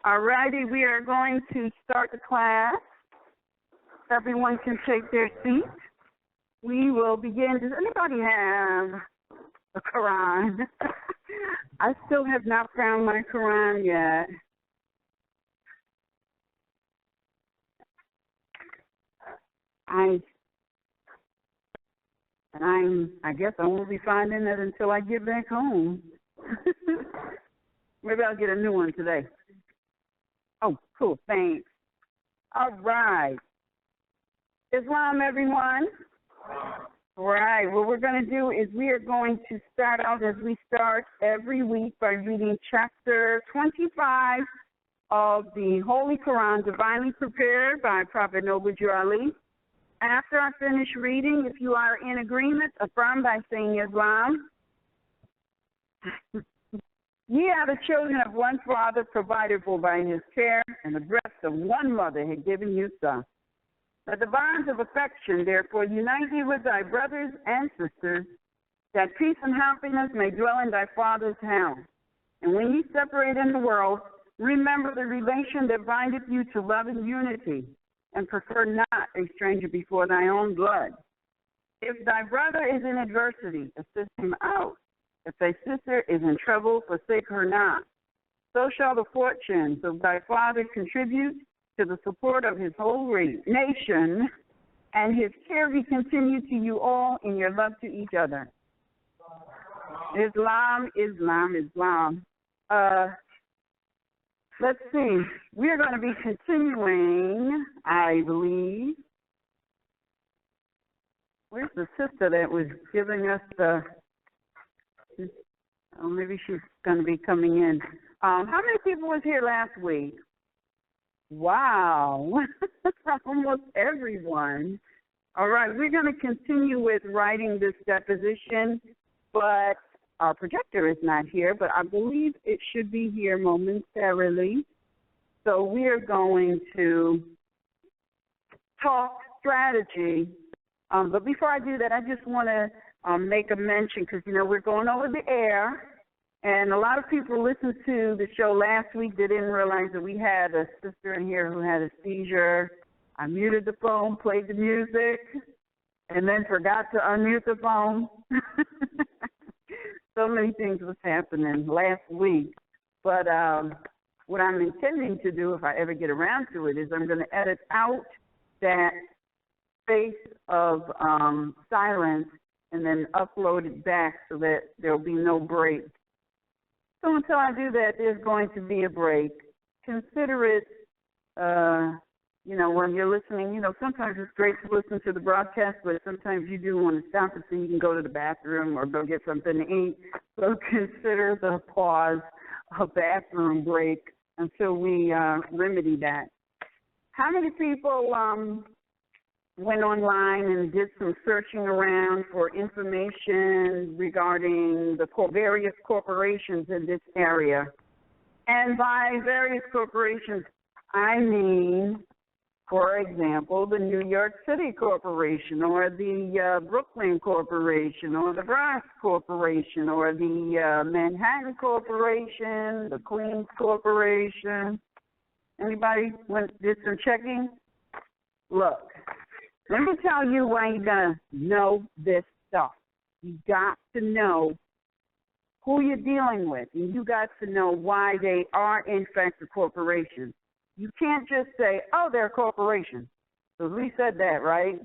All righty, we are going to start the class. Everyone can take their seat. We will begin. Does anybody have a Quran? I still have not found my Quran yet. I guess I won't be finding it until I get back home. Maybe I'll get a new one today. Oh, cool, thanks. All right. Islam, everyone. All right, what we're going to do is we are going to start out as we start every week by reading chapter 25 of the Holy Quran, divinely prepared by Prophet Noble Ali. After I finish reading, if you are in agreement, affirm by saying Islam. Ye are the children of one father, provided for by his care, and the breast of one mother had given you son. Let the bonds of affection, therefore, unite thee with thy brothers and sisters, that peace and happiness may dwell in thy father's house. And when ye separate in the world, remember the relation that bindeth you to love and unity, and prefer not a stranger before thy own blood. If thy brother is in adversity, assist him out. If thy sister is in trouble, forsake her not. So shall the fortunes of thy father contribute to the support of his whole nation, and his care be continued to you all in your love to each other. Islam, Islam, Islam. Let's see. We're going to be continuing, I believe. Where's the sister that was giving us the... Oh, maybe she's going to be coming in. How many people was here last week? Wow. Almost everyone. All right, we're going to continue with writing this deposition, but our projector is not here, but I believe it should be here momentarily. So we are going to talk strategy. But before I do that, I just want to make a mention, because, you know, we're going over the air, and a lot of people listened to the show last week. They didn't realize that we had a sister in here who had a seizure. I muted the phone, played the music, and then forgot to unmute the phone. So many things was happening last week. But what I'm intending to do, if I ever get around to it, is I'm going to edit out that space of silence and then upload it back so that there'll be no break. So until I do that, there's going to be a break. Consider it, you know, when you're listening, you know, sometimes it's great to listen to the broadcast, but sometimes you do want to stop it so you can go to the bathroom or go get something to eat. So consider the pause a bathroom break until we remedy that. How many people went online and did some searching around for information regarding the various corporations in this area? And by various corporations, I mean, for example, the New York City Corporation, or the Brooklyn Corporation, or the Bronx Corporation, or the Manhattan Corporation, the Queens Corporation. Anybody did some checking? Look, let me tell you why you gotta know this stuff. You got to know who you're dealing with, and you got to know why they are in fact a corporation. You can't just say, oh, they're a corporation. So we said that, right?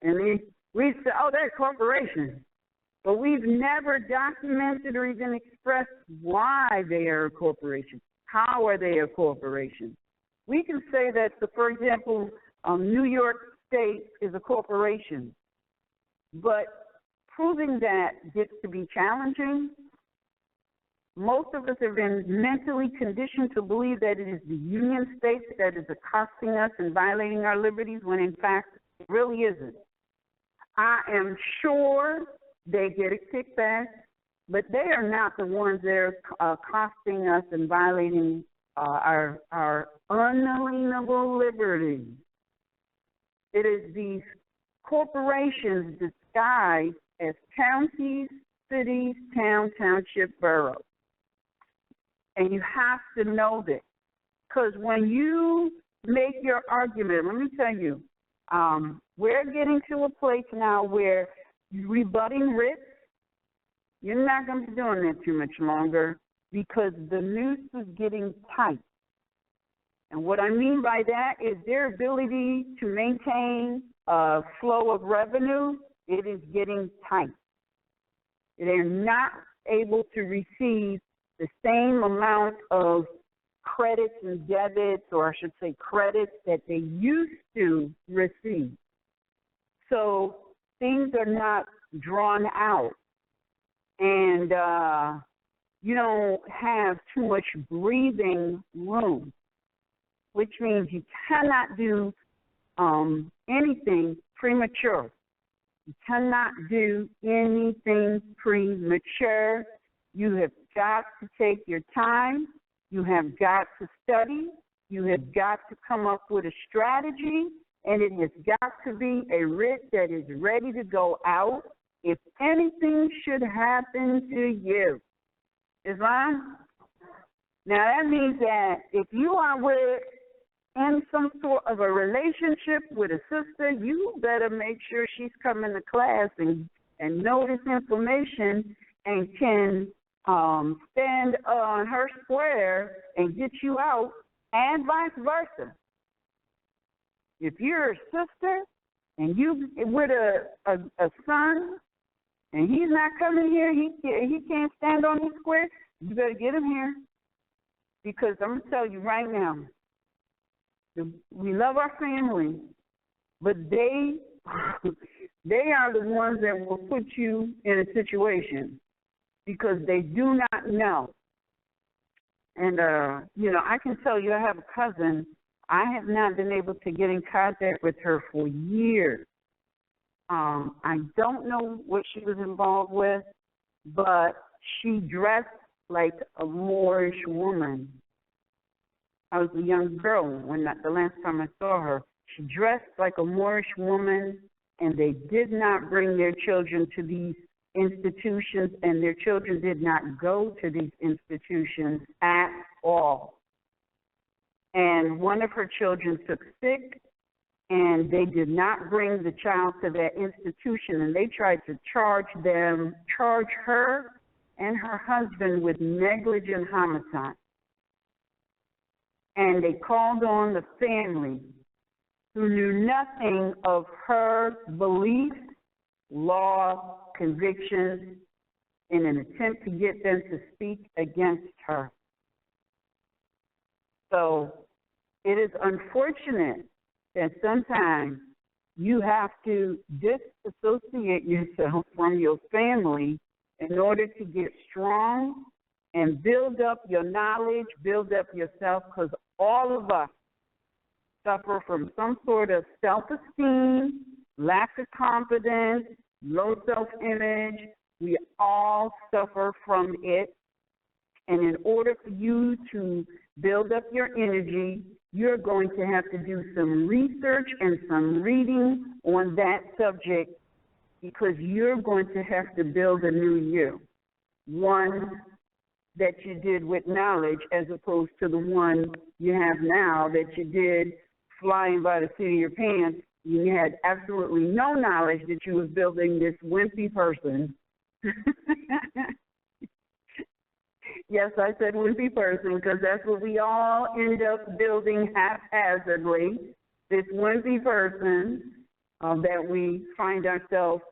And we said, oh, they're a corporation. But we've never documented or even expressed why they are a corporation. How are they a corporation? We can say that, for example, New York State is a corporation. But proving that gets to be challenging. Most of us have been mentally conditioned to believe that it is the Union States that is accosting us and violating our liberties, when in fact it really isn't. I am sure they get a kickback, but they are not the ones that are accosting us and violating our unalienable liberties. It is these corporations disguised as counties, cities, township, boroughs. And you have to know this. Because when you make your argument, let me tell you, we're getting to a place now where rebutting writs, you're not going to be doing that too much longer because the noose is getting tight. And what I mean by that is their ability to maintain a flow of revenue, it is getting tight. They're not able to receive the same amount of credits and debits, or I should say credits, that they used to receive. So things are not drawn out, and you don't have too much breathing room, which means you cannot do anything premature. You cannot do anything premature. You have got to take your time. You have got to study. You have got to come up with a strategy, and it has got to be a writ that is ready to go out if anything should happen to you. Islam? Now, that means that if you are in some sort of a relationship with a sister, you better make sure she's coming to class and know this information and can stand on her square and get you out, and vice versa. If you're a sister and you with a son and he's not coming here, he can't stand on his square, you better get him here. Because I'm going to tell you right now, we love our family, but they are the ones that will put you in a situation because they do not know. And, I can tell you I have a cousin. I have not been able to get in contact with her for years. I don't know what she was involved with, but she dressed like a Moorish woman. I was a young girl the last time I saw her. She dressed like a Moorish woman, and they did not bring their children to these institutions, and their children did not go to these institutions at all. And one of her children took sick, and they did not bring the child to that institution, and they tried to charge her and her husband with negligent homicide. And they called on the family, who knew nothing of her beliefs, law, convictions, in an attempt to get them to speak against her. So it is unfortunate that sometimes you have to disassociate yourself from your family in order to get strong and build up your knowledge, build up yourself, because all of us suffer from some sort of self-esteem, lack of confidence, low self-image. We all suffer from it. And in order for you to build up your energy, you're going to have to do some research and some reading on that subject, because you're going to have to build a new you, one that you did with knowledge as opposed to the one you have now that you did flying by the seat of your pants. You had absolutely no knowledge that you was building this wimpy person. Yes, I said wimpy person because that's what we all end up building haphazardly, this wimpy person that we find ourselves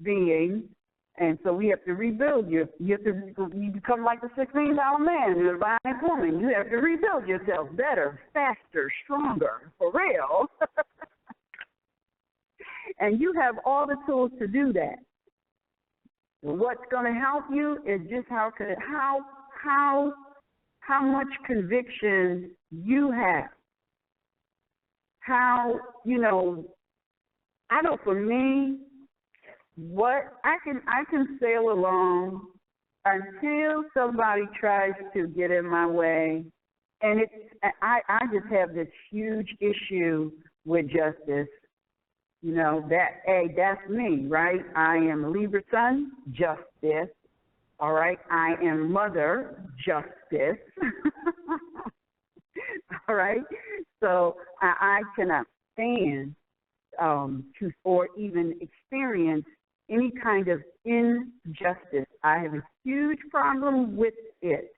being. And so we have to rebuild you. You become like the $6 million man, the divine woman. You have to rebuild yourself better, faster, stronger, for real. And you have all the tools to do that. What's going to help you is just how much conviction you have. How, I know for me, what I can sail along until somebody tries to get in my way, and I just have this huge issue with justice. That's me, right? I am a Libra sun, justice. All right, I am mother, justice. All right? So I cannot stand to or even experience any kind of injustice. I have a huge problem with it.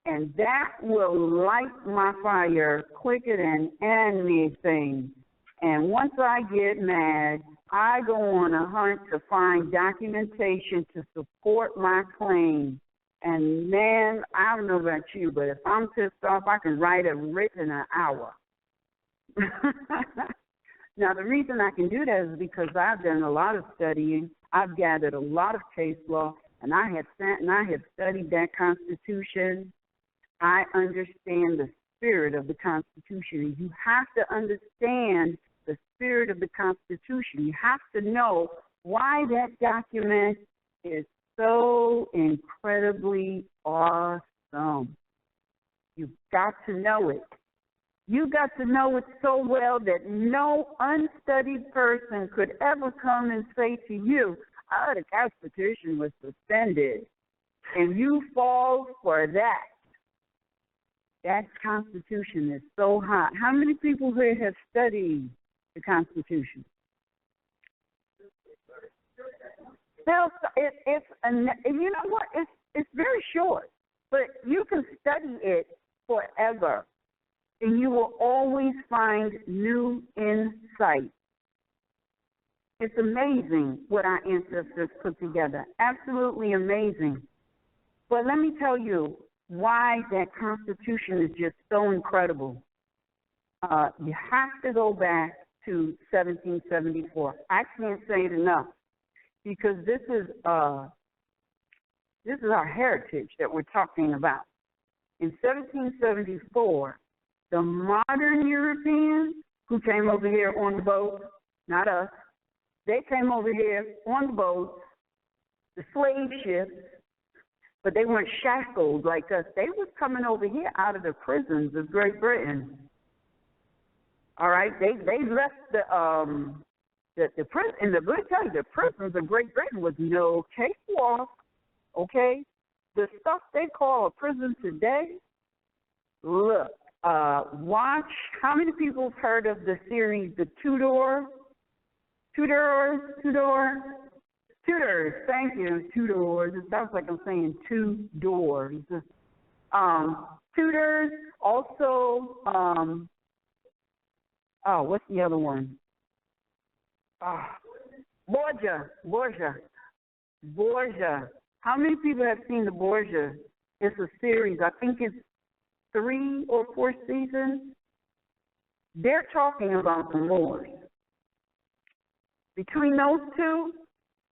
And that will light my fire quicker than anything. And once I get mad, I go on a hunt to find documentation to support my claim. And man, I don't know about you, but if I'm pissed off, I can write a writ in an hour. Now, the reason I can do that is because I've done a lot of studying. I've gathered a lot of case law, and I have studied that Constitution. I understand the spirit of the Constitution. You have to understand the spirit of the Constitution. You have to know why that document is so incredibly awesome. You've got to know it. You got to know it so well that no unstudied person could ever come and say to you, oh, the Constitution was suspended, and you fall for that. That Constitution is so hot. How many people here have studied the Constitution? Still, you know what? It's very short, but you can study it forever, and you will always find new insight. It's amazing what our ancestors put together. Absolutely amazing. But let me tell you why that Constitution is just so incredible. You have to go back to 1774. I can't say it enough, because this is our heritage that we're talking about. In 1774, the modern Europeans who came over here on the boat, not us, they came over here on the boat, the slave ships, but they weren't shackled like us. They was coming over here out of the prisons of Great Britain. All right, they left the prison. And the good thing, the prisons of Great Britain was no cakewalk. Okay, the stuff they call a prison today. Look, watch. How many people have heard of the series The Tudors? Thank you, Tudors. It sounds like I'm saying two doors. Tudors. Also, what's the other one? Borgia. How many people have seen the Borgia? It's a series. I think it's 3 or 4 seasons. They're talking about the Moors. Between those two,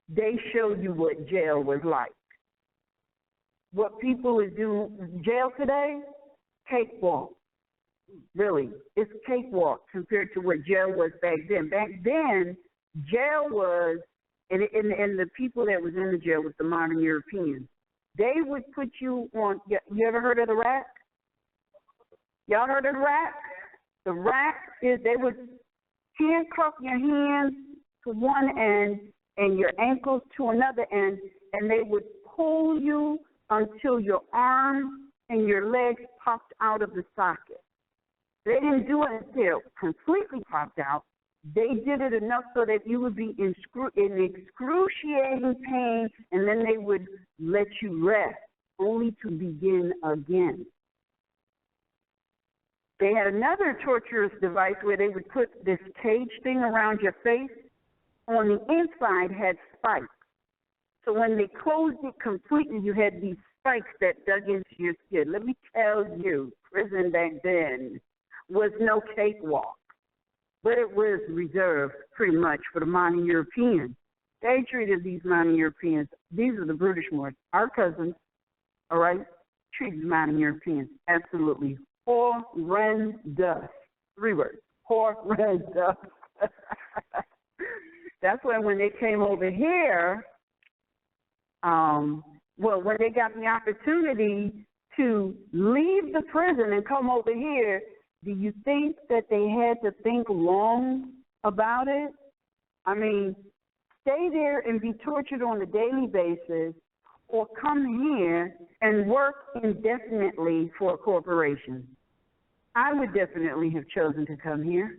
they show you what jail was like. What people is doing jail today, cakewalk. Really, it's cakewalk compared to what jail was back then. Back then, jail was, and the people that was in the jail was the modern Europeans. They would put you on, you ever heard of the rack? Y'all heard of the rack? The rack is, they would handcuff your hands to one end and your ankles to another end, and they would pull you until your arms and your legs popped out of the socket. They didn't do it until completely popped out. They did it enough so that you would be in excruciating pain, and then they would let you rest, only to begin again. They had another torturous device where they would put this cage thing around your face. On the inside had spikes. So when they closed it completely, you had these spikes that dug into your skin. Let me tell you, prison back then was no cakewalk, but it was reserved pretty much for the modern Europeans. They treated these modern Europeans, these are the British Moors, our cousins, all right, treated modern Europeans absolutely horrendous. 3 words, horrendous. That's why when they came over here, when they got the opportunity to leave the prison and come over here, do you think that they had to think long about it? I mean, stay there and be tortured on a daily basis, or come here and work indefinitely for a corporation. I would definitely have chosen to come here.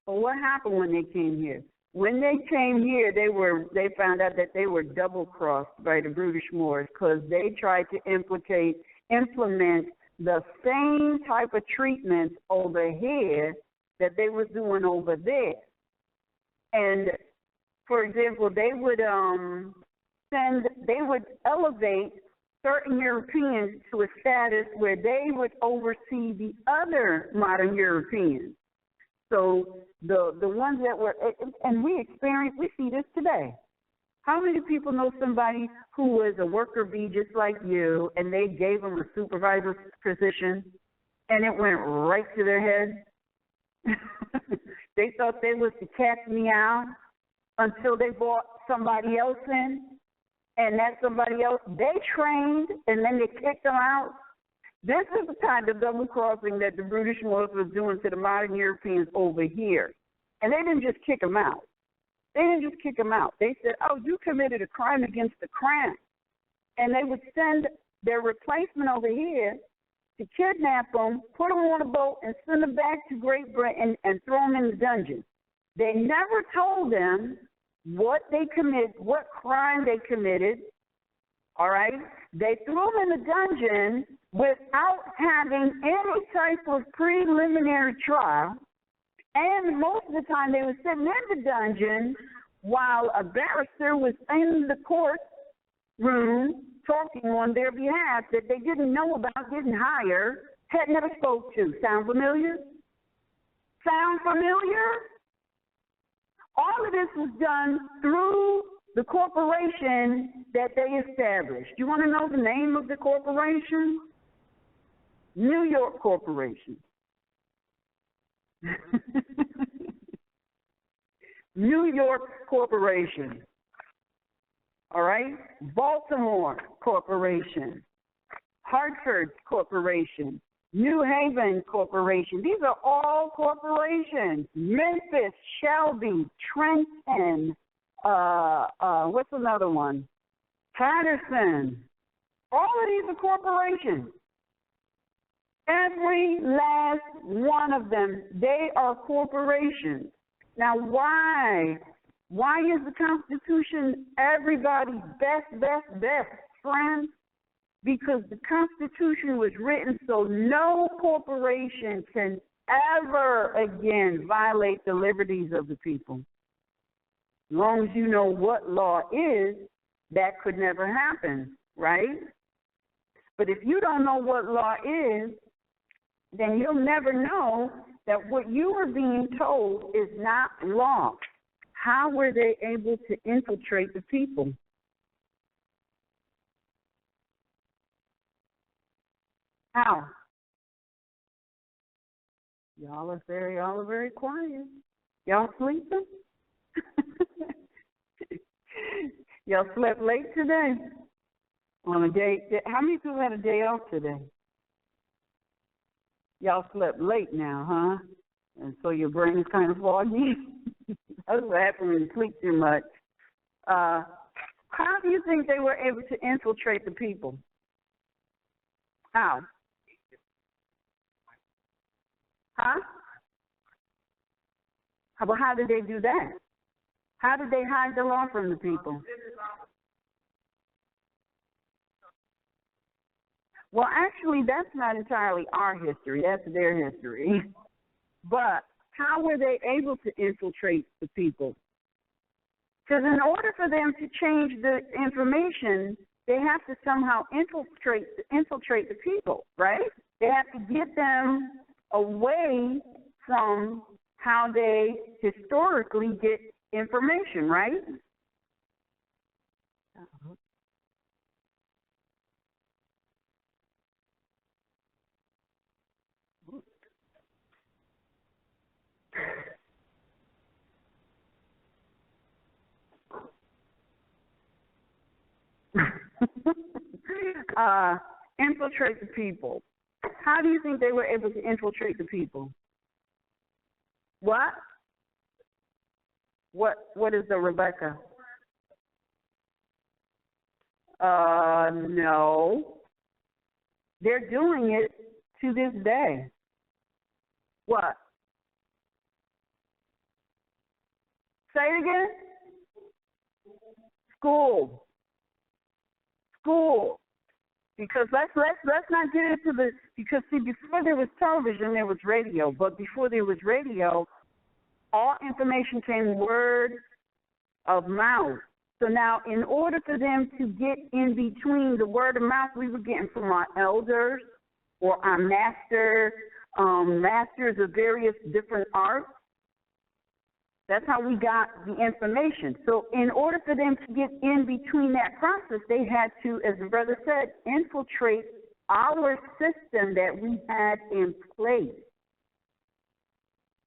But what happened when they came here? When they came here, they found out that they were double crossed by the brutish Moors because they tried to implement the same type of treatments over here that they was doing over there. And for example, they would elevate certain Europeans to a status where they would oversee the other modern Europeans. So the ones that were, and we see this today. How many people know somebody who was a worker bee just like you, and they gave them a supervisor position, and it went right to their head? They thought they was the cat's meow until they brought somebody else in, and that somebody else they trained, and then they kicked them out. This is the kind of double crossing that the brutish Moors was doing to the modern Europeans over here. And they didn't just kick them out. They said, oh, you committed a crime against the crown. And they would send their replacement over here to kidnap them, put them on a boat, and send them back to Great Britain and throw them in the dungeon. They never told them what crime they committed. All right? They threw them in the dungeon without having any type of preliminary trial. And most of the time they were sitting in the dungeon while a barrister was in the courtroom talking on their behalf that they didn't know about, didn't hire, had never spoke to. Sound familiar? All of this was done through the corporation that they established. You want to know the name of the corporation? New York Corporation. New York Corporation. All right? Baltimore Corporation. Hartford Corporation. New Haven Corporation. These are all corporations. Memphis, Shelby, Trenton, what's another one? Patterson. All of these are corporations. Every last one of them, they are corporations. Now, why? Why is the Constitution everybody's best friend? Because the Constitution was written so no corporation can ever again violate the liberties of the people. As long as you know what law is, that could never happen, right? But if you don't know what law is, then you'll never know that what you were being told is not law. How were they able to infiltrate the people? How? Y'all are very quiet. Y'all sleeping? Y'all slept late today? On a day? How many people had a day off today? Y'all slept late now, huh? And so your brain is kind of foggy. That's what happens when you sleep too much. How do you think they were able to infiltrate the people? How? Huh? How did they do that? How did they hide the law from the people? Well, actually, that's not entirely our history. That's their history. But how were they able to infiltrate the people? Because in order for them to change the information, they have to somehow infiltrate the people, right? They have to get them away from how they historically get information, right? Infiltrate the people. How do you think they were able to infiltrate the people? What? What is the Rebecca? No. They're doing it to this day. What? Say it again? School. Because let's not get into the, because see, before there was television, there was radio. But before there was radio, all information came word of mouth. So now, in order for them to get in between the word of mouth we were getting from our elders or our masters of various different arts, that's how we got the information. So in order for them to get in between that process, they had to, as the brother said, infiltrate our system that we had in place.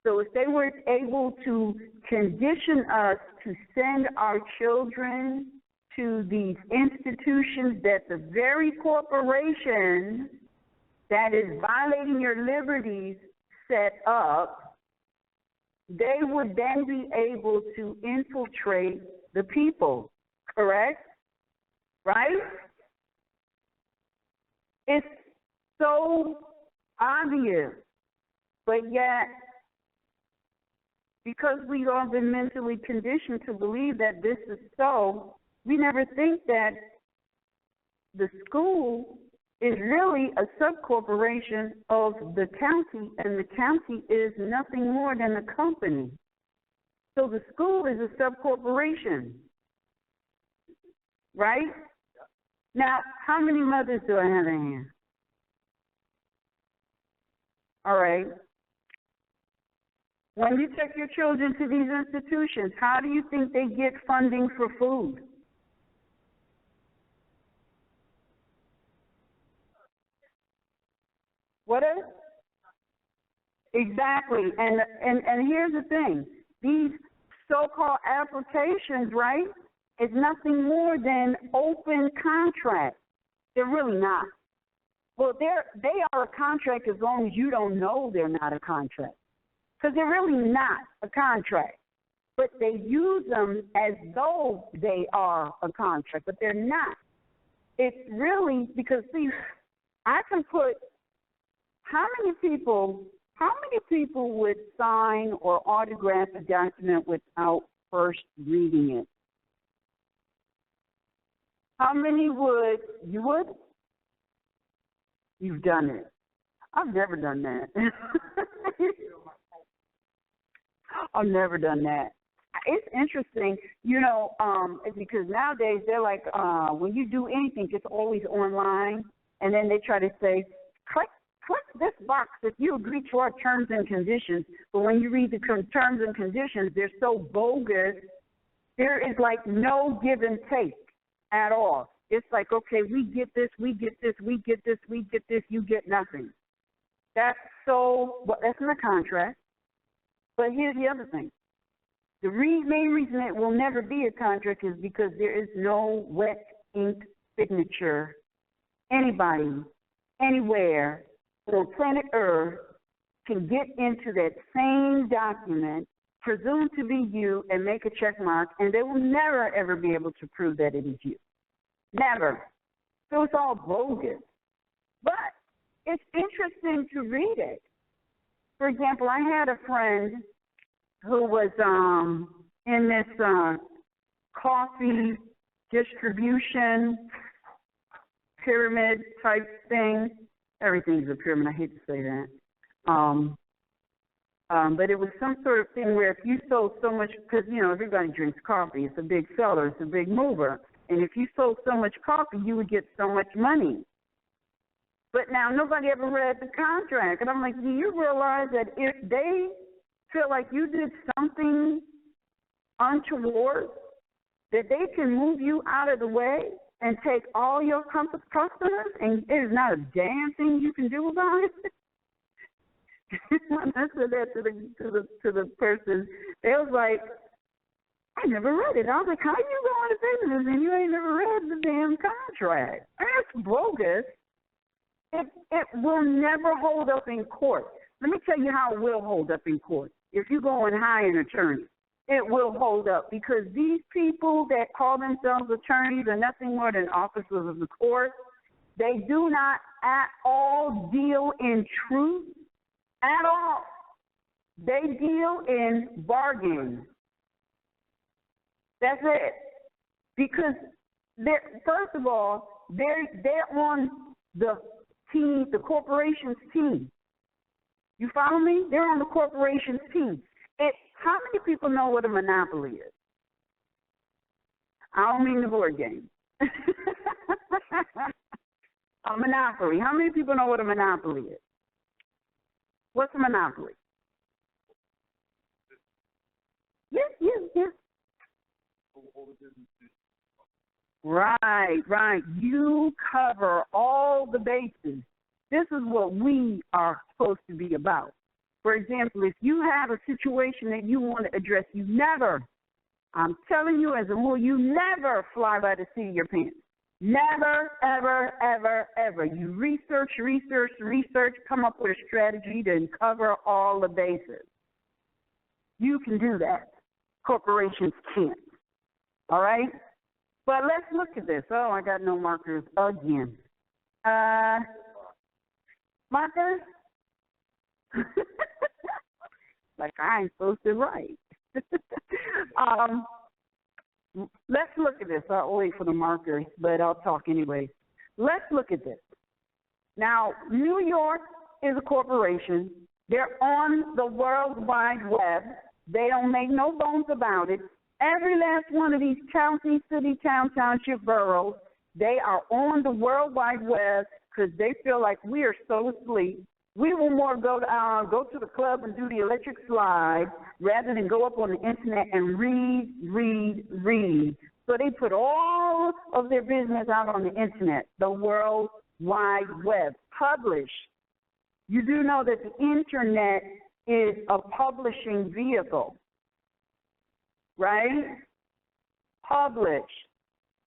So if they were able to condition us to send our children to these institutions that the very corporation that is violating your liberties set up, they would then be able to infiltrate the people, correct? Right? It's so obvious, but yet, because we've all been mentally conditioned to believe that this is so, we never think that the school is really a subcorporation of the county, and the county is nothing more than a company. So the school is a subcorporation, right? Now, how many mothers do I have in here? All right. When you take your children to these institutions, how do you think they get funding for food? What is? Exactly. And here's the thing. These so-called applications, right, is nothing more than open contracts. They're really not. Well, they are a contract as long as you don't know they're not a contract. Because they're really not a contract. But they use them as though they are a contract, but they're not. It's really because, see, I can put how many people would sign or autograph a document without first reading it? How many would? You would? You've done it. I've never done that. I've never done that. It's interesting, because nowadays they're like, when you do anything, it's always online, and then they try to say, click this box if you agree to our terms and conditions. But when you read the terms and conditions, they're so bogus. There is like no give and take at all. It's like, okay, we get this, we get this, we get this, we get this, you get nothing. That's in the contract. But here's the other thing. The main reason it will never be a contract is because there is no wet ink signature. Anybody, anywhere on planet Earth can get into that same document, presumed to be you, and make a check mark, and they will never, ever be able to prove that it is you. Never. So it's all bogus. But it's interesting to read it. For example, I had a friend who was in this coffee distribution pyramid type thing. Everything's a pyramid. I hate to say that. But it was some sort of thing where if you sold so much, because, everybody drinks coffee. It's a big seller. It's a big mover. And if you sold so much coffee, you would get so much money. But now nobody ever read the contract. And I'm like, do you realize that if they feel like you did something untoward, that they can move you out of the way and take all your customers, and there's not a damn thing you can do about it? When I said that to the person, they was like, I never read it. I was like, how you go into business and you ain't never read the damn contract? That's bogus. It will never hold up in court. Let me tell you how it will hold up in court. If you go and hire an attorney, it will hold up, because these people that call themselves attorneys are nothing more than officers of the court, They do not at all deal in truth at all. They deal in bargains. That's it. Because first of all, they're on the team, the corporation's team. You follow me? They're on the corporation's team. How many people know what a monopoly is? I don't mean the board game. A monopoly. How many people know what a monopoly is? What's a monopoly? Yes. Right. You cover all the bases. This is what we are supposed to be about. For example, if you have a situation that you want to address, I'm telling you as a rule, you never fly by the seat of your pants. Never, ever, ever, ever. You research, come up with a strategy to cover all the bases. You can do that. Corporations can't. All right? But let's look at this. Oh, I got no markers again. Markers? Like I ain't supposed to write. Let's look at this. I'll wait for the markers, but I'll talk anyway. Let's look at this. Now, New York is a corporation. They're on the World Wide Web. They don't make no bones about it. Every last one of these county, city, township, boroughs, they are on the World Wide Web because they feel like we are so asleep. We will more go to the club and do the electric slide rather than go up on the internet and read. So they put all of their business out on the internet, the World Wide Web. Publish. You do know that the internet is a publishing vehicle, right? Publish.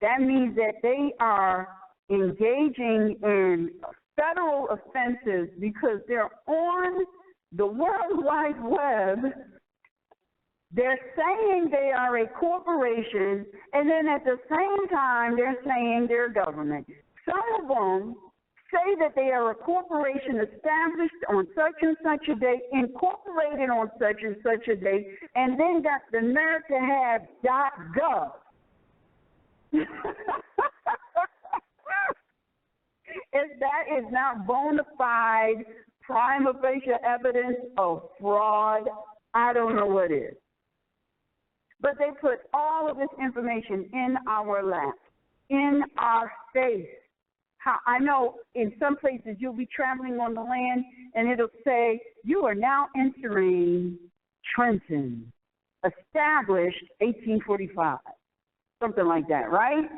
That means that they are engaging in federal offenses because they're on the World Wide Web. They're saying they are a corporation, and then at the same time, they're saying they're government. Some of them say that they are a corporation established on such and such a date, incorporated on such and such a date, and then got the nerve to have .gov. If that is not bona fide prima facie evidence of fraud, I don't know what is. But they put all of this information in our lap, in our face. How I know in some places you'll be traveling on the land and it'll say, you are now entering Trenton, established 1845, something like that, right?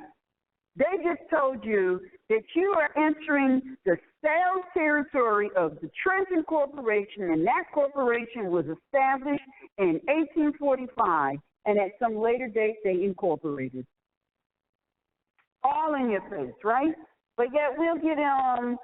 They just told you that you are entering the sales territory of the Trenton Corporation, and that corporation was established in 1845, and at some later date they incorporated. All in your face, right? But yet we'll get on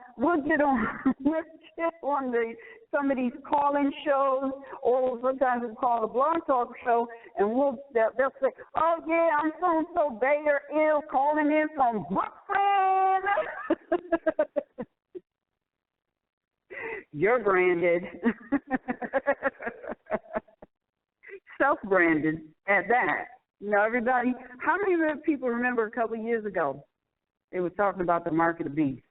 some of these call-in shows, or sometimes it's called a blog talk show, and they'll say, oh yeah, I'm so Bayer ill calling in from Brooklyn. You're branded. Self-branded at that. You know, everybody, how many people remember a couple of years ago, they were talking about the mark of the beast?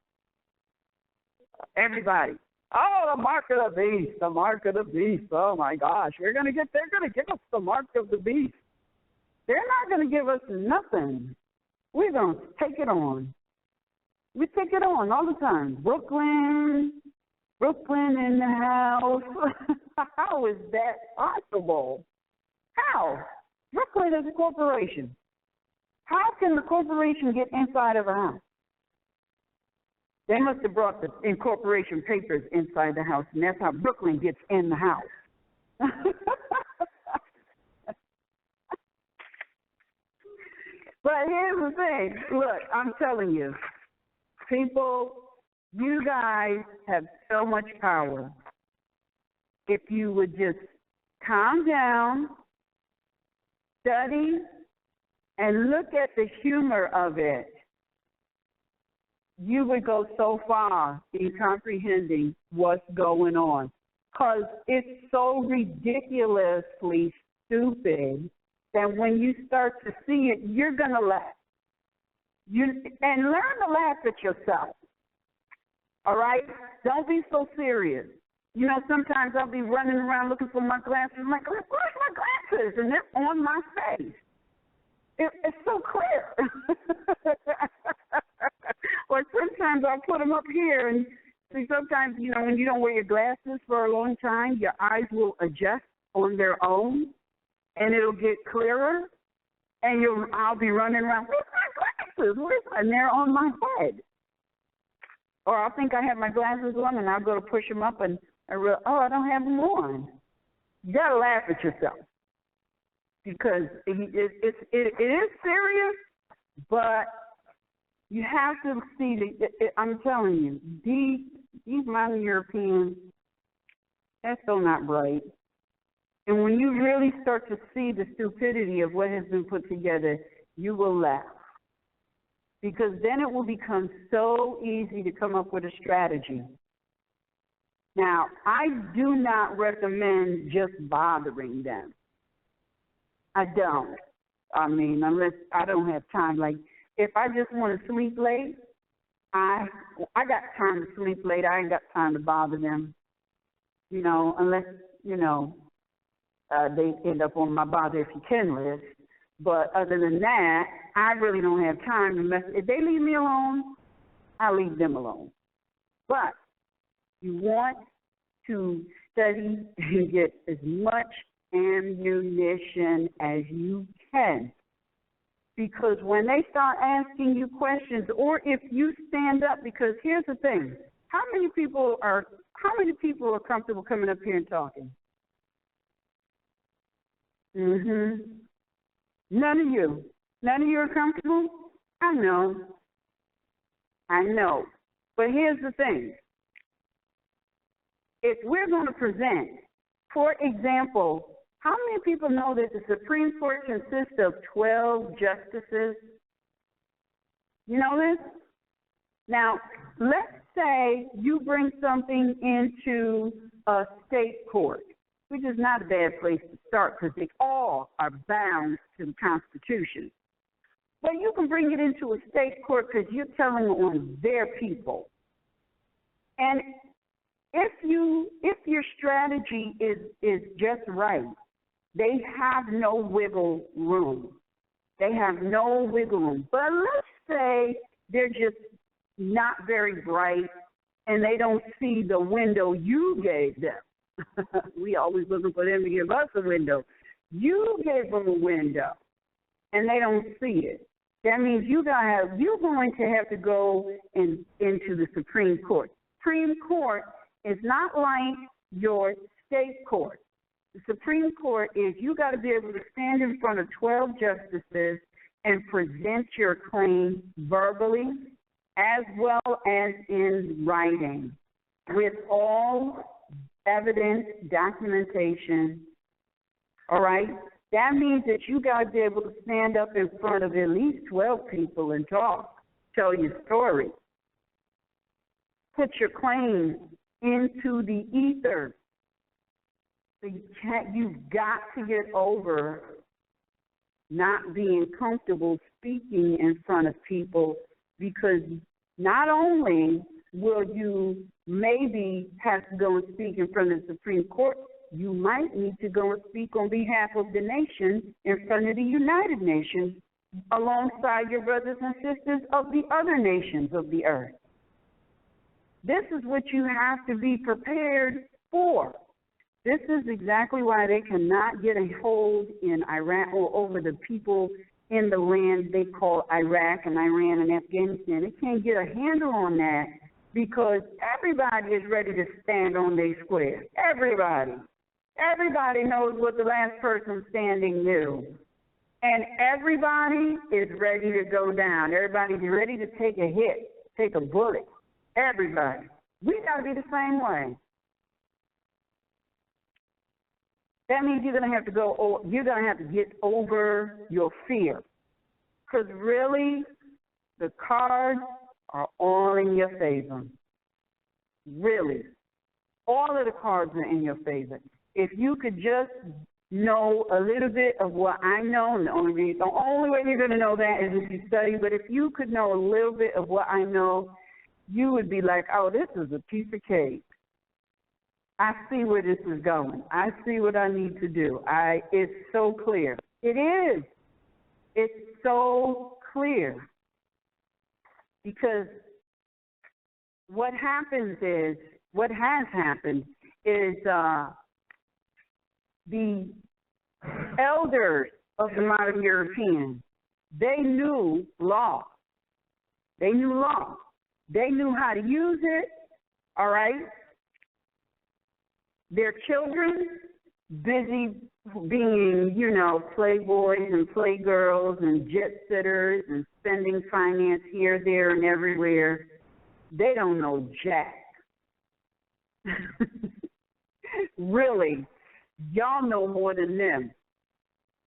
Everybody. Oh, the mark of the beast, the mark of the beast. Oh my gosh, they're gonna give us the mark of the beast. They're not gonna give us nothing. We're gonna take it on. We take it on all the time. Brooklyn in the house. How is that possible? How? Brooklyn is a corporation. How can the corporation get inside of a house? They must have brought the incorporation papers inside the house, and that's how Brooklyn gets in the house. But here's the thing. Look, I'm telling you, people, you guys have so much power. If you would just calm down, study, and look at the humor of it. you would go so far in comprehending what's going on, because it's so ridiculously stupid that when you start to see it, you're going to laugh. And learn to laugh at yourself, all right? Don't be so serious. You know, sometimes I'll be running around looking for my glasses. I'm like, where's my glasses? And they're on my face. It's so clear. Or sometimes I'll put them up here. And see, sometimes, you know, when you don't wear your glasses for a long time, your eyes will adjust on their own, and it'll get clearer. And I'll be running around, where's my glasses? And they're on my head. Or I'll think I have my glasses on, and I'll go to push them up, and I don't have them on. You got to laugh at yourself, because it is serious, but you have to see I'm telling you, these modern Europeans, that's so not bright. And when you really start to see the stupidity of what has been put together, you will laugh. Because then it will become so easy to come up with a strategy. Now, I do not recommend just bothering them. I don't. I mean, unless I don't have time. Like, if I just want to sleep late, I got time to sleep late. I ain't got time to bother them. You know, unless, you know, they end up on my bother if you can list. But other than that, I really don't have time to mess. If they leave me alone, I leave them alone. But you want to study and get as much ammunition as you can. Because when they start asking you questions, or if you stand up, because here's the thing, how many people are comfortable coming up here and talking? None of you. None of you are comfortable? I know. But here's the thing. If we're going to present, for example, how many people know that the Supreme Court consists of 12 justices? You know this? Now, let's say you bring something into a state court, which is not a bad place to start because they all are bound to the Constitution. But you can bring it into a state court because you're telling on their people. And if your strategy is just right, they have no wiggle room. They have no wiggle room. But let's say they're just not very bright and they don't see the window you gave them. We always looking for them to give us a window. You gave them a window, and they don't see it. That means you're going to have to go into the Supreme Court. Supreme Court is not like your state court. The Supreme Court is you got to be able to stand in front of 12 justices and present your claim verbally as well as in writing with all evidence, documentation, all right? That means that you got to be able to stand up in front of at least 12 people and talk, tell your story, put your claim into the ether. So you've got to get over not being comfortable speaking in front of people, because not only will you maybe have to go and speak in front of the Supreme Court, you might need to go and speak on behalf of the nation in front of the United Nations alongside your brothers and sisters of the other nations of the earth. This is what you have to be prepared for. This is exactly why they cannot get a hold in Iraq or over the people in the land they call Iraq and Iran and Afghanistan. They can't get a handle on that because everybody is ready to stand on their square. Everybody. Everybody knows what the last person standing knew. And everybody is ready to go down. Everybody's ready to take a hit, take a bullet. Everybody. We got to be the same way. That means you're going to have to get over your fear. Because really, the cards are all in your favor. Really. All of the cards are in your favor. If you could just know a little bit of what I know, and the only way you're going to know that is if you study, but if you could know a little bit of what I know, you would be like, oh, this is a piece of cake. I see where this is going. I see what I need to do. It's so clear. It is. It's so clear. Because what has happened is the elders of the modern European, they knew law. They knew law. They knew how to use it, all right? Their children, busy being, playboys and playgirls and jet-sitters and spending finance here, there, and everywhere. They don't know jack. Really, y'all know more than them.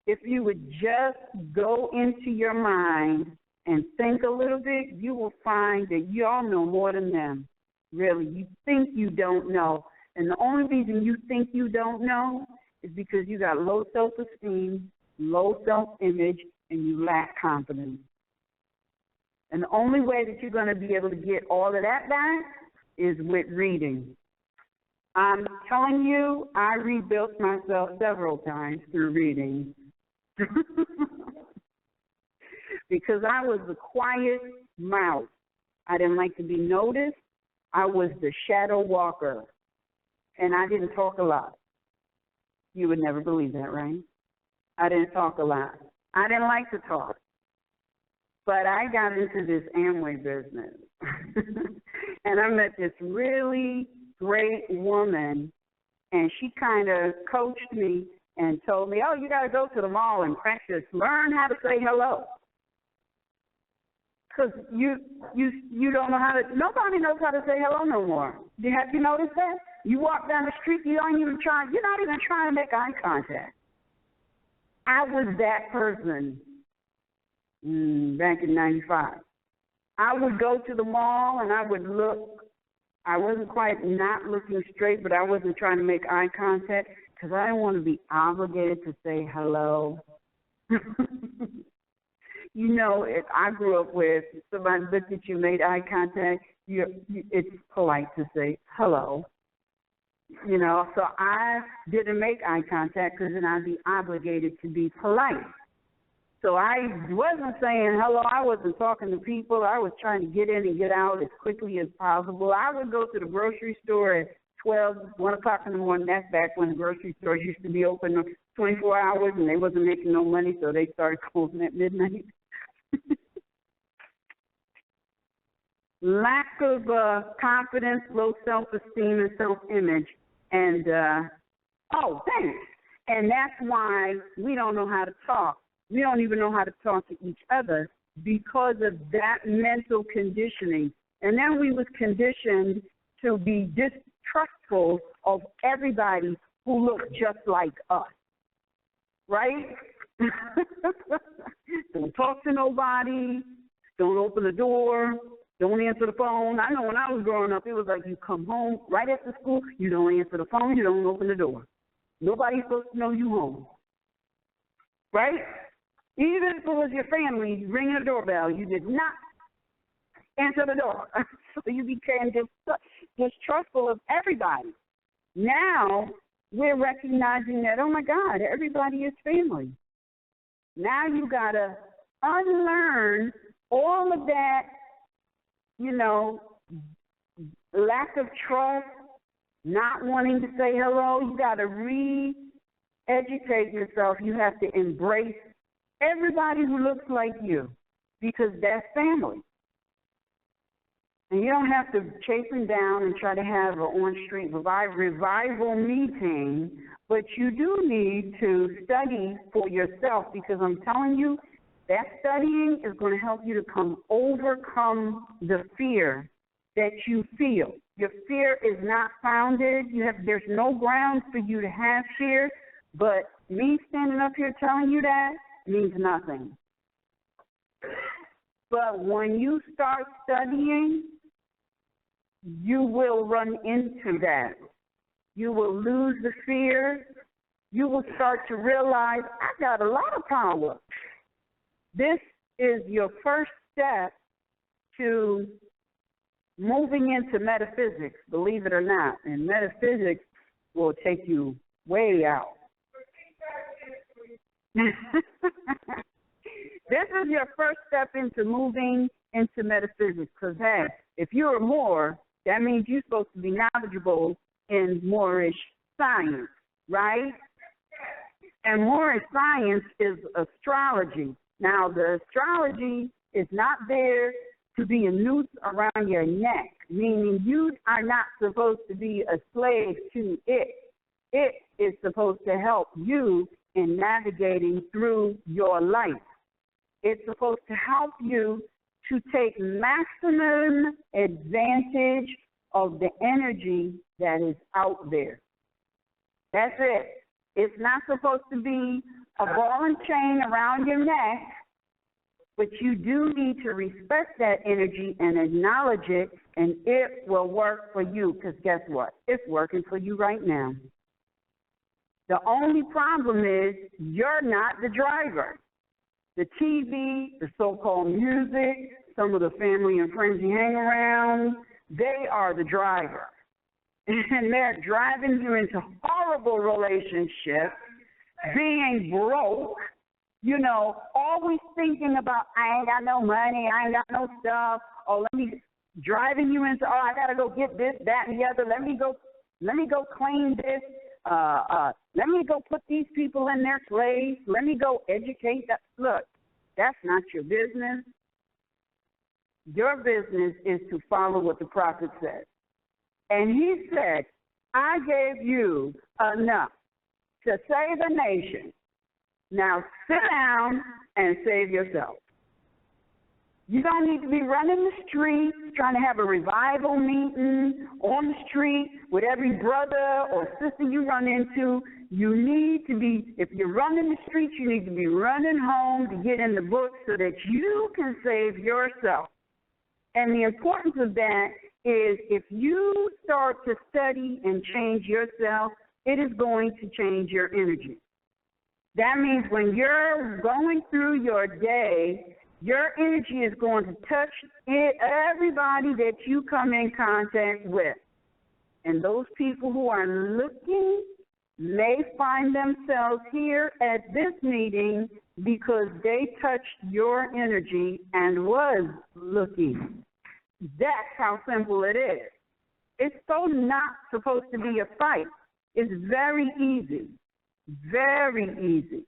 If you would just go into your mind and think a little bit, you will find that y'all know more than them. Really, you think you don't know. And the only reason you think you don't know is because you got low self-esteem, low self-image, and you lack confidence. And the only way that you're going to be able to get all of that back is with reading. I'm telling you, I rebuilt myself several times through reading. Because I was the quiet mouse. I didn't like to be noticed. I was the shadow walker. And I didn't talk a lot. You would never believe that, right? I didn't talk a lot. I didn't like to talk. But I got into this Amway business. And I met this really great woman, and she kind of coached me and told me, oh, you got to go to the mall and practice. Learn how to say hello. Because you don't know how to, nobody knows how to say hello no more. Have you noticed that? You walk down the street, you're not even trying to make eye contact. I was that person back in 95. I would go to the mall and I would look. I wasn't quite not looking straight, but I wasn't trying to make eye contact because I didn't want to be obligated to say hello. If I grew up with somebody looked at you, made eye contact, it's polite to say hello. So I didn't make eye contact because then I'd be obligated to be polite. So I wasn't saying hello. I wasn't talking to people. I was trying to get in and get out as quickly as possible. I would go to the grocery store at 1 o'clock in the morning. That's back when the grocery stores used to be open 24 hours and they wasn't making no money, so they started closing at midnight. Lack of confidence, low self-esteem, and self-image. And, thanks. And that's why we don't know how to talk. We don't even know how to talk to each other because of that mental conditioning. And then we was conditioned to be distrustful of everybody who looked just like us. Right? Don't talk to nobody. Don't open the door. Don't answer the phone. I know when I was growing up, it was like you come home right after school, you don't answer the phone, you don't open the door. Nobody's supposed to know you home. Right? Even if it was your family ringing the doorbell, you did not answer the door. So you became distrustful of everybody. Now we're recognizing that, oh, my God, everybody is family. Now you got to unlearn all of that, lack of trust, not wanting to say hello. You got to re-educate yourself. You have to embrace everybody who looks like you because that's family. And you don't have to chase them down and try to have an on-street revival meeting, but you do need to study for yourself because I'm telling you, that studying is going to help you to overcome the fear that you feel. Your fear is not founded. There's no grounds for you to have fear, but me standing up here telling you that means nothing. But when you start studying, you will run into that. You will lose the fear. You will start to realize, I got a lot of power. This is your first step to moving into metaphysics, believe it or not. And metaphysics will take you way out. This is your first step into moving into metaphysics. Because, hey, if you're a Moor, that means you're supposed to be knowledgeable in Moorish science, right? And Moorish science is astrology. Now, the astrology is not there to be a noose around your neck, meaning you are not supposed to be a slave to it. It is supposed to help you in navigating through your life. It's supposed to help you to take maximum advantage of the energy that is out there. That's it. It's not supposed to be a ball and chain around your neck, but you do need to respect that energy and acknowledge it, and it will work for you, because guess what? It's working for you right now. The only problem is you're not the driver. The TV, the so-called music, some of the family and friends you hang around, they are the driver. And they're driving you into horrible relationships, being broke, you know, always thinking about, I ain't got no money, I ain't got no stuff, or driving you into, I got to go get this, that, and the other, let me go claim this, let me go put these people in their place, let me go educate that. Look, that's not your business. Your business is to follow what the prophet said. And he said, I gave you enough to save a nation. Now sit down and save yourself. You don't need to be running the streets, trying to have a revival meeting on the street with every brother or sister you run into. You need to be, if you're running the streets, you need to be running home to get in the book so that you can save yourself. And the importance of that is if you start to study and change yourself, it is going to change your energy. That means when you're going through your day, your energy is going to touch everybody that you come in contact with. And those people who are looking may find themselves here at this meeting because they touched your energy and was looking. That's how simple it is. It's so not supposed to be a fight. It's very easy, very easy.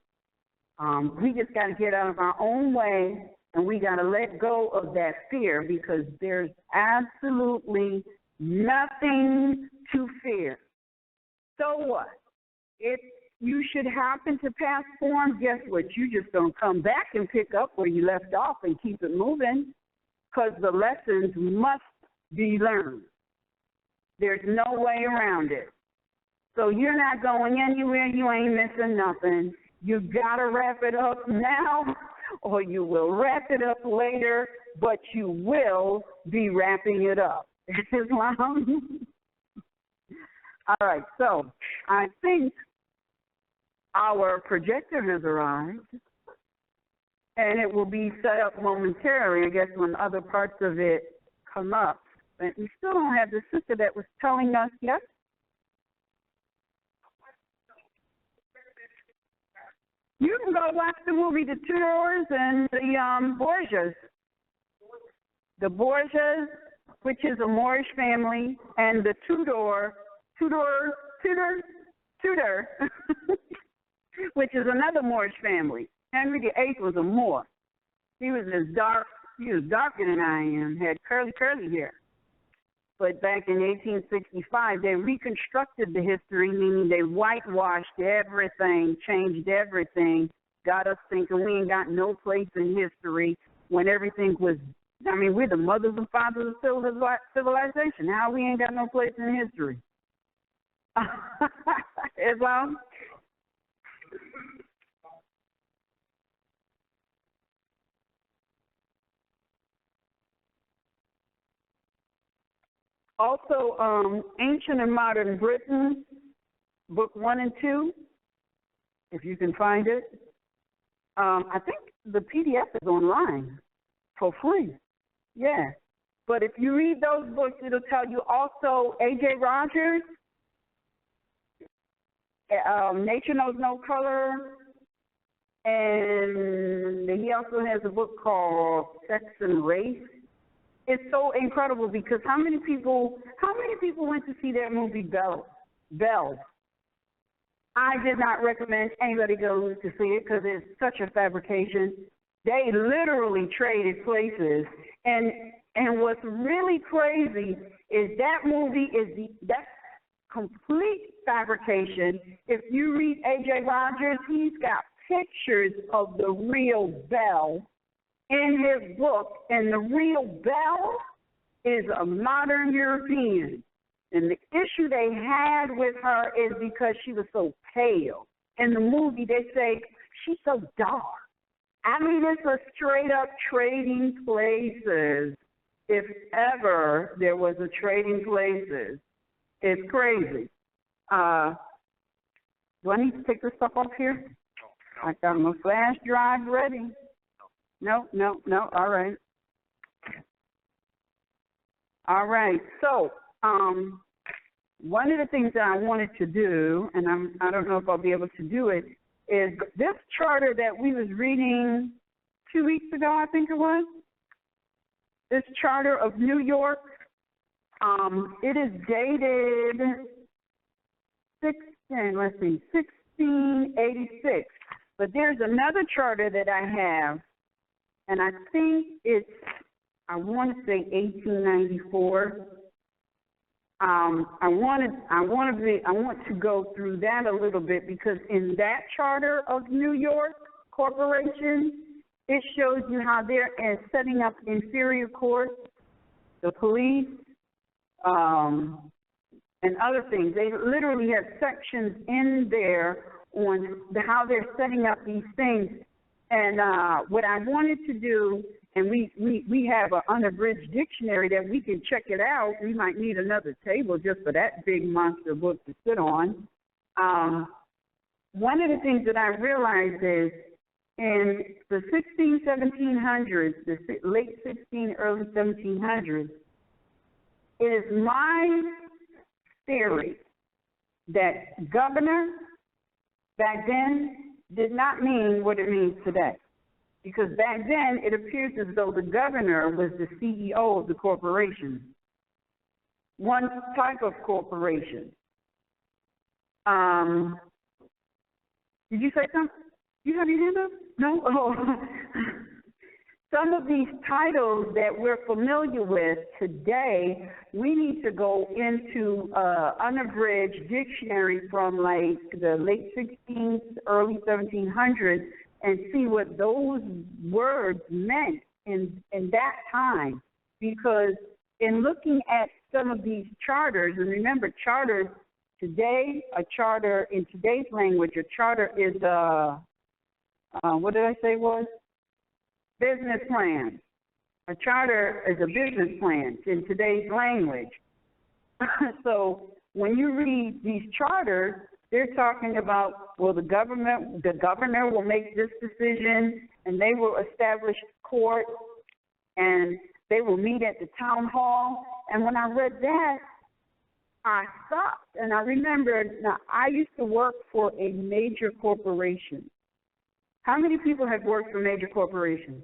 We just got to get out of our own way, and we got to let go of that fear, because there's absolutely nothing to fear. So what? If you should happen to pass form, guess what? You just don't come back and pick up where you left off and keep it moving, because the lessons must be learned. There's no way around it. So you're not going anywhere. You ain't missing nothing. You got to wrap it up now, or you will wrap it up later, but you will be wrapping it up. Islam? All right, so I think our projector has arrived, and it will be set up momentarily, I guess, when other parts of it come up. But we still don't have the sister that was telling us yet. You can go watch the movie The Tudors and the Borgias. The Borgias, which is a Moorish family, and the Tudor, which is another Moorish family. Henry VIII was a Moor. He was darker than I am, had curly hair. But back in 1865, they reconstructed the history, meaning they whitewashed everything, changed everything, got us thinking we ain't got no place in history when everything was, I mean, we're the mothers and fathers of civilization. Now we ain't got no place in history. Islam? Also, Ancient and Modern Britain, book 1 and 2, if you can find it. I think the PDF is online for free. Yeah. But if you read those books, it'll tell you also A.J. Rogers, Nature Knows No Color, and he also has a book called Sex and Race. It's so incredible because how many people went to see that movie Belle? I did not recommend anybody go to see it because it's such a fabrication. They literally traded places, and what's really crazy is that movie that's complete fabrication. If you read A.J. Rogers, he's got pictures of the real Belle in his book, and the real Belle is a modern European. And the issue they had with her is because she was so pale. In the movie, they say she's so dark. I mean, it's a straight-up trading places. If ever there was a trading places, it's crazy. Do I need to take this stuff off here? I got my flash drive ready. No. All right. All right. So, one of the things that I wanted to do, and I don't know if I'll be able to do it, is this charter that we was reading 2 weeks ago, I think it was. This charter of New York, it is dated 1686. But there's another charter that I have, and I think I want to say 1894. I want to go through that a little bit because in that charter of New York Corporation, it shows you how they're setting up inferior courts, the police, and other things. They literally have sections in there on how they're setting up these things. And what I wanted to do, and we have an unabridged dictionary that we can check it out. We might need another table just for that big monster book to sit on. One of the things that I realized is in the 1700s, the late 16, early 1700s, it is my theory that governor back then did not mean what it means today. Because back then, it appears as though the governor was the CEO of the corporation, one type of corporation. Did you say something? You have your hand up? No? Oh. Some of these titles that we're familiar with today, we need to go into unabridged dictionary from like the late 16th, early 1700s, and see what those words meant in that time. Because in looking at some of these charters, and remember charters today, a charter in today's language, a charter is what did I say it was? Business plan. A charter is a business plan in today's language. So when you read these charters, they're talking about, well, the governor will make this decision, and they will establish court, and they will meet at the town hall. And when I read that, I stopped, and I remembered, now, I used to work for a major corporation. How many people have worked for major corporations?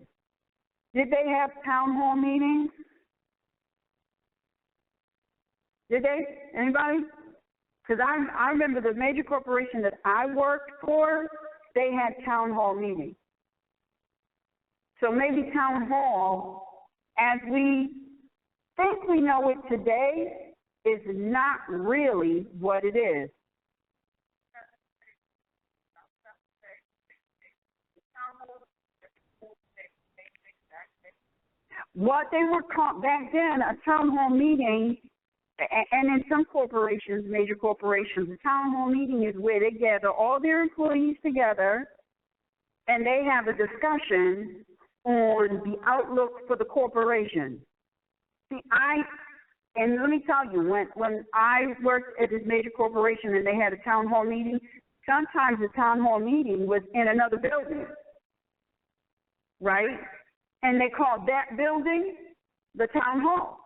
Did they have town hall meetings? Did they? Anybody? Because I remember the major corporation that I worked for, they had town hall meetings. So maybe town hall, as we think we know it today, is not really what it is. What they were called back then, a town hall meeting, and in some corporations, major corporations, a town hall meeting is where they gather all their employees together and they have a discussion on the outlook for the corporation. See, And let me tell you, when I worked at this major corporation and they had a town hall meeting, sometimes the town hall meeting was in another building, right? And they called that building the town hall.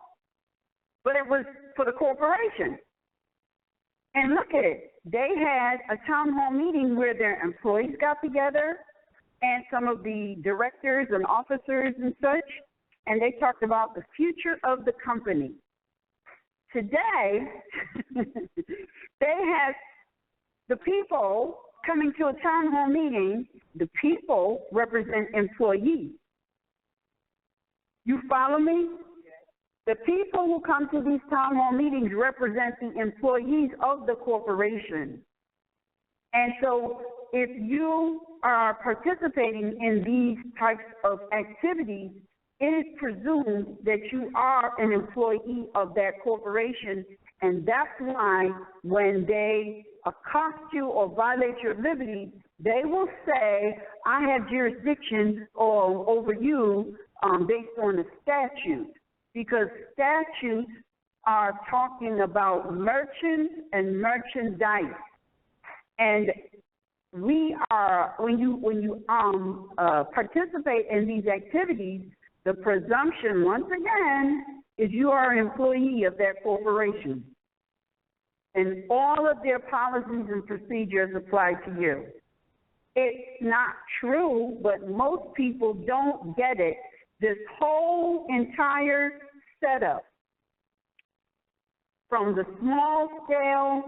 But it was for the corporation. And look at it. They had a town hall meeting where their employees got together and some of the directors and officers and such, and they talked about the future of the company. Today, they have the people coming to a town hall meeting. The people represent employees. You follow me? The people who come to these town hall meetings represent the employees of the corporation. And so if you are participating in these types of activities, it is presumed that you are an employee of that corporation, and that's why when they accost you or violate your liberty, they will say, I have jurisdiction over you based on the statute, because statutes are talking about merchants and merchandise. And we are, when you participate in these activities, the presumption, once again, is you are an employee of that corporation. And all of their policies and procedures apply to you. It's not true, but most people don't get it. This whole entire setup, from the small scale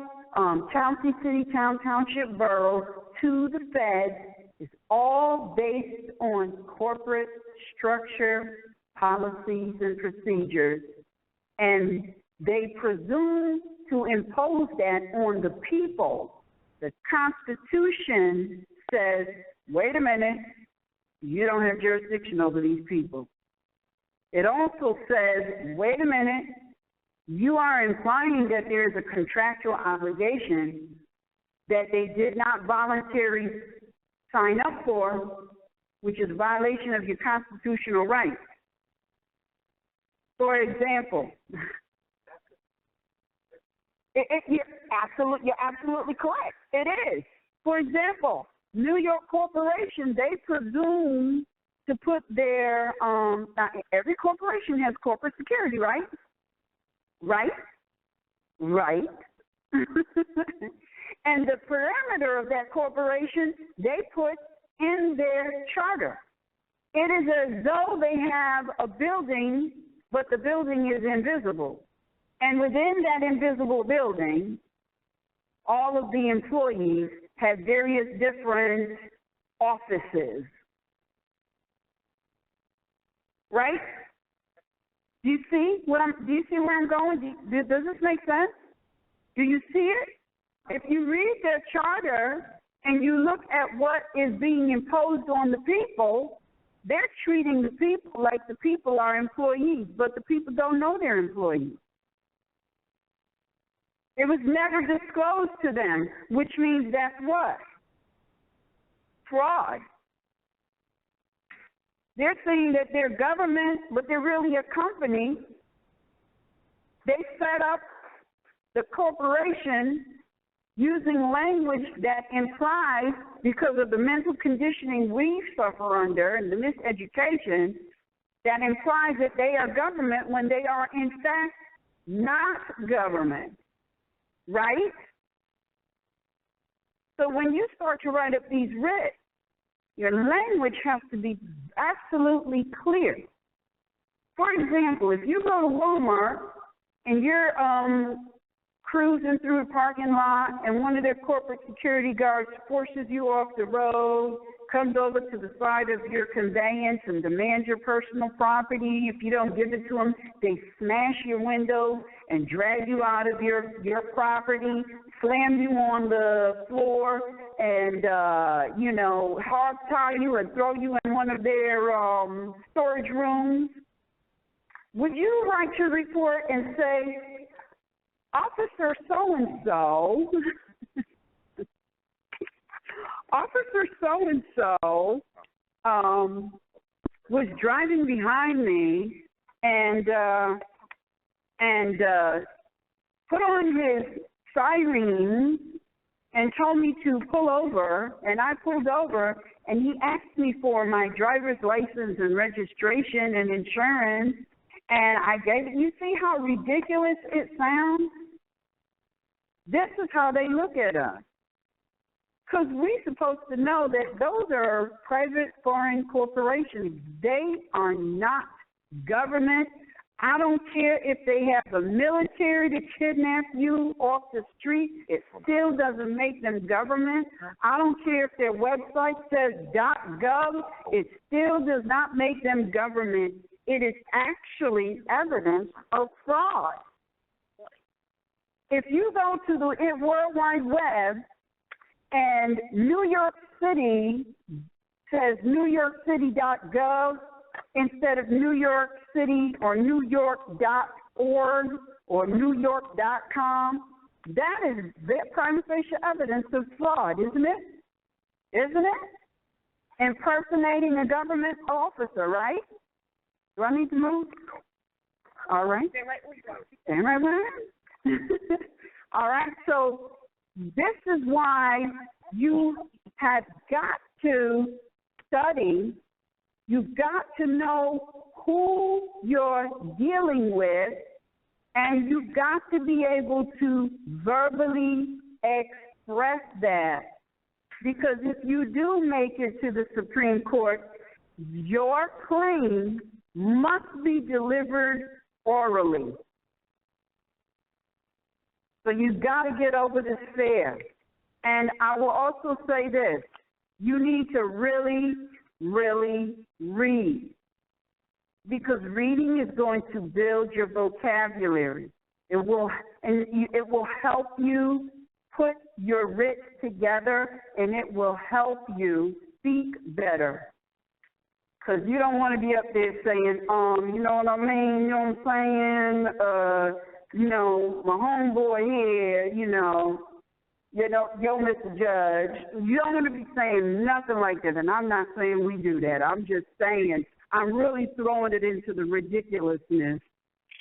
county, city, town, township, borough, to the Fed, is all based on corporate structure, policies, and procedures. And they presume to impose that on the people. The Constitution says, wait a minute, you don't have jurisdiction over these people. It also says, wait a minute, you are implying that there is a contractual obligation that they did not voluntarily sign up for, which is a violation of your constitutional rights. For example, you're absolutely correct. It is. For example, New York Corporation, they presume to put their, every corporation has corporate security, right? Right? Right. And the parameter of that corporation, they put in their charter. It is as though they have a building, but the building is invisible. And within that invisible building, all of the employees have various different offices. Right? Do you see where I'm going? Does this make sense? Do you see it? If you read their charter and you look at what is being imposed on the people, they're treating the people like the people are employees, but the people don't know they're employees. It was never disclosed to them, which means that's what? Fraud. They're saying that they're government, but they're really a company. They set up the corporation using language that implies, because of the mental conditioning we suffer under and the miseducation, that implies that they are government when they are in fact not government. Right? So when you start to write up these writs, your language has to be absolutely clear. For example, if you go to Walmart and you're cruising through a parking lot and one of their corporate security guards forces you off the road, comes over to the side of your conveyance and demands your personal property. If you don't give it to them, they smash your window and drag you out of your property, slam you on the floor, and, hog tie you and throw you in one of their storage rooms. Would you write your report and say, Officer so-and-so, Officer so-and-so was driving behind me, and and put on his siren and told me to pull over, and I pulled over, and he asked me for my driver's license and registration and insurance, and I gave it. You see how ridiculous it sounds? This is how they look at us. Because we're supposed to know that those are private foreign corporations. They are not government. I don't care if they have the military to kidnap you off the street. It still doesn't make them government. I don't care if their website says .gov. It still does not make them government. It is actually evidence of fraud. If you go to the World Wide Web and New York City says newyorkcity.gov instead of New York City or newyork.org or newyork.com, that is prima facie evidence of fraud, isn't it? Isn't it? Impersonating a government officer, right? Do I need to move? All right. Stand right where I am. All right. So this is why you have got to study. You've got to know who you're dealing with, and you've got to be able to verbally express that. Because if you do make it to the Supreme Court, your claim must be delivered orally. So you've got to get over this fear. And I will also say this. You need to really, really read. Because reading is going to build your vocabulary. It will help you put your writs together, and it will help you speak better. Because you don't want to be up there saying, you know what I mean, you know what I'm saying, you know, my homeboy here, you know, yo, Mr. Judge. You don't want to be saying nothing like that, and I'm not saying we do that. I'm just saying I'm really throwing it into the ridiculousness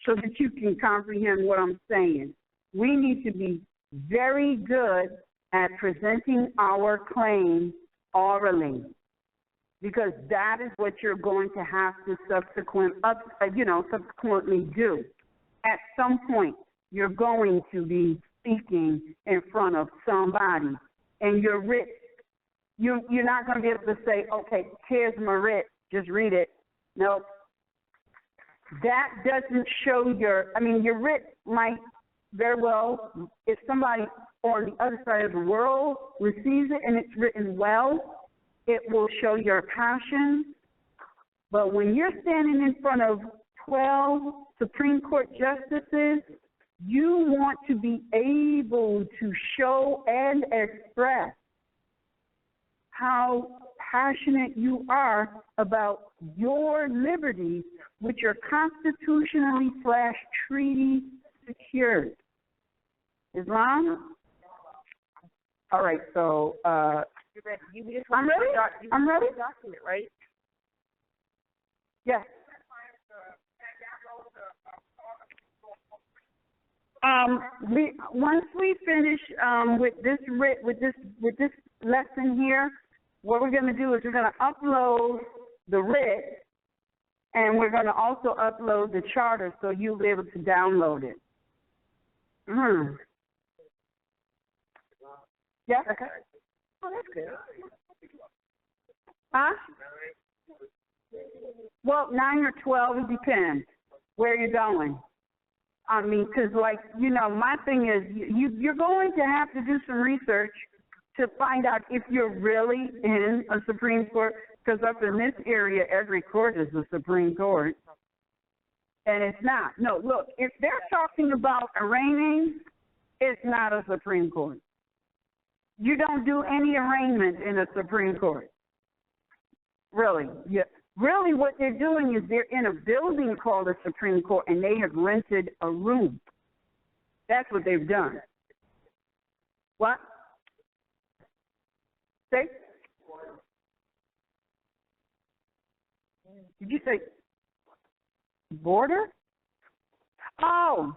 so that you can comprehend what I'm saying. We need to be very good at presenting our claim orally, because that is what you're going to have to subsequently do. At some point, you're going to be speaking in front of somebody, and your writ, you're not going to be able to say, okay, here's my writ, just read it. No, that doesn't show your writ might very well, if somebody on the other side of the world receives it and it's written well, it will show your passion. But when you're standing in front of 12 Supreme Court justices, you want to be able to show and express how passionate you are about your liberties, which are constitutionally / treaty secured. Islam? All right, so I'm ready. I'm ready. Document, right? Yes. Once we finish with this lesson here, what we're going to do is we're going to upload the writ, and we're going to also upload the charter so you'll be able to download it. Yeah. Okay. Oh, that's good. Huh? Well, 9 or 12, it depends where you're going. I mean, because, my thing is you're going to have to do some research to find out if you're really in a Supreme Court, because up in this area, every court is a Supreme Court. And it's not. No, look, if they're talking about arraigning, it's not a Supreme Court. You don't do any arraignment in a Supreme Court. Really. Yeah. Really what they're doing is they're in a building called a Supreme Court, and they have rented a room. That's what they've done. What? Say? Did you say border? Oh.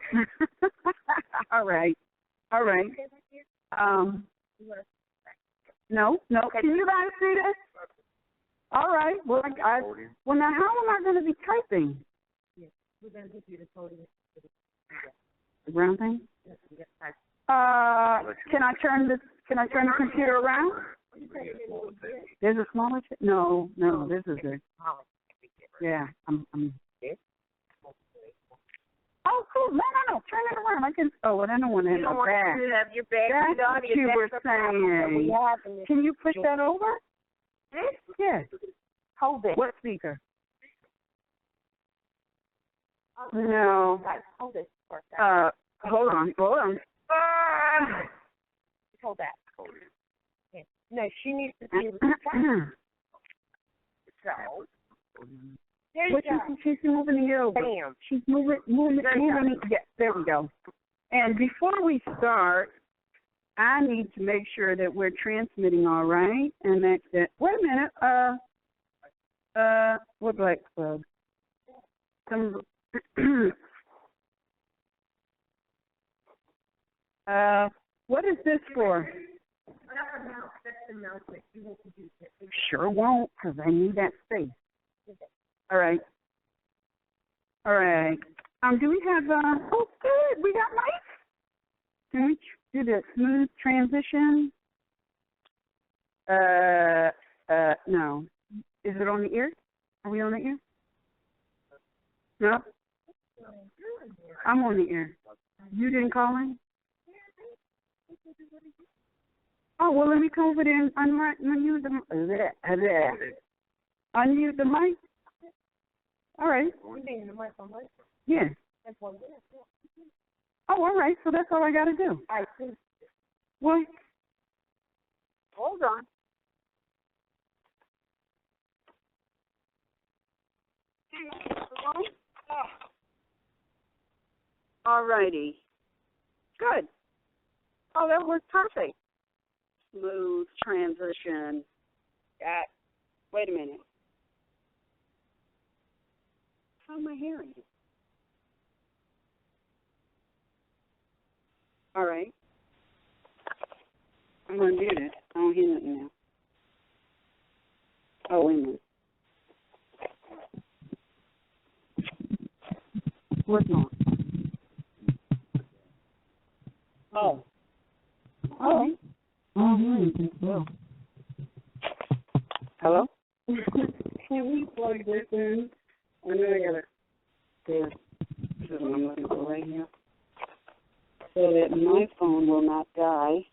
All right. All right. No. Can you guys see this? All right. Well, well, now how am I going to be typing? We're going to give you the podium. The brown thing? Can I turn the computer around? There's a smaller No, this is it. Yeah, I'm. Oh, cool. No. Turn it around. I can. Oh, well, I don't want to have my back. You have your back. That's what you were saying. Can you push that over? Yes. Hold it. What speaker? No. Hold it for a second. Hold on. Hold that. Okay. No, she needs to be. So. There you go. She's moving it over. Bam. She's moving it. Yeah, there we go. And before we start, I need to make sure that we're transmitting all right. And that's it. Wait a minute. What Black Club? What is this for? Sure won't, because I need that space. All right. Do we have, oh, good, we got mics? Can we do the smooth transition? No. Is it on the ear? Are we on the ear? No? I'm on the ear. You didn't call in? Oh, well, let me come over there and unmute the mic. All right. Yeah. Oh, all right. So that's all I got to do. I see. What? Hold on. All righty. Good. Oh, that was perfect. Smooth transition. Wait a minute. How am I hearing it? All right. I'm going to mute it. I don't hear nothing now. Oh, wait a minute. What's on? Oh. All right. Well. Hello? Can we plug this in? I know I got it. This is what I'm looking for right here. So that my phone will not die.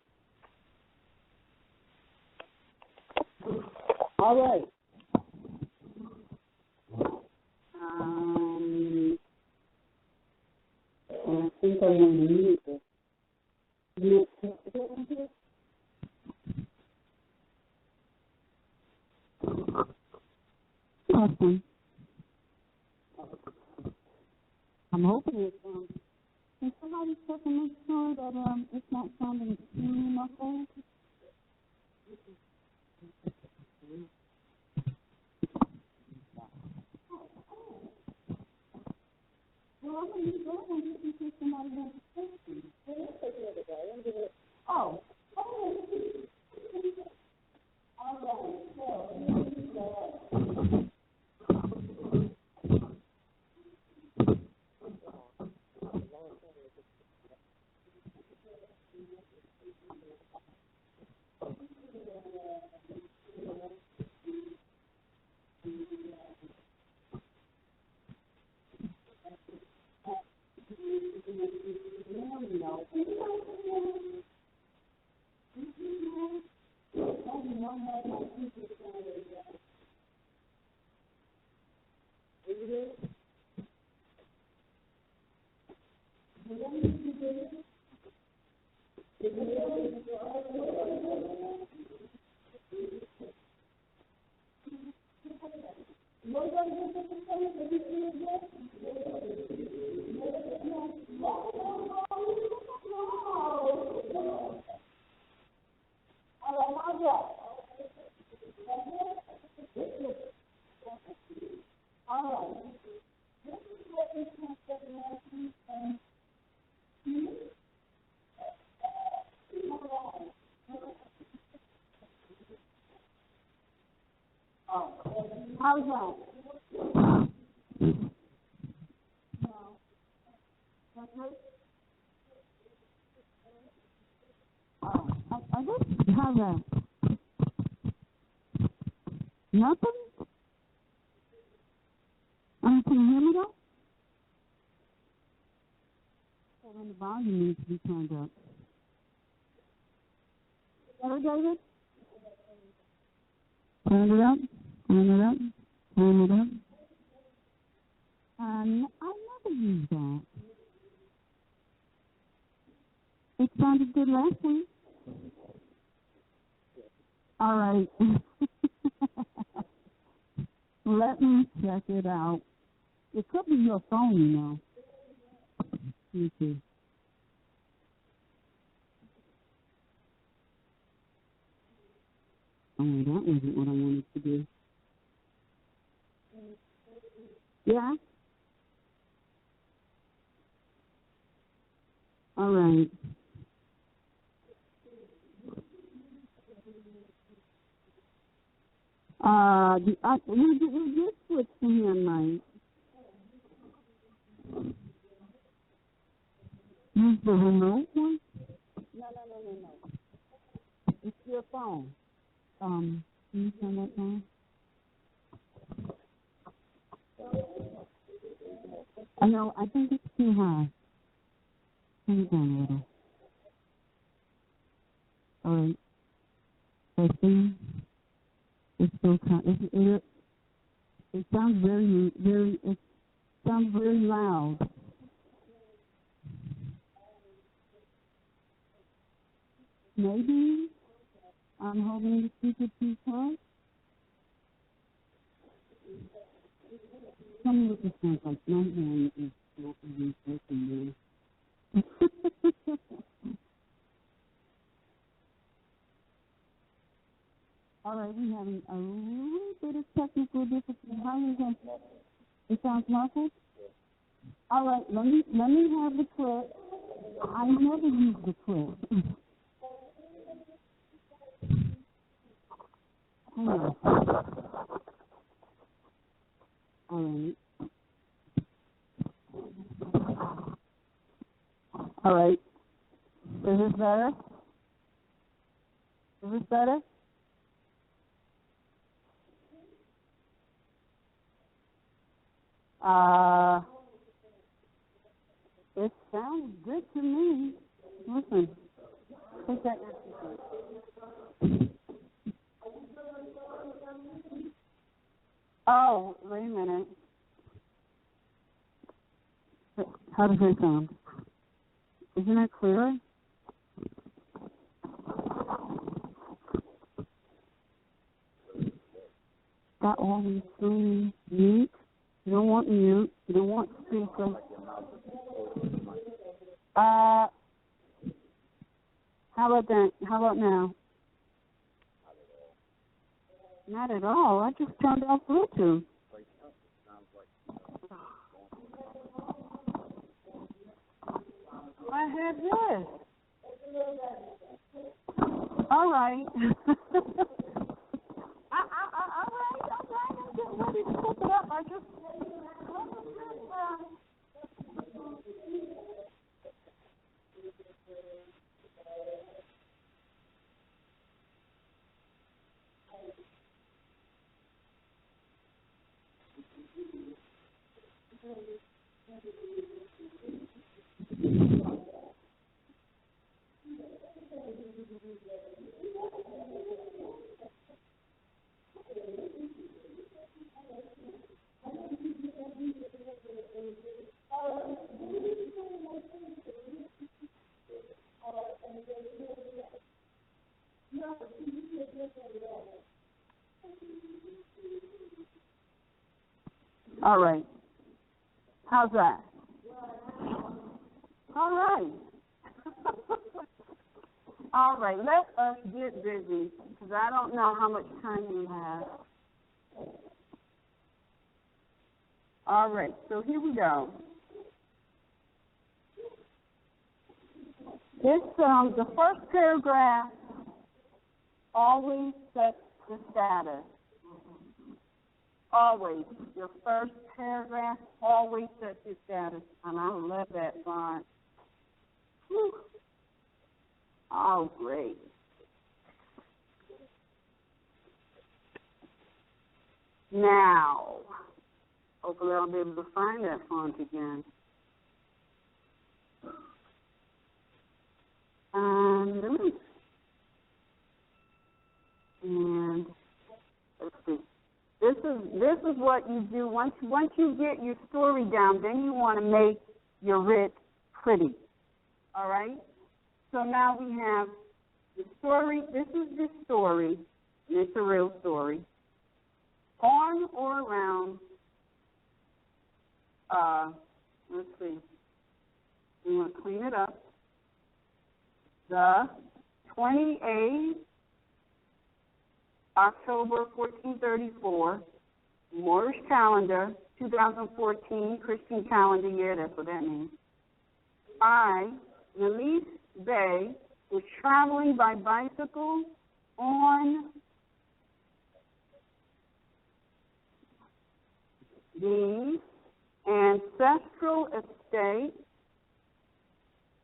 All right. I think I want to mute this. Awesome. I'm hoping it's can somebody check and make sure that it's not sounding too muffled? Well, I'm going to go and just in case somebody has a question. Oh. All right. How's that? That's right. I just have a nothing. Can you hear me though? Well, then the volume needs to be turned up. Better, David? Turn it up. Turn it up. Turn it up. I never used that. It sounded good last week. All right. Let me check it out. It could be your phone, you know. Let me see. Oh, that wasn't what I wanted to do. Yeah? All right. We just switched to him, Mike. Use the remote one? No. It's your phone. Can you turn that down? I know, I think it's too high. Turn it down a little. All right. Testing. It's still it sounds it sounds very loud. Maybe I'm holding the speaker too close. Tell me what this sounds like. My hand is not even working there. All right, we're having a little bit of technical difficulty. How is that? It sounds muffled? All right, let me have the clip. I never use the clip. Hang on. All right. All right. Is this better? Is this better? It sounds good to me. Listen, take that. Oh, wait a minute. How does it sound? Isn't it clear? Got all these things mute. You don't want mute. You don't want speaker. How about that? How about now? Not at all. I just turned off Bluetooth. I had this. All right. All right. I'm getting ready to pick it up. I just. All right. How's that? All right. All right. Let us get busy because I don't know how much time you have. All right. So here we go. This the first paragraph always sets the status. always, your first paragraph always sets your status, and I love that font. Whew. Oh, great. Now, hopefully I'll be able to find that font again. And let's see. This is what you do once you get your story down. Then you want to make your writ pretty. All right. So now we have the story. This is the story. It's a real story. On or around. Let's see. We want to clean it up. The 28th October 1434, Moorish calendar, 2014 Christian calendar year, that's what that means. I, RVBey, was traveling by bicycle on the ancestral estate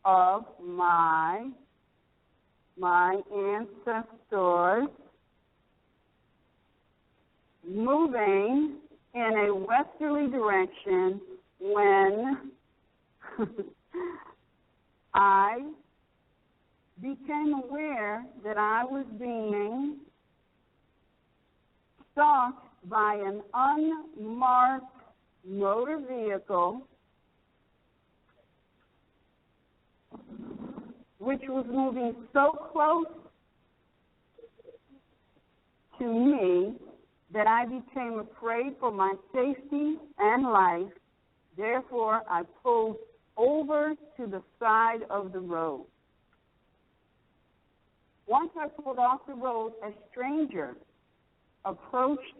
of my ancestors, moving in a westerly direction when I became aware that I was being stalked by an unmarked motor vehicle which was moving so close to me that I became afraid for my safety and life. Therefore, I pulled over to the side of the road. Once I pulled off the road, a stranger approached.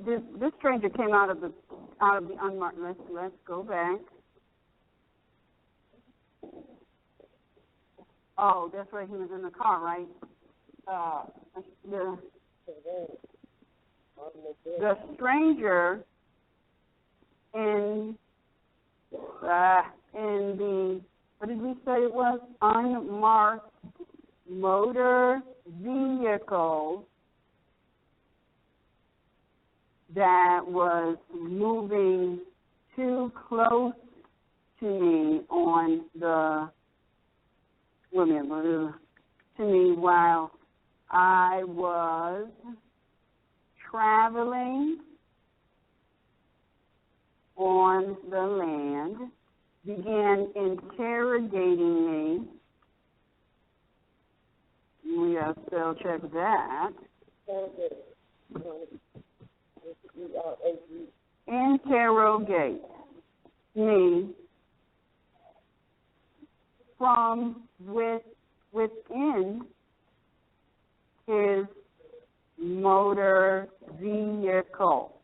This stranger came out of the unmarked. Let's go back. Oh, that's right. He was in the car, right? The stranger in the, what did we say it was? Unmarked motor vehicle that was moving too close to me on the, to me while I was traveling on the land, began interrogating me. We have spell check that. Interrogate me from within his motor vehicle.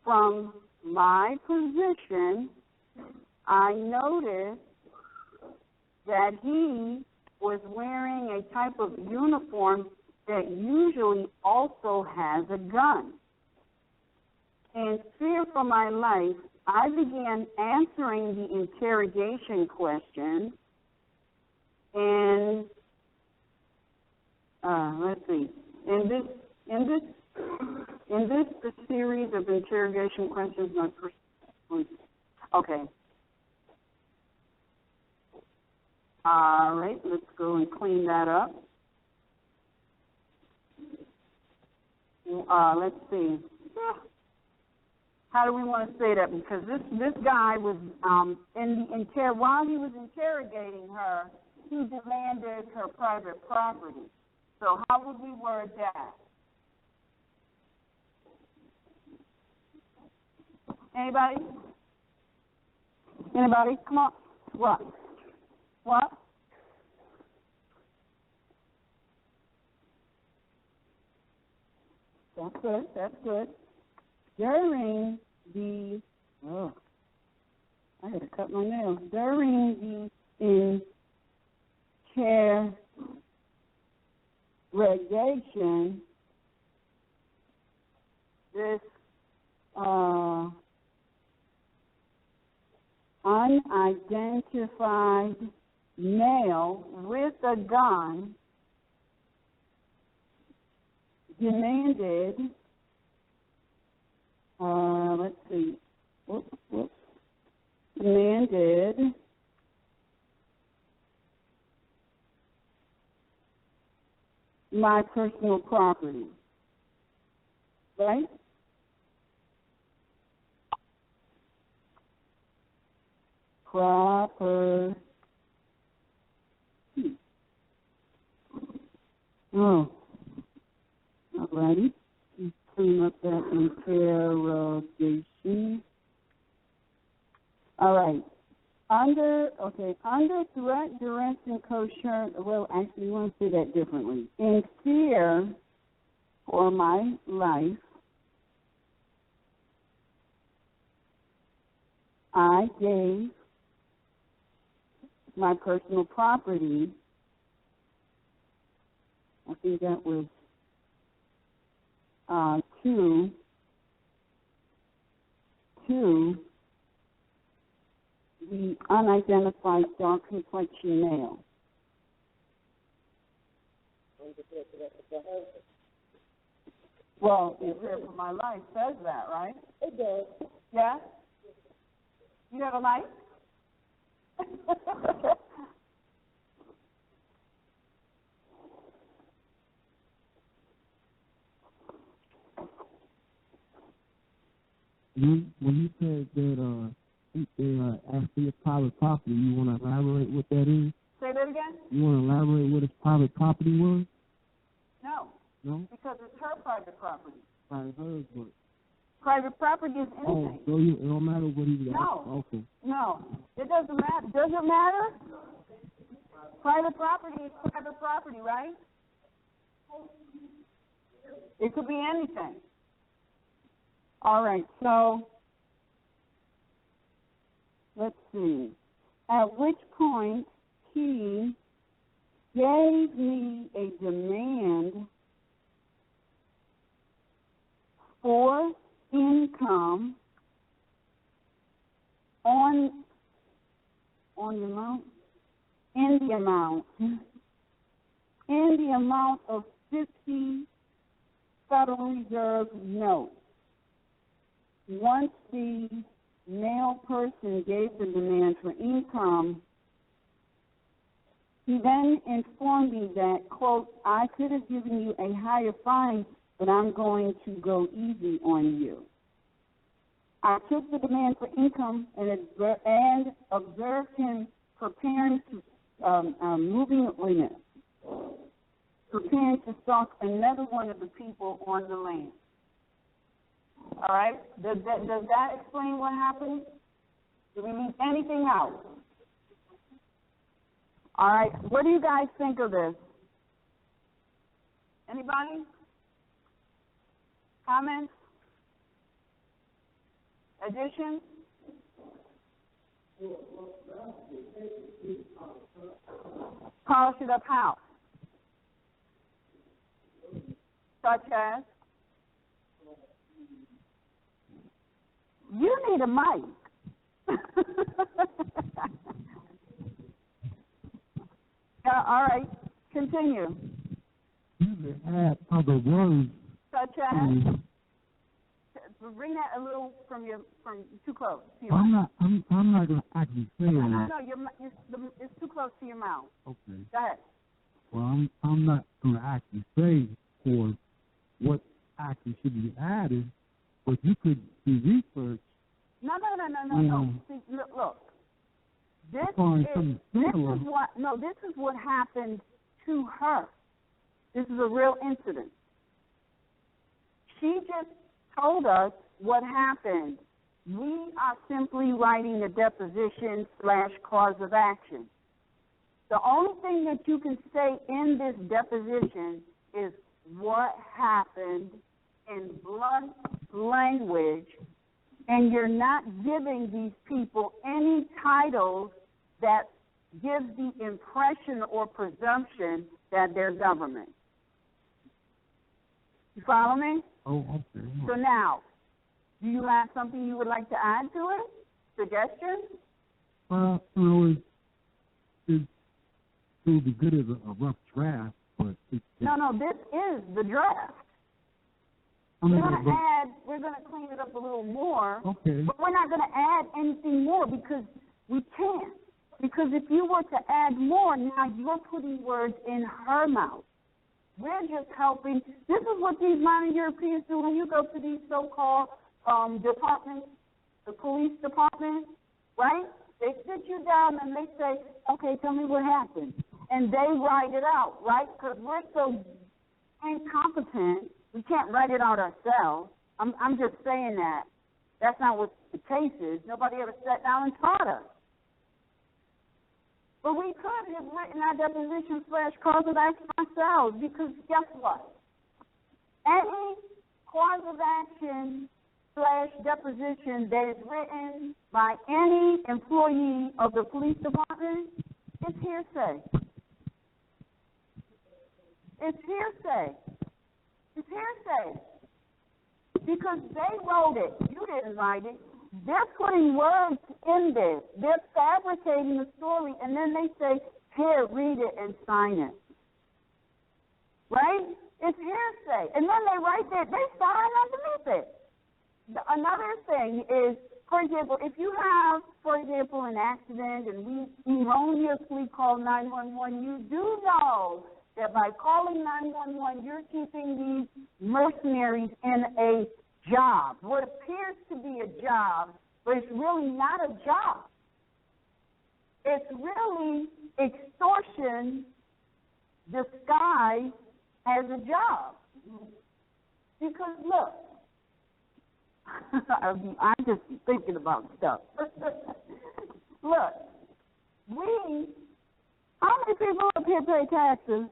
From my position, I noticed that he was wearing a type of uniform that usually also has a gun. In fear for my life, I began answering the interrogation question, and let's see. In this series of interrogation questions, okay. All right, let's go and clean that up. Let's see. How do we want to say that? Because this guy was while he was interrogating her, he demanded her private property. So how would we word that? Anybody? Anybody? Come on. What? What? That's good. That's good. During the, I had to cut my nails. During the interrogation, this unidentified male with a gun demanded, demanded my personal property, right? Proper. Oh, alrighty. Let's clean up that interrogation. All right. Under threat, duress, and coercion. Well, actually, you want to say that differently. In fear for my life, I gave my personal property. I think that was to the unidentified dark complexion male. Well, in fear for my life says that, right? It does. Yeah? You have a life? When you said that they asked for your private property, you want to elaborate what that is? Say that again? You want to elaborate what his private property was? No. No? Because it's her private property. Private hers, but... Private property is anything. Oh, so it don't matter what he was No. Okay. No. It doesn't matter. Does it matter? Private property is private property, right? It could be anything. All right, so let's see. At which point he gave me a demand for income on the amount, in the amount of 50 Federal Reserve notes. Once the male person gave the demand for income, he then informed me that, quote, I could have given you a higher fine, but I'm going to go easy on you. I took the demand for income and observed him preparing to preparing to stalk another one of the people on the land. All right? Does that explain what happened? Do we leave anything out? All right. What do you guys think of this? Anybody? Comments? Additions? Polish it up how? Such as? You need a mic. Yeah, all right. Continue. You add other words. Such as? Bring that a little from too close to your mouth. I'm not going to actually say that. No, it's too close to your mouth. Okay. Go ahead. Well, I'm not going to actually say for what actually should be added, but you could do research. No. See, look. This is what happened to her. This is a real incident. She just told us what happened. We are simply writing a deposition / cause of action. The only thing that you can say in this deposition is what happened in blunt language, and you're not giving these people any titles that gives the impression or presumption that they're government. You follow me? Oh, okay. So now, do you have something you would like to add to it? Suggestions? It would be good as a rough draft, but No, this is the draft. We're going to clean it up a little more. Okay. But we're not going to add anything more because we can't. Because if you were to add more, now you're putting words in her mouth. We're just helping. This is what these modern Europeans do when you go to these so-called departments, the police department, right? They sit you down and they say, okay, tell me what happened. And they write it out, right? Because we're so incompetent, we can't write it out ourselves. I'm just saying that. That's not what the case is. Nobody ever sat down and taught us. But we could have written our deposition/cause of action ourselves because guess what? Any cause of action/deposition that is written by any employee of the police department is hearsay. It's hearsay. It's hearsay. Because they wrote it. You didn't write it. They're putting words in this. They're fabricating the story, and then they say, here, read it and sign it. Right? It's hearsay. And then they write that, they sign underneath it. Another thing is, for example, if you have, for example, an accident and we erroneously call 911, you do know that by calling 911, you're keeping these mercenaries in a job, what appears to be a job, but it's really not a job. It's really extortion disguised as a job. Because look, I'm just thinking about stuff. Look, how many people up here pay taxes?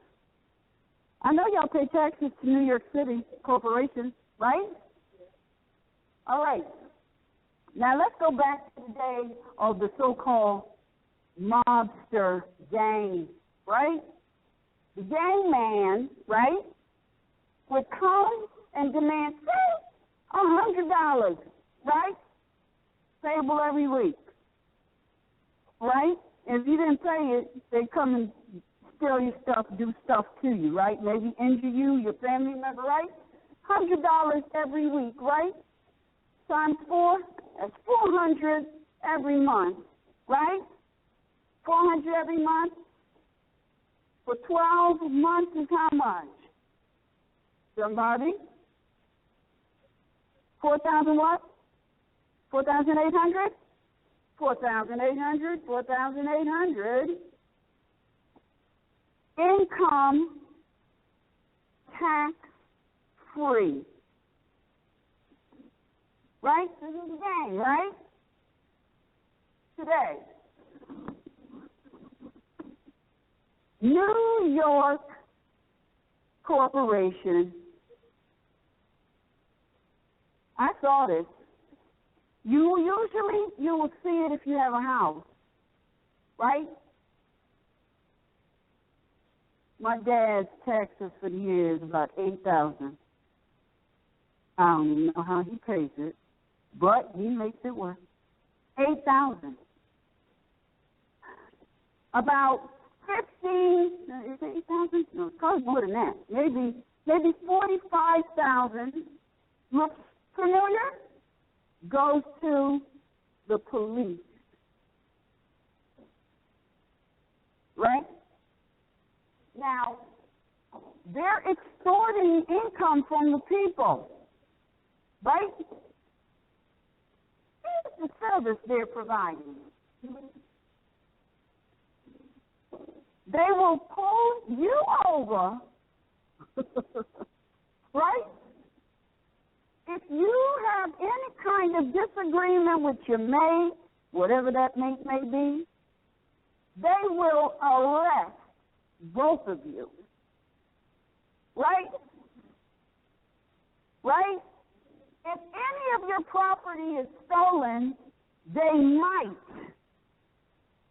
I know y'all pay taxes to New York City corporations, right? All right. Now let's go back to the day of the so-called mobster gang, right? The gang man, right, would come and demand, say, $100, right? Payable every week, right? If you didn't pay it, they come and steal your stuff, do stuff to you, right? Maybe injure you, your family member, right? $100 every week, right? Times 4, that's $400 every month, right? $400 every month for 12 months is how much? Somebody? 4,000 what? 4,800? 4,800, 4,800. Income tax free. Right? This is the game, right? Today, New York Corporation. I saw this. You will see it if you have a house, right? My dad's taxes for the year is about $8,000. I don't even know how he pays it, but he makes it work. $8,000. About 15. Is it 8,000? No, it's probably more than that. Maybe 45,000. Looks familiar? Goes to the police. Right? Now, they're extorting income from the people. Right? Here's the service they're providing. They will pull you over, right? If you have any kind of disagreement with your mate, whatever that mate may be, they will arrest both of you. Right? Right? If any of your property is stolen, they might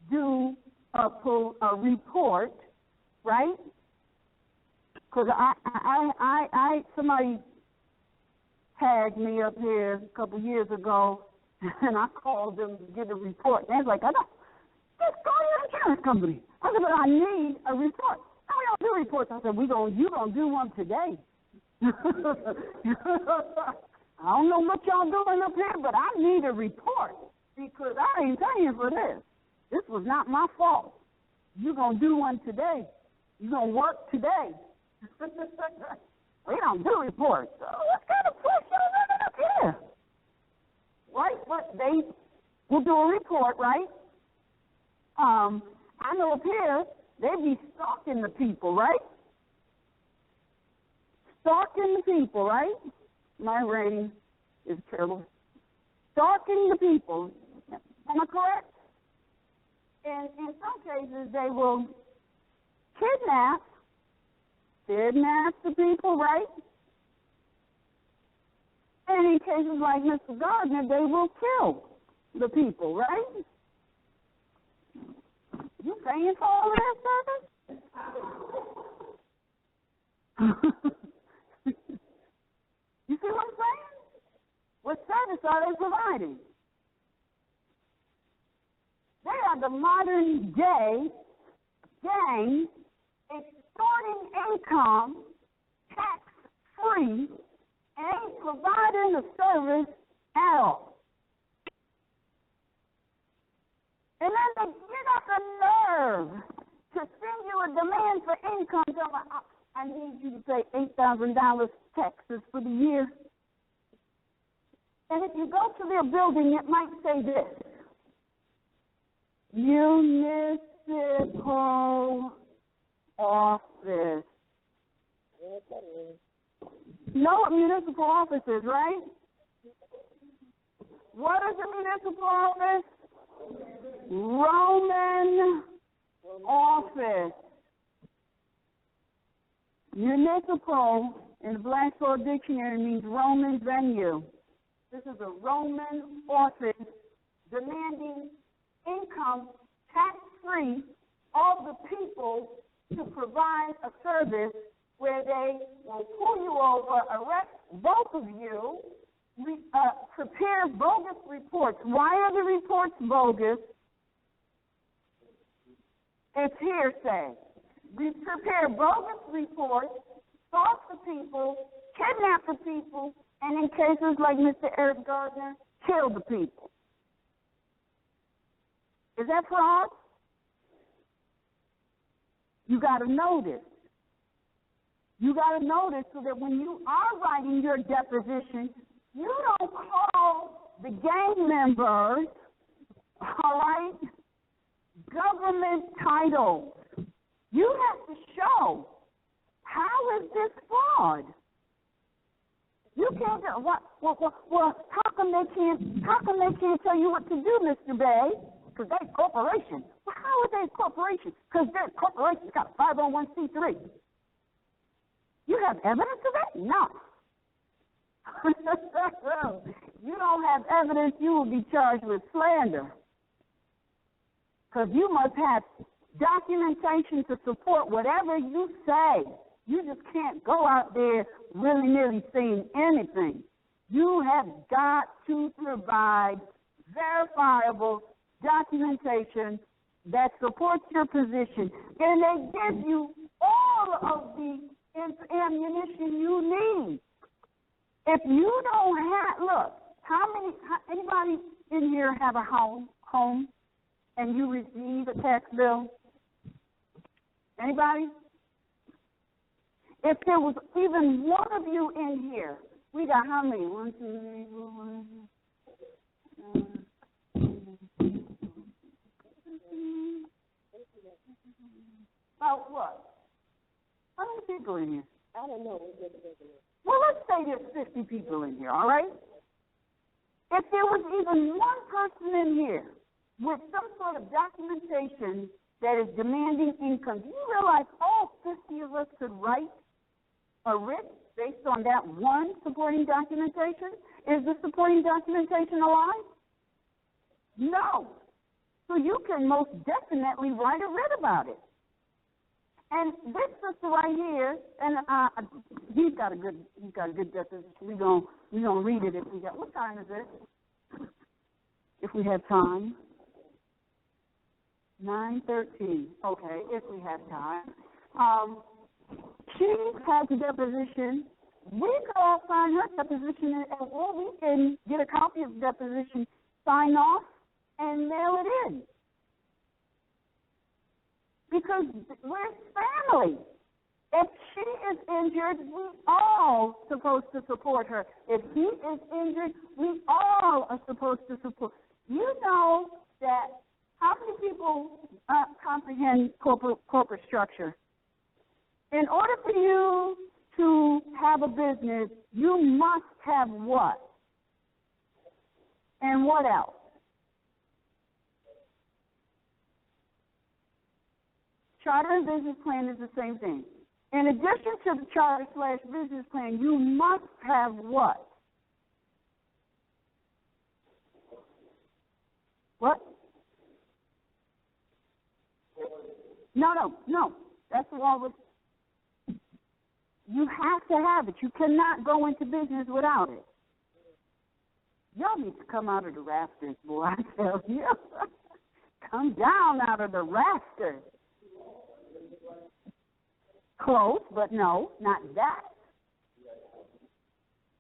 do a report, right? Because somebody tagged me up here a couple years ago, and I called them to get a report. And they was like, just call your insurance company. I said, but I need a report. No, we don't do reports. I said, you gonna do one today. I don't know what y'all doing up here, but I need a report because I ain't paying for this. This was not my fault. You gonna do one today. You gonna work today. We don't do reports. So what kind of push y'all running up here? Right? But they will do a report, right? I know up here they be stalking the people, right? Stalking the people, right? My rating is terrible. Stalking the people. Am I correct? And in some cases, they will kidnap the people, right? And in cases like Mr. Gardner, they will kill the people, right? You paying for all of that service? You see what I'm saying? What service are they providing? They are the modern day gang extorting income tax-free and ain't providing the service at all. And then they get up the nerve to send you a demand for income. So I need you to pay $8,000 taxes for the year. And if you go to their building, it might say this: Municipal Office. Know what municipal office is, right? What is a municipal office? Roman office. Municipal in the Blackboard Dictionary means Roman venue. This is a Roman office demanding income tax-free of the people to provide a service where they will pull you over, arrest both of you, prepare bogus reports. Why are the reports bogus? It's hearsay. We prepare bogus reports, stalk the people, kidnap the people, and in cases like Mr. Eric Gardner, kill the people. Is that fraud? You got to know this. You got to know this so that when you are writing your deposition, you don't call the gang members, all right, government titles. You have to show, how is this fraud? You can't. Well, how come they can't tell you what to do, Mr. Bey? Because they're a corporation. Well, how are they a corporation? Because their corporation's got a 501c3. You have evidence of that? No. You don't have evidence, you will be charged with slander. Because you must have documentation to support whatever you say. You just can't go out there willy-nilly saying anything. You have got to provide verifiable documentation that supports your position. And they give you all of the ammunition you need. If you don't have, look, anybody in here have a home, and you receive a tax bill? Anybody? If there was even one of you in here, we got how many? 1, 2, 3, 4, 5. About what? How many people in here? I don't know. Well, let's say there's 50 people in here, all right? If there was even one person in here with some sort of documentation that is demanding income, do you realize all 50 of us could write a writ based on that one supporting documentation? Is the supporting documentation a lie? No. So you can most definitely write a writ about it. And this sister right here, and he's got a good deposition. We're gonna read it if we got. What time is it? If we have time. 9:13. Okay, if we have time. She has a deposition. We could all sign her deposition, or we can get a copy of the deposition, sign off, and mail it in. Because we're family. If she is injured, we all supposed to support her. If he is injured, we all are supposed to support. You know that how many people comprehend corporate structure? In order for you to have a business, you must have what? And what else? Charter and business plan is the same thing. In addition to the charter/business plan, you must have what? What? No. That's the law with. You have to have it. You cannot go into business without it. Y'all need to come out of the rafters, boy, I tell you. Come down out of the rafters. Close, but no, not that.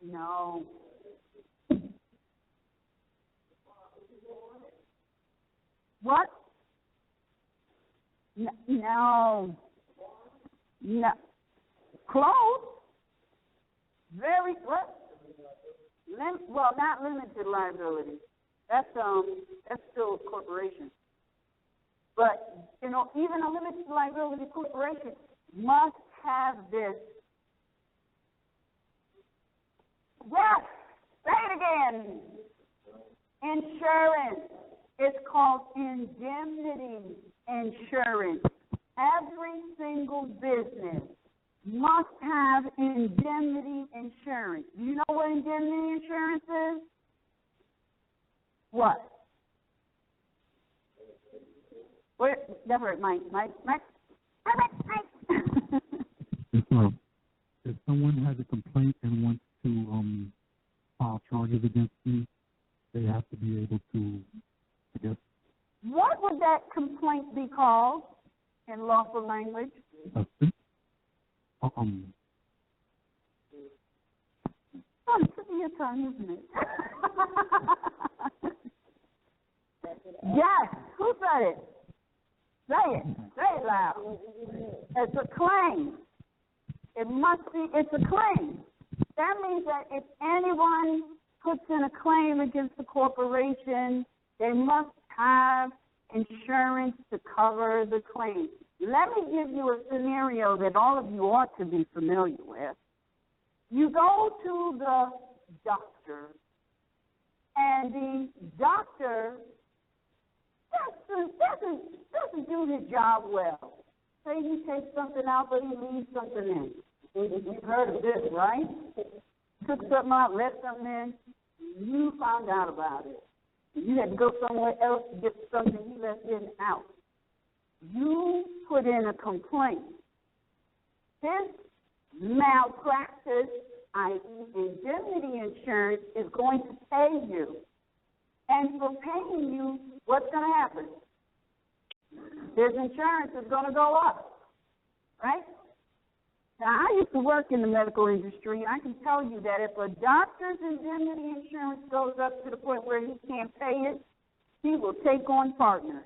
No. What? No. Close. Very what? Well, not limited liability. That's still a corporation. But even a limited liability corporation must have this. Yes. Say it again. Insurance. It's called indemnity insurance. Every single business must have indemnity insurance. Do you know what indemnity insurance is? What? Where? That's right, Mike. If someone has a complaint and wants to file charges against you, they have to be able to, I guess. What would that complaint be called in lawful language? It's to be a tongue, isn't it? Yes. Who said it? Say it. Say it loud. It's a claim. It's a claim. That means that if anyone puts in a claim against the corporation, they must have insurance to cover the claim. Let me give you a scenario that all of you ought to be familiar with. You go to the doctor, and the doctor doesn't do his job well. Say he takes something out, but he leaves something in. You've heard of this, right? Took something out, left something in. You found out about it. You had to go somewhere else to get something he left in out. You put in a complaint. This malpractice, i.e. indemnity insurance, is going to pay you. And for paying you, what's going to happen? His insurance is going to go up, right? Now, I used to work in the medical industry, and I can tell you that if a doctor's indemnity insurance goes up to the point where he can't pay it, he will take on partners.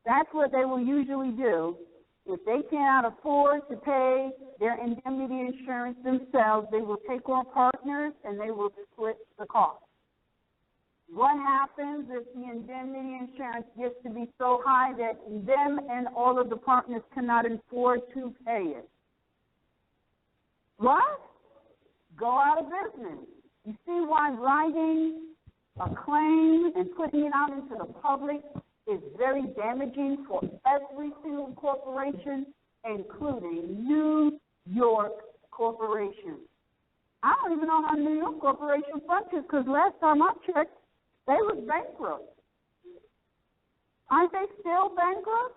That's what they will usually do. If they cannot afford to pay their indemnity insurance themselves, they will take on partners and they will split the cost. What happens if the indemnity insurance gets to be so high that them and all of the partners cannot afford to pay it? What? Go out of business. You see why writing a claim and putting it out into the public is very damaging for every single corporation, including New York corporations. I don't even know how New York corporation functions because last time I checked, They was bankrupt. Aren't they still bankrupt?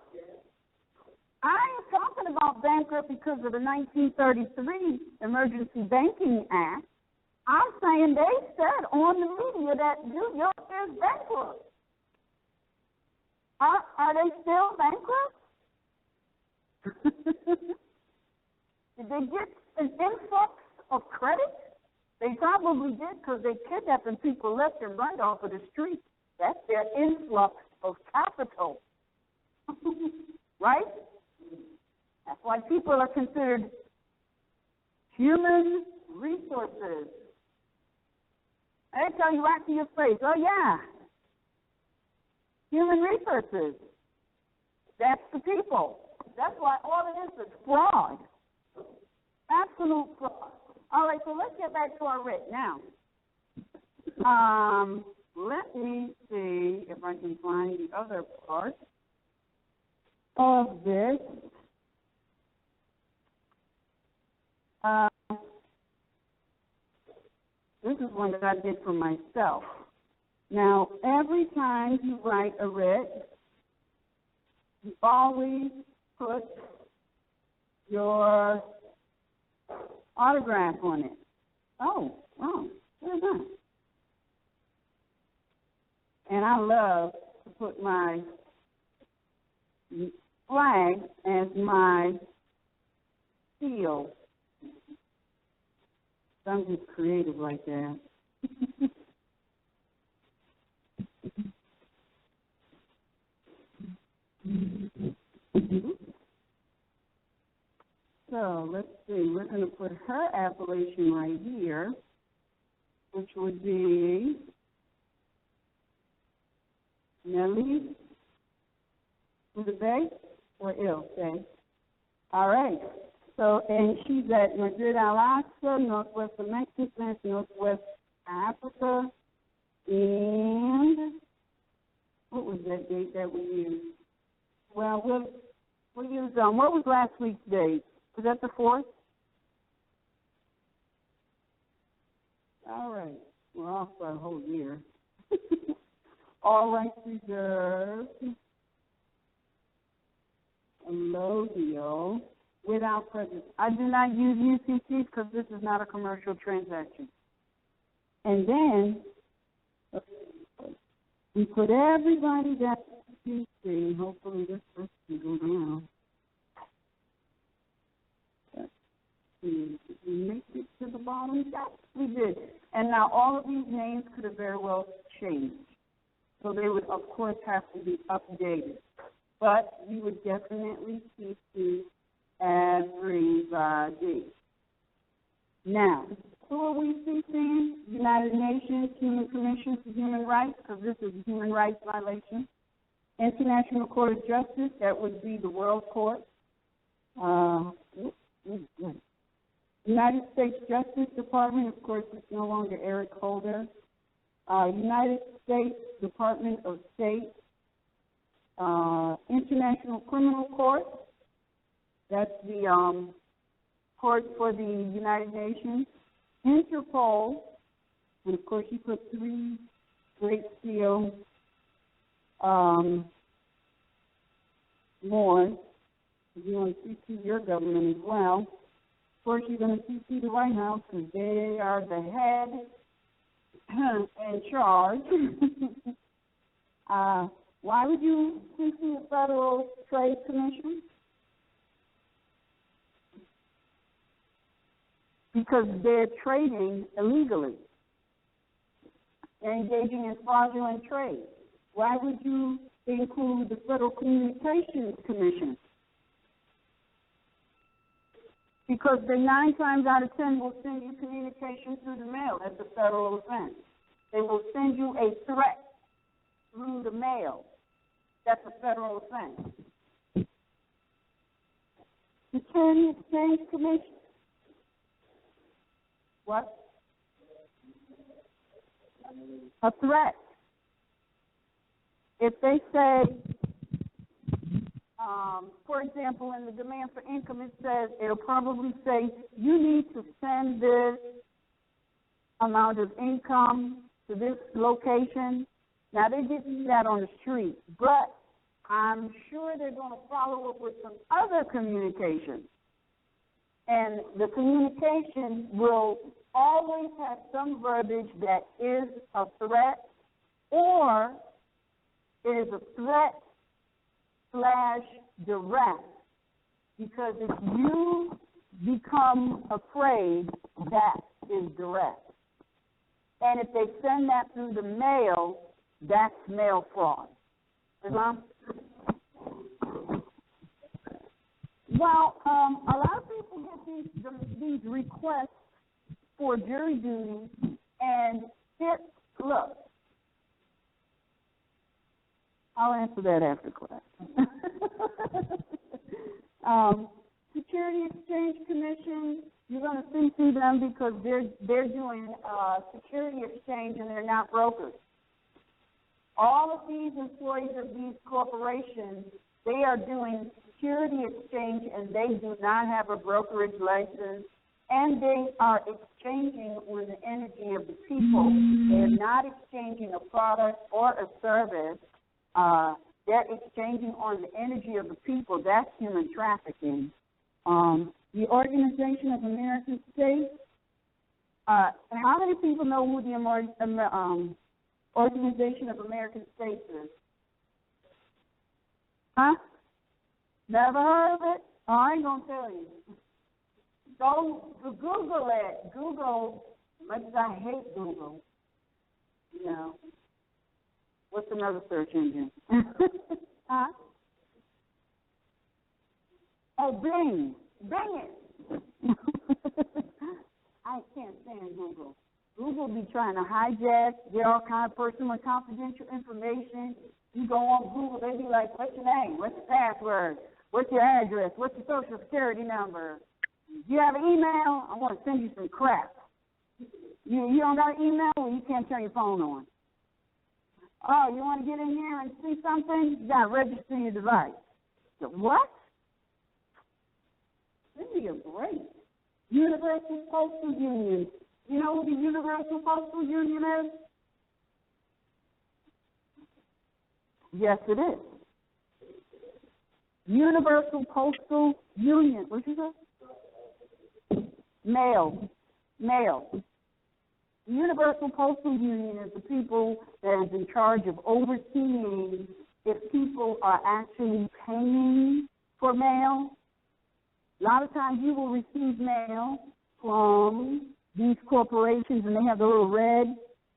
I ain't talking about bankrupt because of the 1933 Emergency Banking Act. I'm saying they said on the media that New York is bankrupt. Are they still bankrupt? Did they get an influx of credit? They probably did because they're kidnapping people left and right off of the street. That's their influx of capital. Right? That's why people are considered human resources. They tell you right to your face, oh yeah, human resources. That's the people. That's why all it is fraud. Absolute fraud. All right, so let's get back to our writ now. Let me see if I can find the other part of this. This is one that I did for myself. Now, every time you write a writ, you always put your autograph on it. Oh, wow, very nice. And I love to put my flag as my seal. So I'm just creative like that. So let's see, we're going to put her appellation right here, which would be Nellie RVBey or RVBey. All right. So, and she's at Madrid, Alaska, Northwest of Mexico, Northwest Africa, and what was that date that we used? Well, we'll use, what was last week's date? Was that the 4th? All right. We're off for a whole year. All rights reserved. Allodial. Without prejudice. I do not use UCCs because this is not a commercial transaction. And then we put everybody that's UCC. Hopefully this person can go down. Did we make it to the bottom? Yes, we did. And now all of these names could have very well changed. So they would, of course, have to be updated. But we would definitely CC everybody. Now, who are we CCing? United Nations Human Commission for Human Rights, because this is a human rights violation. International Court of Justice, that would be the World Court. United States Justice Department, of course, it's no longer Eric Holder. United States Department of State. International Criminal Court, that's the court for the United Nations. Interpol, and of course you put 3 Great Seal Moor. You want to CC your government as well. Of course, you're going to CC the White House because they are the head in charge. Why would you CC the Federal Trade Commission? Because they're trading illegally. They're engaging in fraudulent trade. Why would you include the Federal Communications Commission? Because they 9 times out of 10 will send you communication through the mail. That's a federal offense. They will send you a threat through the mail. That's a federal offense. Securities Exchange Commission. What? A threat. If they say, for example, in the demand for income, it says, it'll probably say, you need to send this amount of income to this location Now, they didn't do that on the street, but I'm sure they're going to follow up with some other communication. And the communication will always have some verbiage that is a threat, or it is a threat / direct, because if you become afraid, that is direct. And if they send that through the mail, that's mail fraud. Islam? Well, a lot of people get these requests for jury duty, and look, I'll answer that after class. Security Exchange Commission, you're going to see them because they're doing security exchange, and they're not brokers. All of these employees of these corporations, they are doing security exchange, and they do not have a brokerage license, and they are exchanging on the energy of the people. They're not exchanging a product or a service. They're exchanging on the energy of the people. That's human trafficking. The Organization of American States, how many people know who the Organization of American States is? Huh? Never heard of it? Oh, I ain't going to tell you. Go Google it. Google, much as I hate Google, you know. What's another search engine? Huh? Oh, Bing. Bing it. I can't stand Google. Google be trying to hijack, get all kind of personal and confidential information. You go on Google, they be like, what's your name? What's your password? What's your address? What's your social security number? Do you have an email? I want to send you some crap. You don't got an email? Well, you can't turn your phone on. Oh, you want to get in here and see something? You got to register your device. So what? Give me a break. Universal Postal Union. You know who the Universal Postal Union is? Yes, it is. Universal Postal Union. What you say? Mail. The Universal Postal Union is the people that is in charge of overseeing if people are actually paying for mail. A lot of times you will receive mail from these corporations, and they have the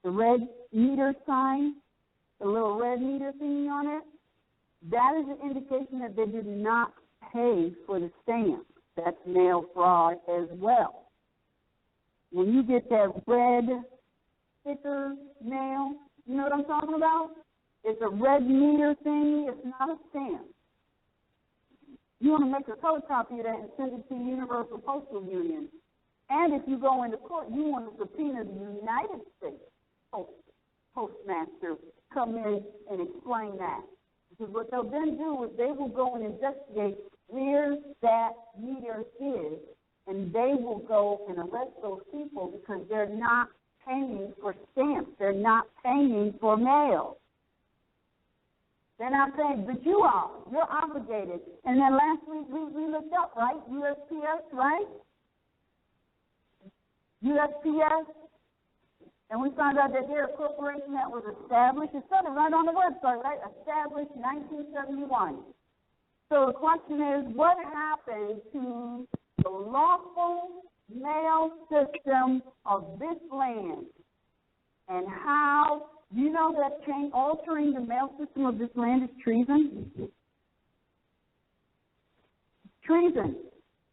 red meter sign, the little red meter thingy on it. That is an indication that they did not pay for the stamp. That's mail fraud as well. When you get that red sticker mail, you know what I'm talking about? It's a red meter thingy. It's not a stamp. You want to make a color copy of that and send it to the Universal Postal Union. And if you go into court, you want to subpoena the United States Postmaster come in and explain that. Because what they'll then do is they will go and investigate where that meter is, and they will go and arrest those people because they're not paying for stamps. They're not paying for mail. They're not paying, but you are. You're obligated. And then last week we looked up, right? USPS, right? USPS. And we found out that they're a corporation that was established. It said it right on the website, right? Established in 1971. So the question is, what happened to the lawful mail system of this land? And how, you know that altering the mail system of this land is treason? Treason.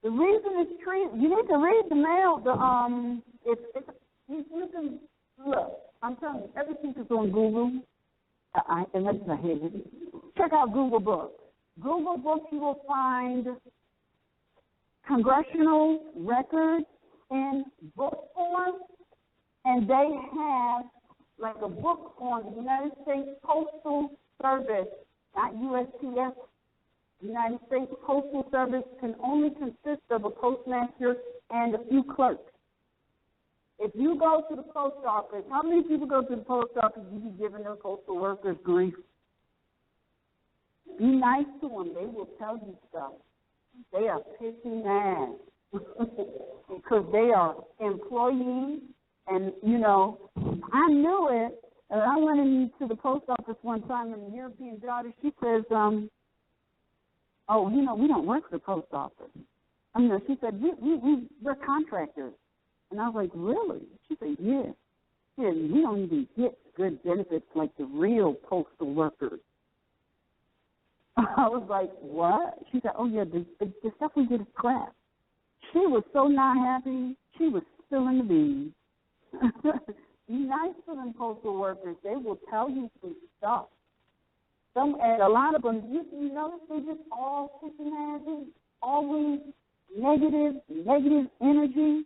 The reason it's treason, you need to read the mail, you can, look, I'm telling you, everything is on Google, unless I hate it. Check out Google Books. Google Books, you will find congressional records in book form, and they have like a book on the United States Postal Service, not USPS. The United States Postal Service can only consist of a postmaster and a few clerks. if you go to the post office, how many people go to the post office? You be giving them postal workers grief. Be nice to them. They will tell you stuff. They are pissing mad because they are employees. And, you know, I knew it. I went into the post office one time, and the European daughter, she says, oh, you know, we don't work for the post office. I mean, she said, we're contractors. And I was like, really? She said, yeah. She said, we don't even get good benefits like the real postal workers. I was like, what? She said, oh, yeah, the stuff we get is crap. She was so not happy. She was spilling the beans. Be nice to them postal workers. They will tell you some stuff. And a lot of them, you notice they just all kicking ass, always negative energy.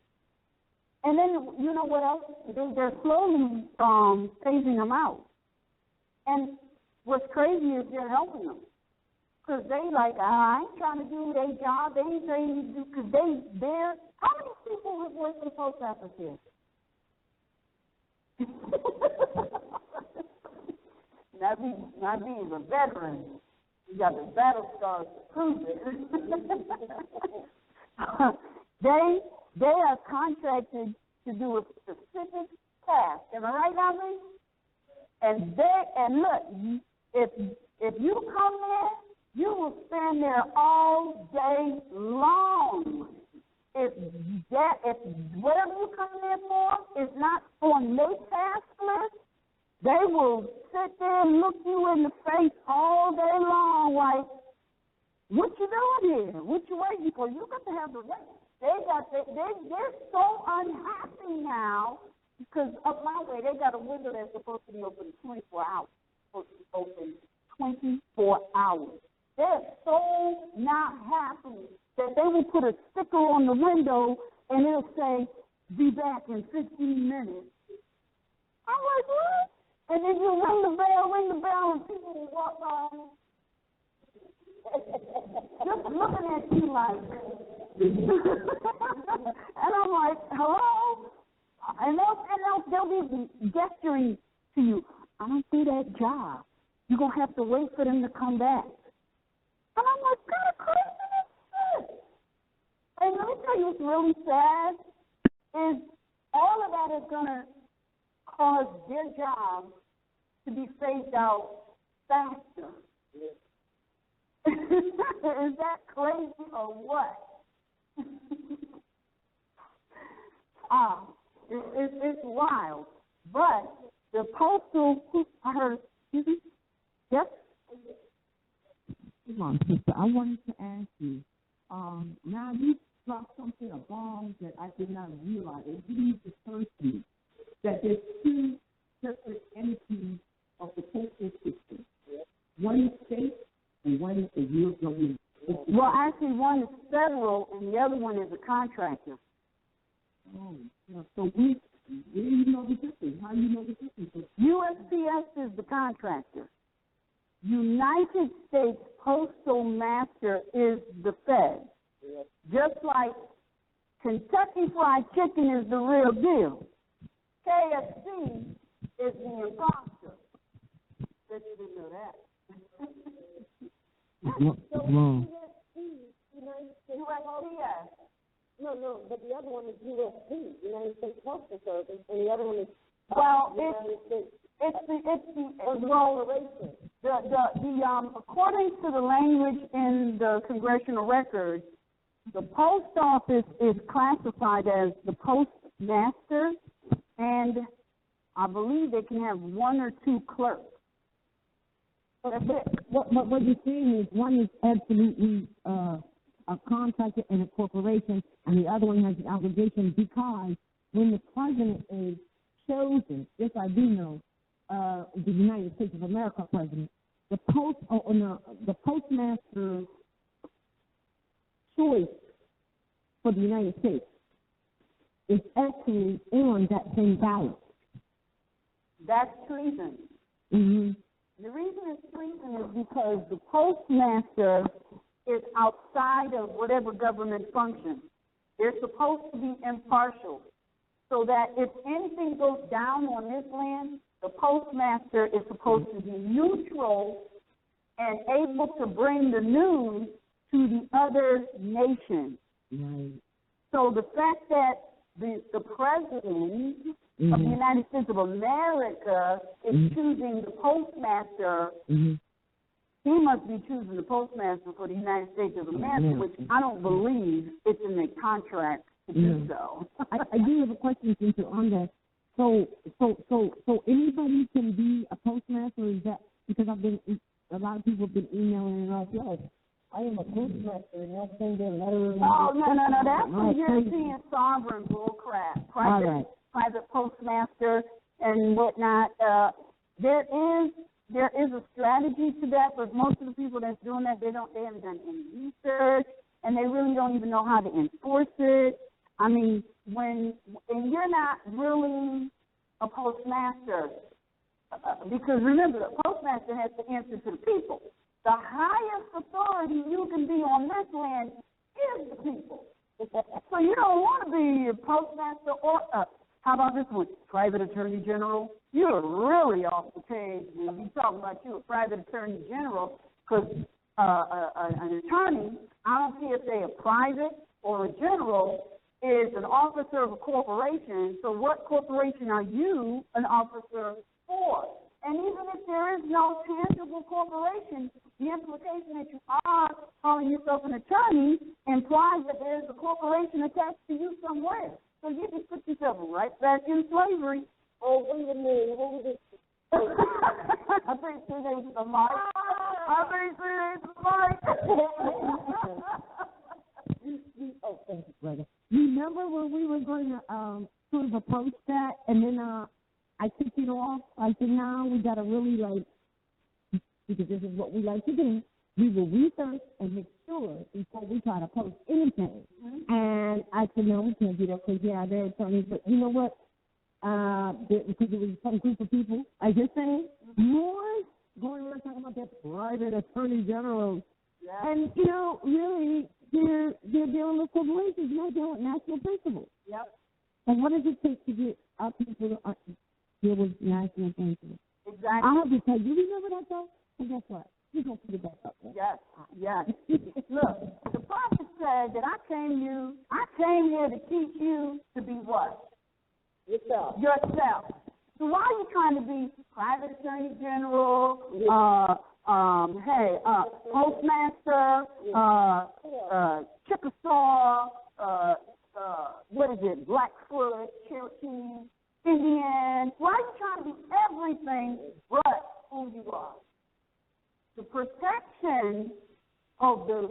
And then, you know what else? They're slowly phasing them out. And what's crazy is they're helping them. Because they like, I ain't trying to do their job. They ain't trying to do, because they're, how many people have worked in the post office here? Not being a veteran. You got the battle scars to prove it. They are contracted to do a specific task. Am I right, Nami? And look, if you come there, you will stand there all day long. If whatever you come there for is not on their task list, they will sit there and look you in the face all day long like, what you doing here? What you waiting for? You got to have the right. They're so unhappy now because up my way, they got a window that's supposed to be open 24 hours. Supposed to be open 24 hours. They're so not happy that they will put a sticker on the window and it'll say, be back in 15 minutes. I'm like, what? And then you ring the bell, and people will walk on just looking at you like, and I'm like, hello? And they'll be gesturing to you. I don't do that job. You're going to have to wait for them to come back. And I'm like, kind of crazy as shit. And let me tell you what's really sad is all of that is going to cause their job to be phased out faster. Is that crazy or what? It's wild. But the postal, I heard, excuse me? Yes? Come on, sister. I wanted to ask you, now you dropped something, a bomb that I did not realize. It really occurred to me that there's two separate entities of the postal system. One is state and one is the real government. Well, actually, one is federal and the other one is a contractor. Oh, yeah. So where do you know the difference? How do you know the difference? USPS is the contractor. United States Postal Master is the Fed. Just like Kentucky Fried Chicken is the real deal. KFC is the imposter. Bet you didn't know that. Wrong. USPS. No, but the other one is USP, United States Postal Service, and the other one is according to the language in the congressional records, the post office is classified as the postmaster, and I believe they can have one or two clerks. That's it. What you're saying is one is absolutely a contractor and a corporation, and the other one has an obligation because when the president is chosen, yes, I do know, the United States of America president, the postmaster choice for the United States is actually on that same ballot. That's treason. Mm-hmm. The reason it's treason is because the postmaster is outside of whatever government function. They're supposed to be impartial. so that if anything goes down on this land, the postmaster is supposed to be neutral and able to bring the news to the other nations. Right. So the fact that the president of the United States of America is choosing the postmaster, he must be choosing the postmaster for the United States of America, which I don't believe it's in the contract to do so. I do have a question since you're on that. So anybody can be a postmaster, or is that because a lot of people have been emailing and all that? I am a postmaster, and I'll send a letter. Oh, no, that's the European sovereign bullcrap. Private postmaster and whatnot. There is a strategy to that, but most of the people that's doing that, they haven't done any research, and they really don't even know how to enforce it. I mean, and you're not really a postmaster, because remember, the postmaster has to answer to the people. The highest authority you can be on this land is the people. So you don't want to be a postmaster or, how about this one, private attorney general? You're really off the page when you talking about you a private attorney general, because an attorney, I don't care if they're a private or a general, is an officer of a corporation. So what corporation are you an officer for? And even if there is no tangible corporation, the implication that you are calling yourself an attorney implies that there is a corporation attached to you somewhere. So you just put yourself right back in slavery. Oh, wait a minute. What was it? I'm pretty sure they was the mic. Oh, thank you, brother. Remember when we were going to sort of approach that, and then I took it off? I said, now we got to really, because this is what we like to do, we will research and make sure before we try to post anything. And I said, no, we can't do that because, yeah, they're attorneys. But you know what? Because it was some group of people, I just saying, Moor going around talking about that private attorney general. Yeah. And, really, they're dealing with corporations, not dealing with national principles. Yep. And what does it take to get our people to deal with national principles? Exactly. I have to tell you, remember that, though? And guess what? You're going to put it back up there. Yes. Look, the prophet said that I came here to teach you to be what? Yourself. So why are you trying to be private attorney general, postmaster, Chickasaw, Blackfoot, Cherokee, Indian? Why are you trying to be everything but who you are? The protection of the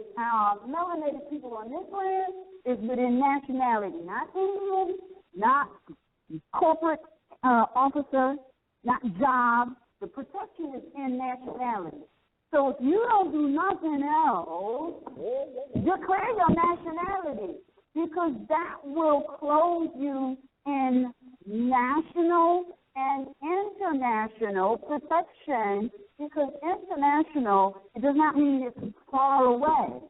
melanated people on this land is within nationality, not Indian, not corporate officer, not job. The protection is in nationality. So if you don't do nothing else, declare your nationality, because that will clothe you in national and international protection, because international, it does not mean it's far away.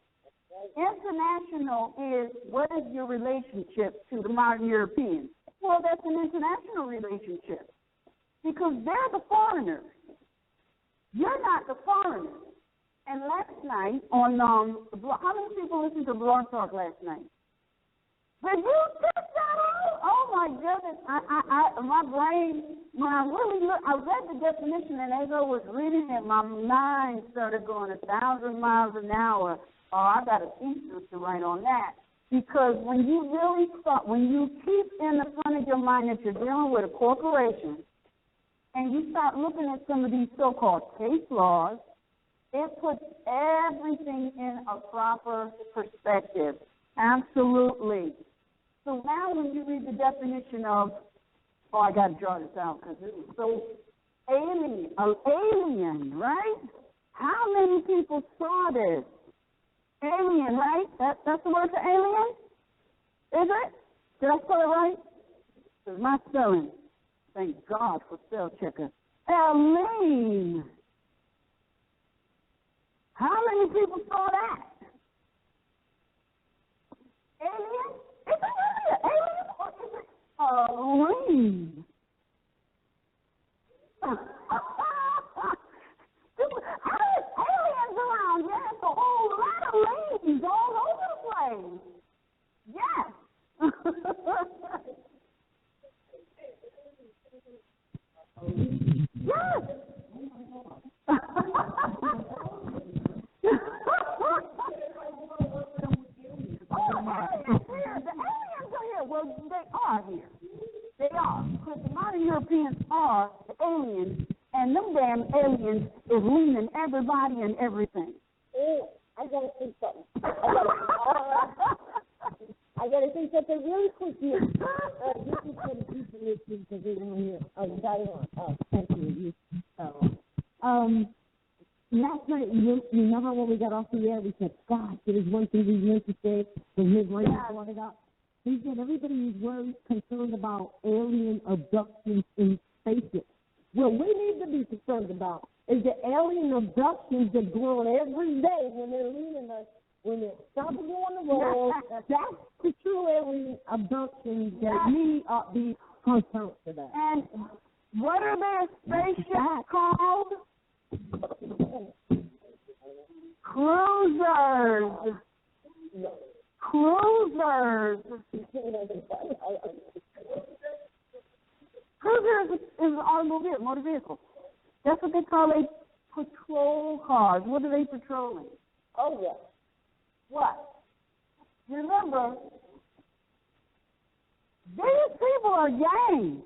International is, what is your relationship to the modern Europeans? Well, that's an international relationship, because they're the foreigners. You're not the foreigners. And last night on, how many people listened to Blog Talk last night? Did you check that out? Oh my goodness! My brain, when I really looked, I read the definition, and as I was reading it, my mind started going 1,000 miles an hour. Oh, I got a thesis to write on that, because when you really start, when you keep in the front of your mind that you're dealing with a corporation, and you start looking at some of these so-called case laws, it puts everything in a proper perspective. Absolutely. So now when you read the definition of, I got to draw this out because it was so alien, right? How many people saw this? Alien, right? That's the word for alien? Is it? Did I spell it right? It's my spelling. Thank God for spell checker. Alien. How many people saw that? Alien? Is it really an alien? Or is it Aliens around, yes, a whole lot of ladies all over the place. Yes. Yes. The aliens are here. Well, they are here. They are. Because the modern Europeans are the aliens, and them damn aliens is leaning everybody and everything. Oh, I gotta say something. I gotta say something really quick here. This is for the people listening because they don't hear. Thank you. Last night, you remember when we got off the air, we said, gosh, there was one thing we meant to say, but his brain brought it up. We said everybody is worried, concerned about alien abductions in spaceships. What we need to be concerned about is the alien abductions that go on every day when they're leaving us, when they're stopping on the road. That's the true alien abductions that we ought to be concerned with that. And what are their spaceships called? Cruisers. Cruisers. Cruisers is an automobile, motor vehicle. That's what they call a patrol cars. What are they patrolling? Oh, yeah. What? Remember, these people are gangs,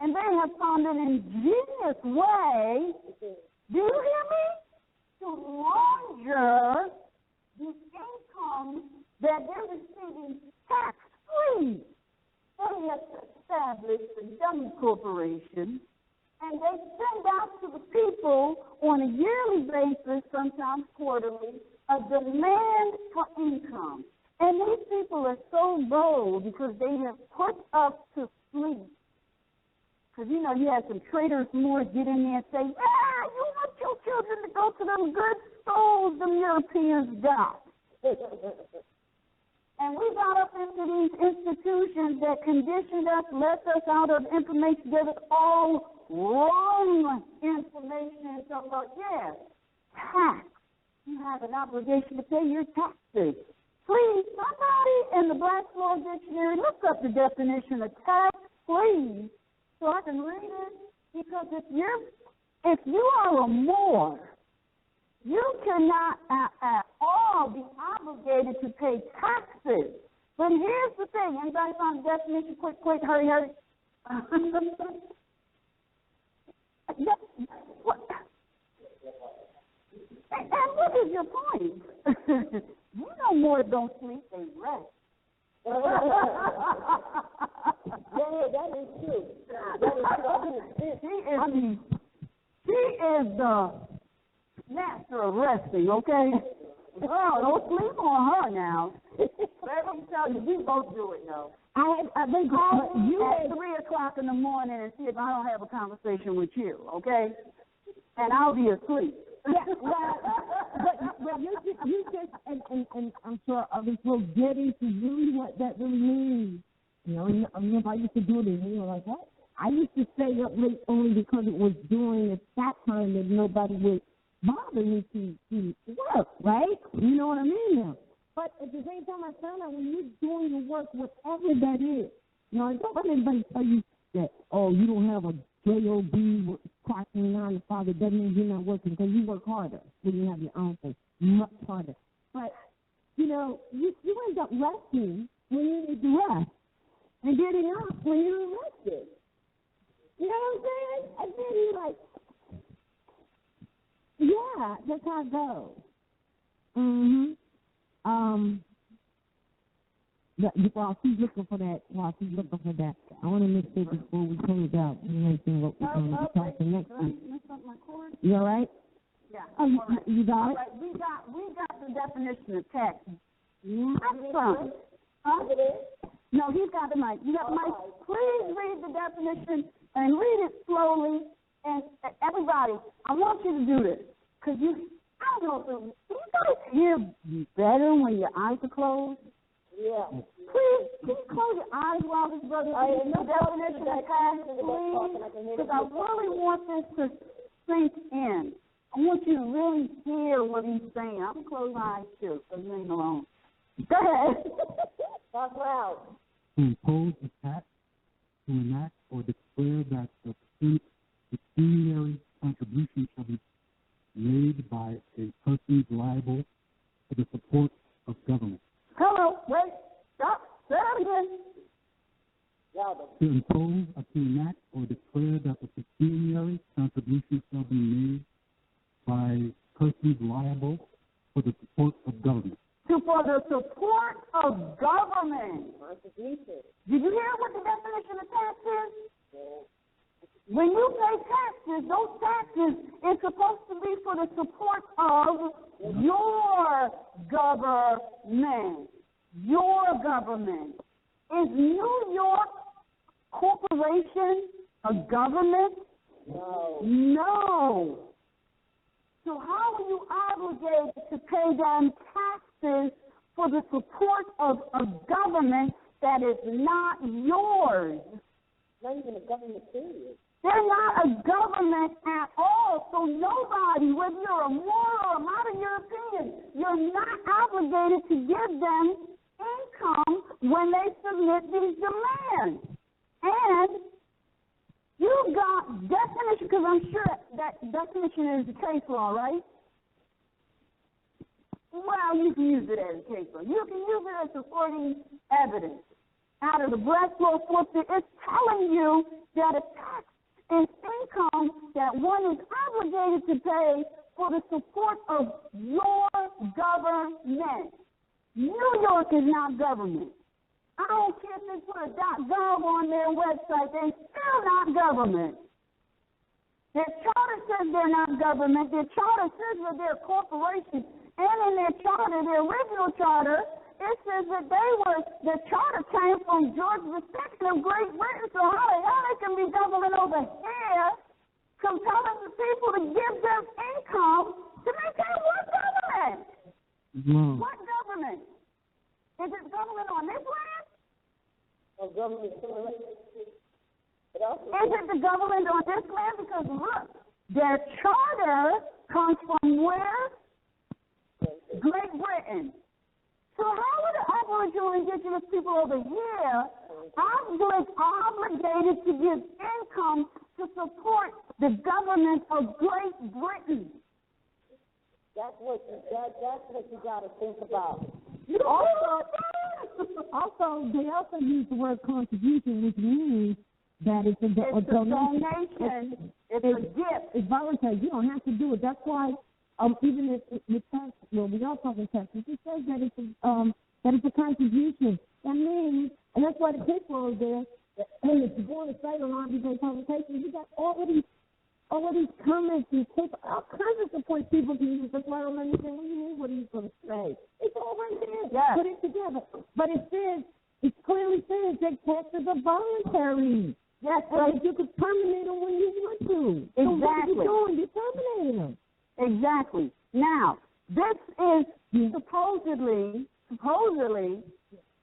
and they have found an ingenious way, do you hear me, to launder the income that they're receiving tax-free. They have established a dummy corporation, and they send out to the people on a yearly basis, sometimes quarterly, a demand for income. And these people are so bold because they have put us to sleep. Because, you know, you had some traitors, Moor, get in there and say, you want your children to go to them good schools them Europeans got. And we got up into these institutions that conditioned us, left us out of information, gave us all wrong information, and so about, tax. You have an obligation to pay your taxes. Please, somebody in the Black Law Dictionary, look up the definition of tax, please, so I can read it. Because if you are a Moor, you cannot at all be obligated to pay taxes. But here's the thing. Anybody found the definition? Quick, hurry. What? And what is your point? You know Moors don't sleep, they rest. That is true. She is the master of resting, okay? Oh, don't sleep on her now. Let me tell you, we both do it, though. I've been calling you at 3 o'clock in the morning and see if I don't have a conversation with you, okay? And I'll be asleep. But you just and I'm sure others will get into really what that really means. You know, I remember I used to do it, and you were like, what? I used to stay up late only because it was during that time that nobody would bother me to work, right? You know what I mean now? But at the same time, I found out when you're doing your work, whatever that is, you know, don't let anybody tell you that, you don't have a job clocking 9 to 5. It doesn't mean you're not working, because you work harder when you have your own thing, much harder. But, you know, you end up resting when you need to rest and getting up when you're rested. You know what I'm saying? And then you're like, yeah, that's how it goes. While she's looking for that, I want to make sure before we close out, we mention what we're going to be talking next week. You all right? Yeah. Oh, you got it? Right. We got the definition of tax. Yeah. That's fun. Huh? No, he's got the mic. You got the mic? Please read the definition and read it slowly. And everybody, I want you to do this. Because I don't know, do you guys hear better when your eyes are closed? Yeah. please, can you close your eyes while this brother reads the definition of tax, please? Because I really want this to sink in. I want you to really hear what he's saying. I'm going to close my eyes too, so you ain't alone. Go ahead. Talk loud. To impose a tax, to enact or declare that the pecuniary contribution shall be made by a person liable for the support of government. Hello, wait, stop, say that again. To impose, to enact or declare that the pecuniary contribution shall be made by persons liable for the support of government. For the support of government. Did you hear what the definition of tax is? When you pay taxes, those taxes is supposed to be for the support of your government. Your government. Is New York Corporation a government? No. So how are you obligated to pay them taxes for the support of a government that is not yours? Not even a government period. They're not a government at all. So nobody, whether you're a Moor or a modern European, you're not obligated to give them income when they submit these demands. And you got definition, because I'm sure that definition is the case law, right? Well, you can use it as a case law. You can use it as supporting evidence. Out of the Black Law 40, it's telling you that a tax is income that one is obligated to pay for the support of your government. New York is not government. I don't care if they put a .gov on their website, they're still not government. Their charter says they're not government. Their charter says that they're a corporation. And in their charter, their original charter, it says that the charter came from George II of Great Britain. So how the hell they can be government over here, compelling the people to give them income to maintain what government? What government? Is it government on this land? Or government somewhere? Is it the government on this land? Because look, their charter comes from where? Great Britain. So how are the Aboriginal indigenous people over here obligated to give income to support the government of Great Britain? That's what you got to think about. Also, they also use the word contribution, which means that it's a donation. It's a gift. It's voluntary. You don't have to do it. That's why, even if with tax, well, we all talk in taxes. It says that it's a contribution. That means, and that's why the case law is there. And if you go on the site on RVBey publications, you got all of these comments and clips, all kinds of support people can use. That's why I don't understand what you mean. What are you going to say? It's all right there. Yes. Put it together. But it clearly says that taxes are voluntary. Yes, right. You could terminate them when you want to. Exactly. So what are you doing? You're terminating them. Exactly. Now, this is supposedly,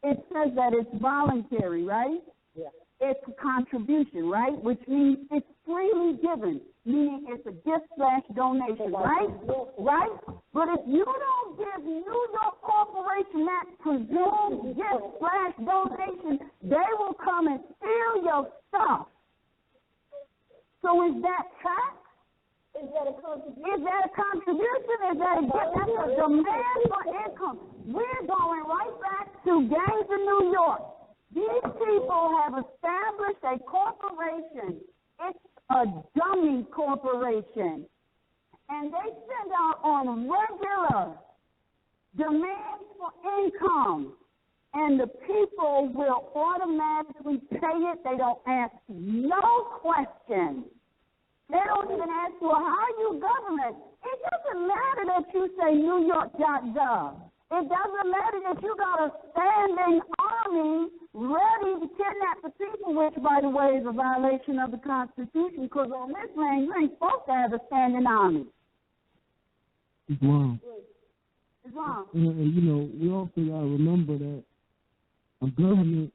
it says that it's voluntary, right? Yeah. It's a contribution, right? Which means it's freely given, meaning it's a gift/donation, right? Right? But if you don't give New York Corporation that presumed gift/donation, they will come and steal your stuff. So is that tax? Is that a contribution? Is that a gift? That's a demand for income. We're going right back to gangs in New York. These people have established a corporation. It's a dummy corporation. And they send out on regular demands for income. And the people will automatically pay it. They don't ask no questions. They don't even ask you, how are you government? It doesn't matter that you say NewYork.gov. It doesn't matter that you got a standing army ready to kidnap the people, which, by the way, is a violation of the Constitution, because on this land, you ain't supposed to have a standing army. It's wrong. It's wrong. And we also got to remember that A government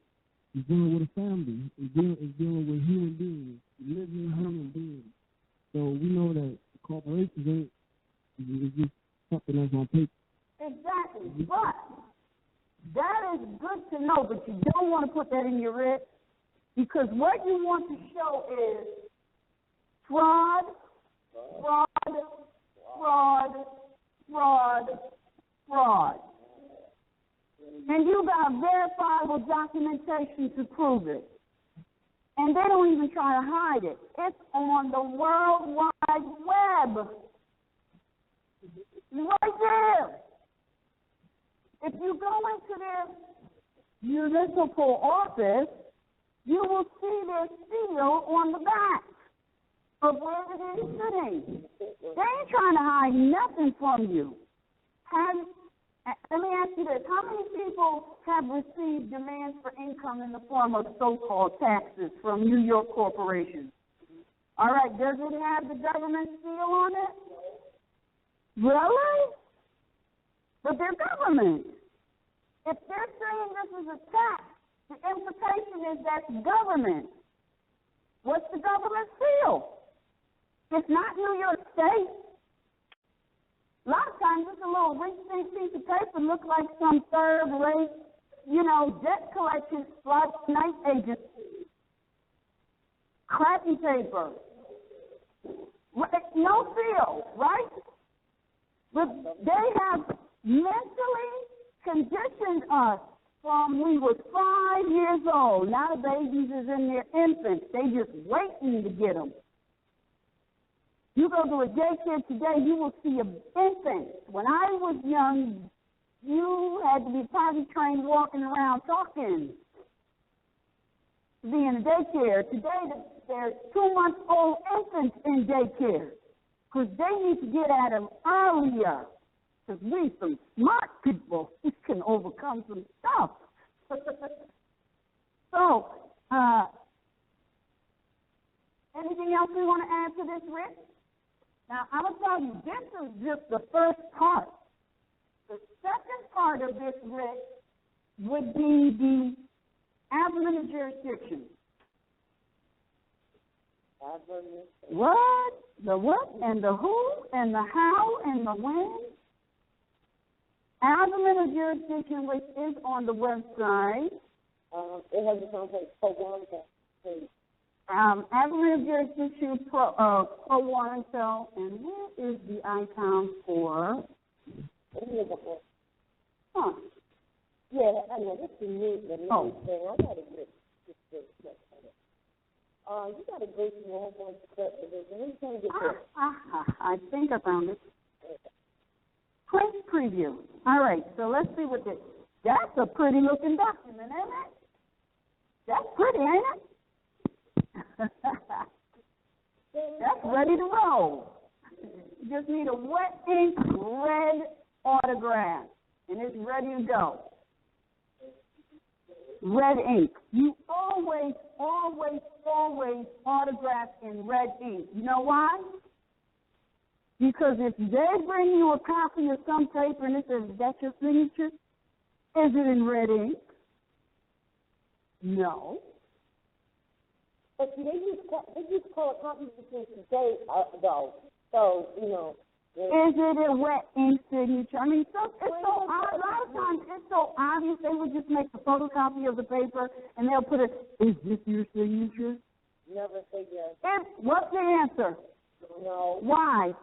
is dealing with a family. It's dealing with human beings, living human beings. So we know that corporations ain't it's just something that's on paper. Exactly. But that is good to know, but you don't want to put that in your wrist, because what you want to show is fraud, fraud, fraud, fraud, fraud. And you got verifiable documentation to prove it. And they don't even try to hide it. It's on the World Wide Web. Right there. If you go into their municipal office, you will see their seal on the back of where it is sitting. They ain't trying to hide nothing from you. Let me ask you this. How many people have received demands for income in the form of so-called taxes from New York corporations? All right, does it have the government seal on it? Really? But they're government. If they're saying this is a tax, the implication is that's government. What's the government seal? It's not New York State. A lot of times it's a little ring-stink piece of paper, look like some third-rate, debt collection, like night agency. Crappy paper. No seal, right? But they have mentally conditioned us from we were 5 years old. Now the babies is in their infants. They just waiting to get them. You go to a daycare today, you will see an infant. When I was young, you had to be potty trained walking around talking to be in a daycare. Today, there's 2-month-old infants in daycare because they need to get at them earlier. Because we some smart people, we can overcome some stuff. So, anything else we want to add to this, Rick? Now, I'm going to tell you, this is just the first part. The second part of this, Rick, would be the admin jurisdiction. What? The what and the who and the how and the when? Admin of jurisdiction, which is on the website. It has its own page. Admin of jurisdiction pro warranto, and where is the icon for? Huh? Yeah, I know this is new. Oh. Thing. I got to get this. You got to go through a whole bunch of stuff. Let me try to get this. I think I found it. Print preview. All right, so let's see what this. That's a pretty looking document, ain't it? That's pretty, ain't it? That's ready to roll. You just need a wet ink red autograph, and it's ready to go. Red ink. You always autograph in red ink. You know why? Because if they bring you a copy of some paper and it says, that's your signature, is it in red ink? No. But see, they used to call a copy between today, though. So, is it a wet ink signature? I mean, it's so a lot of times it's so obvious they would just make a photocopy of the paper and they'll put it, is this your signature? Never say yes. What's the answer? No. Why?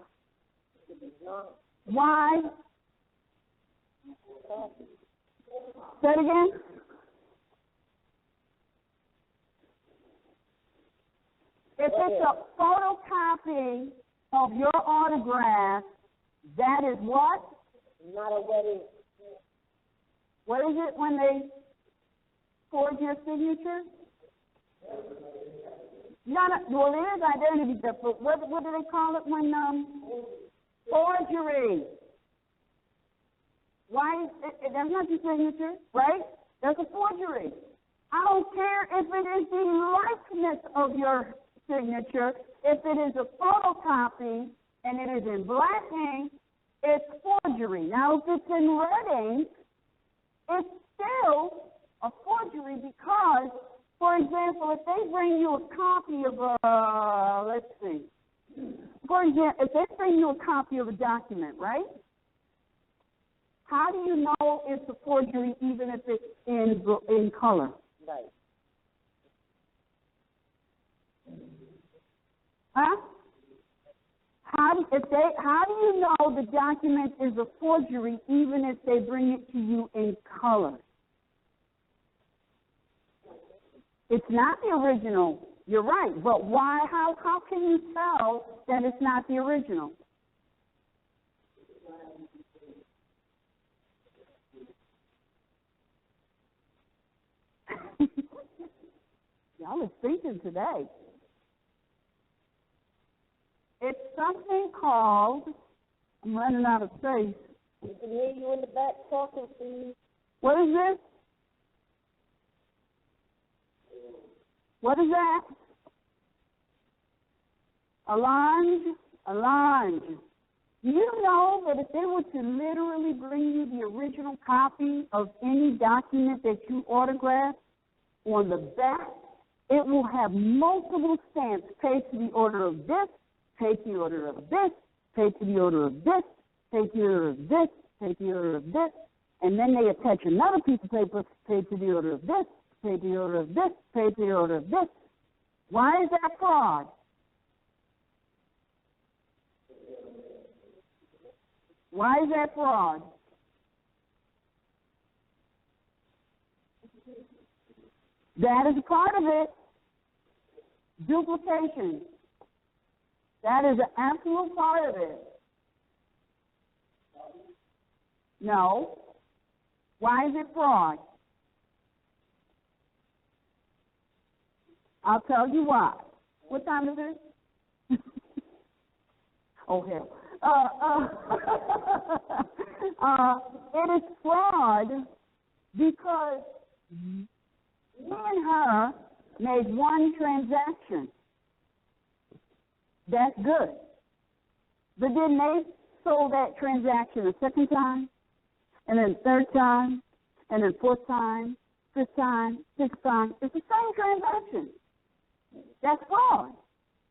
No. Why? Say it again. If it's a photocopy of your autograph, that is what? Not a wedding. What is it when they forge your signature? Well, it is identity theft, but what do they call it when forgery? Why? That's not your signature, right? That's a forgery. I don't care if it is the likeness of your signature. If it is a photocopy and it is in black ink, it's forgery. Now, if it's in red ink, it's still a forgery because, for example, if they bring you a copy of let's see. For example, if they bring you a copy of a document, right? How do you know it's a forgery even if it's in color? Right. Huh? How do you know the document is a forgery even if they bring it to you in color? It's not the original. You're right, but why? How can you tell that it's not the original? Y'all are thinking today. It's something called, I'm running out of space. We can hear you in the back talking, please. What is this? What is that? A lunge. Do you know that if they were to literally bring you the original copy of any document that you autograph, on the back, it will have multiple stamps, paid to the order of this, paid to the order of this, paid to the order of this, paid to the order of this, paid to the order of this, and then they attach another piece of paper, paid to the order of this, paid to the order of this, paid to the order of this. Why is that fraud? Why is that fraud? That is a part of it. Duplication. That is an absolute part of it. No. Why is it fraud? I'll tell you why. What time is it? Oh, hell. It is fraud because me and her made one transaction. That's good. But then they sold that transaction a second time, and then third time, and then fourth time, fifth time, sixth time. It's the same transaction. That's fraud.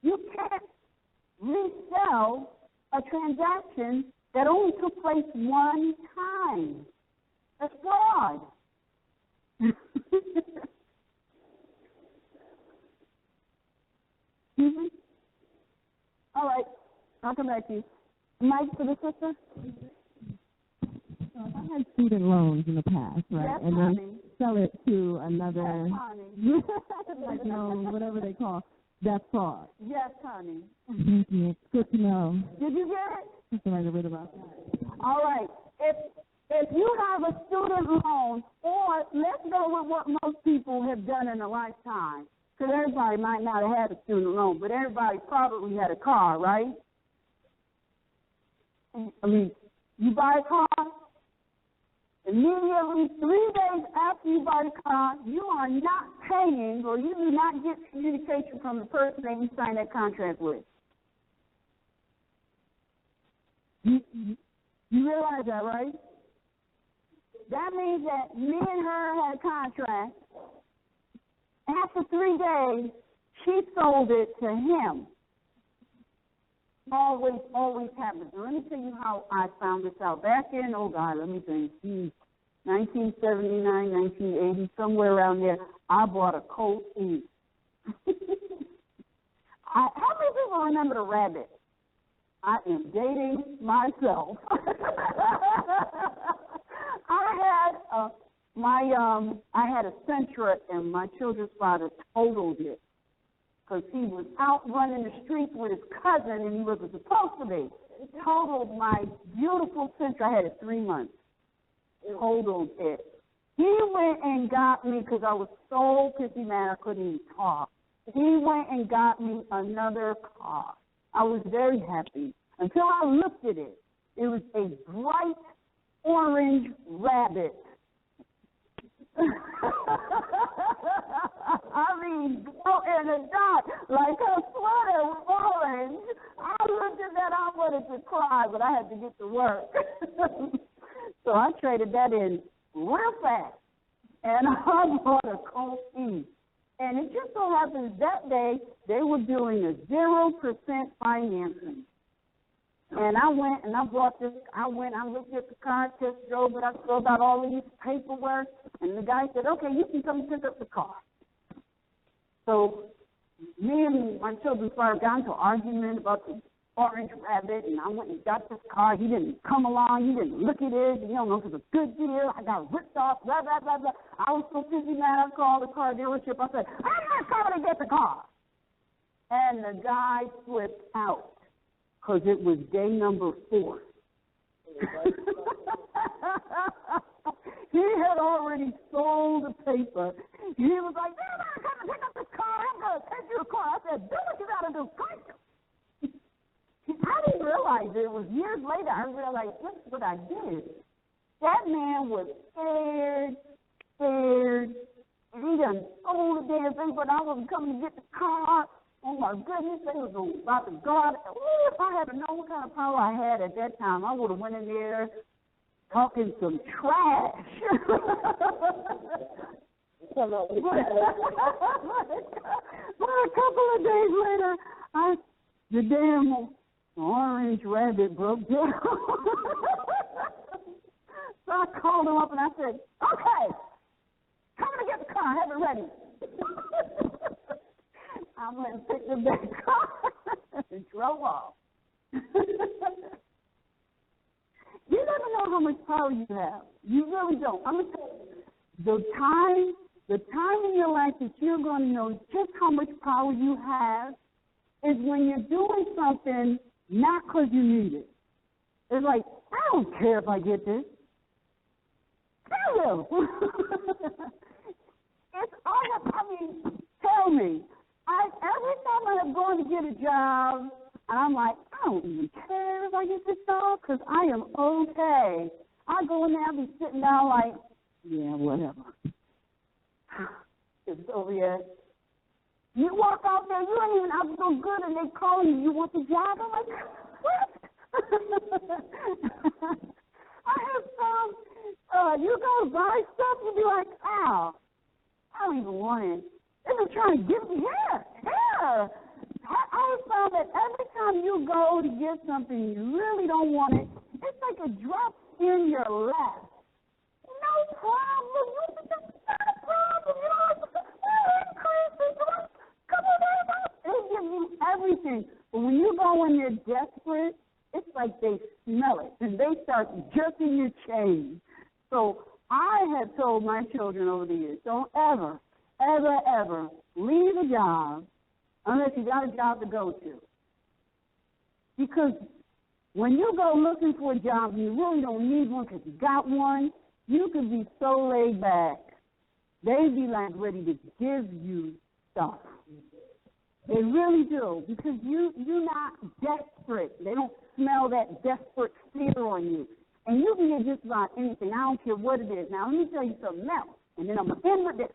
You can't resell a transaction that only took place one time. That's fraud. Excuse me? All right. I'll come back to you. Mike, for the sister? So if I had student loans in the past, right, yes, and honey. then sell it to another, Yes, like loan, whatever they call, that's fraud. yes, honey. Thank you. It's good to know. Did you get it? Just to write a bit about that. All right. If you have a student loan, or let's go with what most people have done in a lifetime, because everybody might not have had a student loan, but everybody probably had a car, right? I mean, you buy a car, immediately 3 days after you buy the car, you are not paying, or you do not get communication from the person that you signed that contract with. You realize that, right? That means that me and her had a contract. After 3 days, she sold it to him. Always happens. Let me tell you how I found this out. Back in, let me think, 1979, 1980, somewhere around there, I bought a Colt E. How many people remember the Rabbit? I am dating myself. I had a Sentra, and my children's father totaled it because he was out running the streets with his cousin, and he wasn't supposed to be. He totaled my beautiful Sentra. I had it 3 months. Totaled it. He went and got me, because I was so pissy mad I couldn't even talk. He went and got me another car. I was very happy until I looked at it. It was a bright orange Rabbit. I mean, glow in the dark, like her sweater was orange. I looked at that, I wanted to cry, but I had to get to work. So I traded that in real fast. and I bought a Colt E. And it just so happens that day they were doing a 0% financing. And I went and I bought this. I looked at the car, test drove it. I filled out all of these paperwork. And the guy said, okay, you can come pick up the car. So me and my children started got into an argument about the orange rabbit. And I went and got this car. He didn't come along. He didn't look at it. You don't know if it was a good deal. I got ripped off, blah, blah, blah, blah. I was so busy, man. I called the car dealership. I said, I'm not coming to get the car. And the guy flipped out. Because it was day number 4. He had already sold the paper. He was like, you're not going to pick up this car. I'm going to take your car. I said, do what you got to do. I didn't realize it. It was years later I realized this is what I did. That man was scared. And he done sold the damn thing, but I wasn't coming to get the car. Oh, my goodness, they was about to go out. Ooh, if I had known what kind of power I had at that time, I would have went in there talking some trash. But a couple of days later, the damn orange rabbit broke down. So I called him up and I said, okay, come to get the car, have it ready. I went and picked up that car and drove off. You never know how much power you have. You really don't. I'm going to tell you, the time in your life that you're going to know just how much power you have is when you're doing something not because you need it. It's like, I don't care if I get this. I will. It's all, tell me. Every time I have gone to get a job, I'm like, I don't even care if I get this job because I am okay. I go in there, I be sitting down like, yeah, whatever. It's over yet. You walk out there, you ain't even out so good, and they call you want the job? I'm like, what? I have some, you go buy stuff, you be like, ow, I don't even want it. They're trying to give me here. I found that every time you go to get something you really don't want it, it's like a drop in your lap. No problem. It's not a problem. You don't have to come on. They give you everything. But when you go in there desperate, it's like they smell it and they start jerking your chain. So I have told my children over the years, don't ever leave a job unless you got a job to go to. Because when you go looking for a job and you really don't need one because you got one, you can be so laid back. They be like ready to give you stuff. They really do, because you're not desperate. They don't smell that desperate fear on you. And you can get just about anything. I don't care what it is. Now, let me tell you something else, and then I'm going to end with this.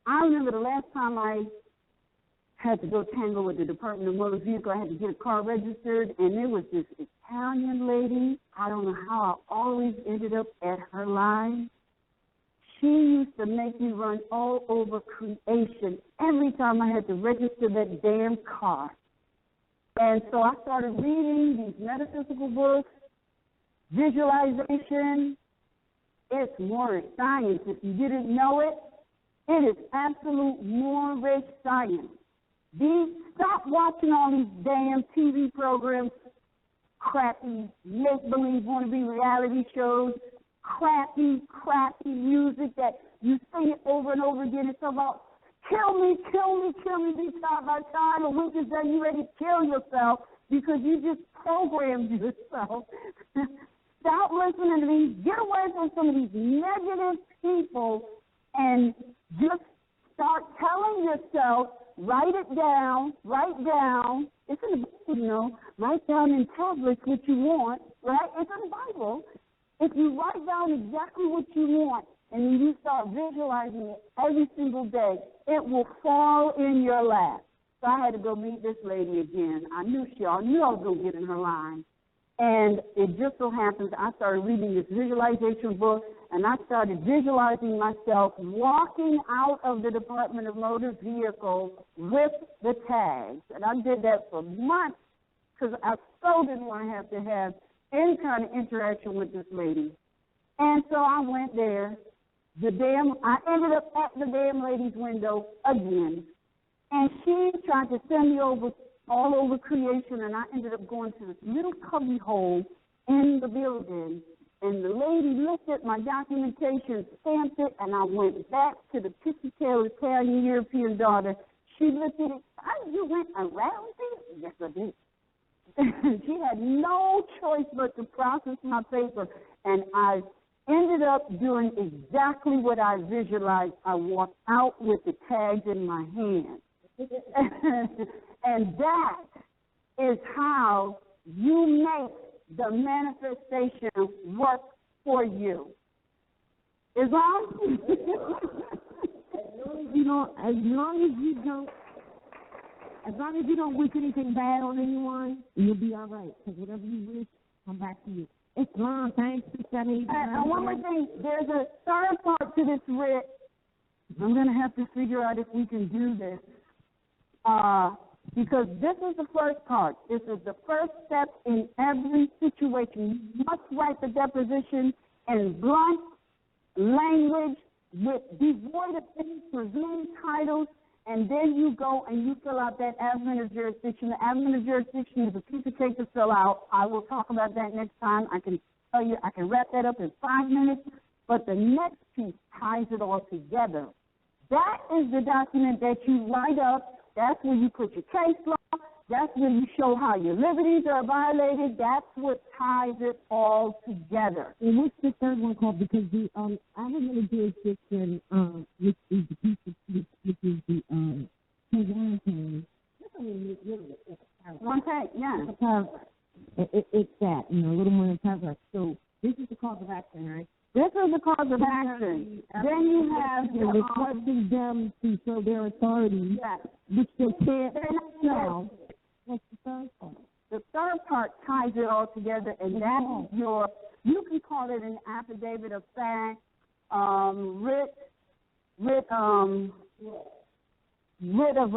I remember the last time I had to go tangle with the Department of Motor Vehicle. I had to get a car registered, and there was this Italian lady. I don't know how I always ended up at her line. She used to make me run all over creation every time I had to register that damn car. And so I started reading these metaphysical books, visualization. It's Moorish science. If you didn't know it, it is absolute Moorish science. Stop watching all these damn TV programs, crappy, make-believe, wannabe reality shows, crappy music that you sing it over and over again. It's about kill me, be time by time. A week is done, you ready to kill yourself because you just programmed yourself. Stop listening to these. Get away from some of these negative people and just start telling yourself, write down. It's in the Bible, write down in tablets what you want, right? It's in the Bible. If you write down exactly what you want and then you start visualizing it every single day, it will fall in your lap. So I had to go meet this lady again. I knew I was going to get in her line. And it just so happens I started reading this visualization book, and I started visualizing myself walking out of the Department of Motor Vehicles with the tags. And I did that for months because I so didn't want to have any kind of interaction with this lady. And so I went there. I ended up at the damn lady's window again. And she tried to send me all over creation, and I ended up going to this little cubby hole in the building. And the lady looked at my documentation, stamped it, and I went back to the pixie-tailed Italian European daughter. She looked at it. You went around it? Yes, I did. She had no choice but to process my paper, and I ended up doing exactly what I visualized. I walked out with the tags in my hand. And that is how you make the manifestation work for you. Is on? As long as you don't wish anything bad on anyone, you'll be all right. Because whatever you wish, come back to you. It's long. Thanks for studying. And one more thing, there's a third part to this writ. I'm going to have to figure out if we can do this. Because this is the first part. This is the first step in every situation. You must write the deposition in blunt language with devoid of any presumed titles, and then you go and you fill out that admin of jurisdiction. The admin of jurisdiction is a piece of cake to fill out. I will talk about that next time. I can tell you, I can wrap that up in 5 minutes, but the next piece ties it all together. That is the document that you write up. That's where you put your case law. That's where you show how your liberties are violated. That's what ties it all together. And what's the third one called? Because the admin jurisdiction, which is the piece which is the Hawaiian. One take, yeah. It's that, a little more than paragraph. So this is the cause of action, right? This is the cause of action. Then you have requesting them to show their authority, which they can't show. What's the third part? The third part ties it all together, and that is you can call it an affidavit of fact, writ of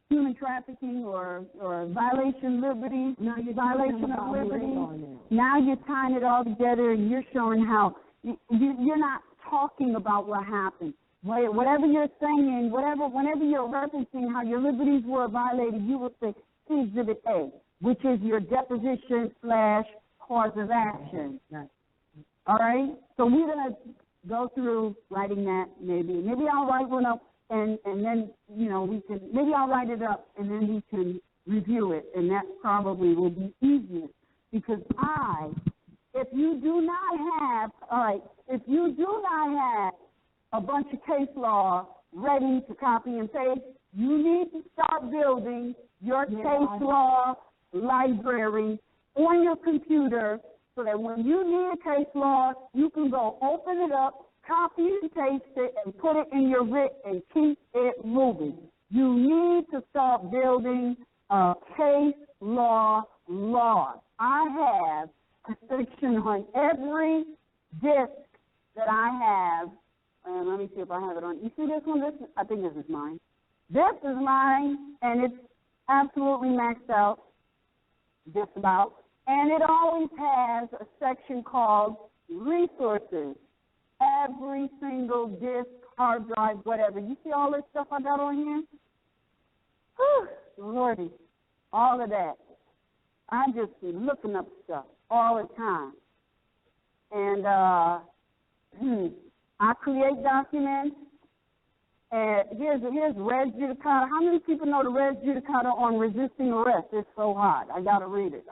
human trafficking or violation of liberty, violation of liberty. Now you're tying it all together, and you're showing how you're not talking about what happened. Whatever you're saying, whenever you're referencing how your liberties were violated, you will say Exhibit A, which is your deposition / cause of action. All right? So we're going to go through writing that maybe. Maybe I'll write one up, and then, we can, maybe I'll write it up, and then we can review it, and that probably will be easiest. Because if you do not have a bunch of case law ready to copy and paste, you need to start building your case law library on your computer so that when you need a case law, you can go open it up, copy and paste it, and put it in your writ and keep it moving. You need to start building a case law laws. I have a section on every disc that I have. And let me see if I have it on. You see this one? I think this is mine. This is mine, and it's absolutely maxed out, just about. And it always has a section called resources. Every single disc, hard drive, whatever. You see all this stuff I got on here? Whew, Lordy, all of that. I just be looking up stuff all the time. And I create documents. And here's res judicata. How many people know the res judicata on resisting arrest? It's so hot. I got to read it.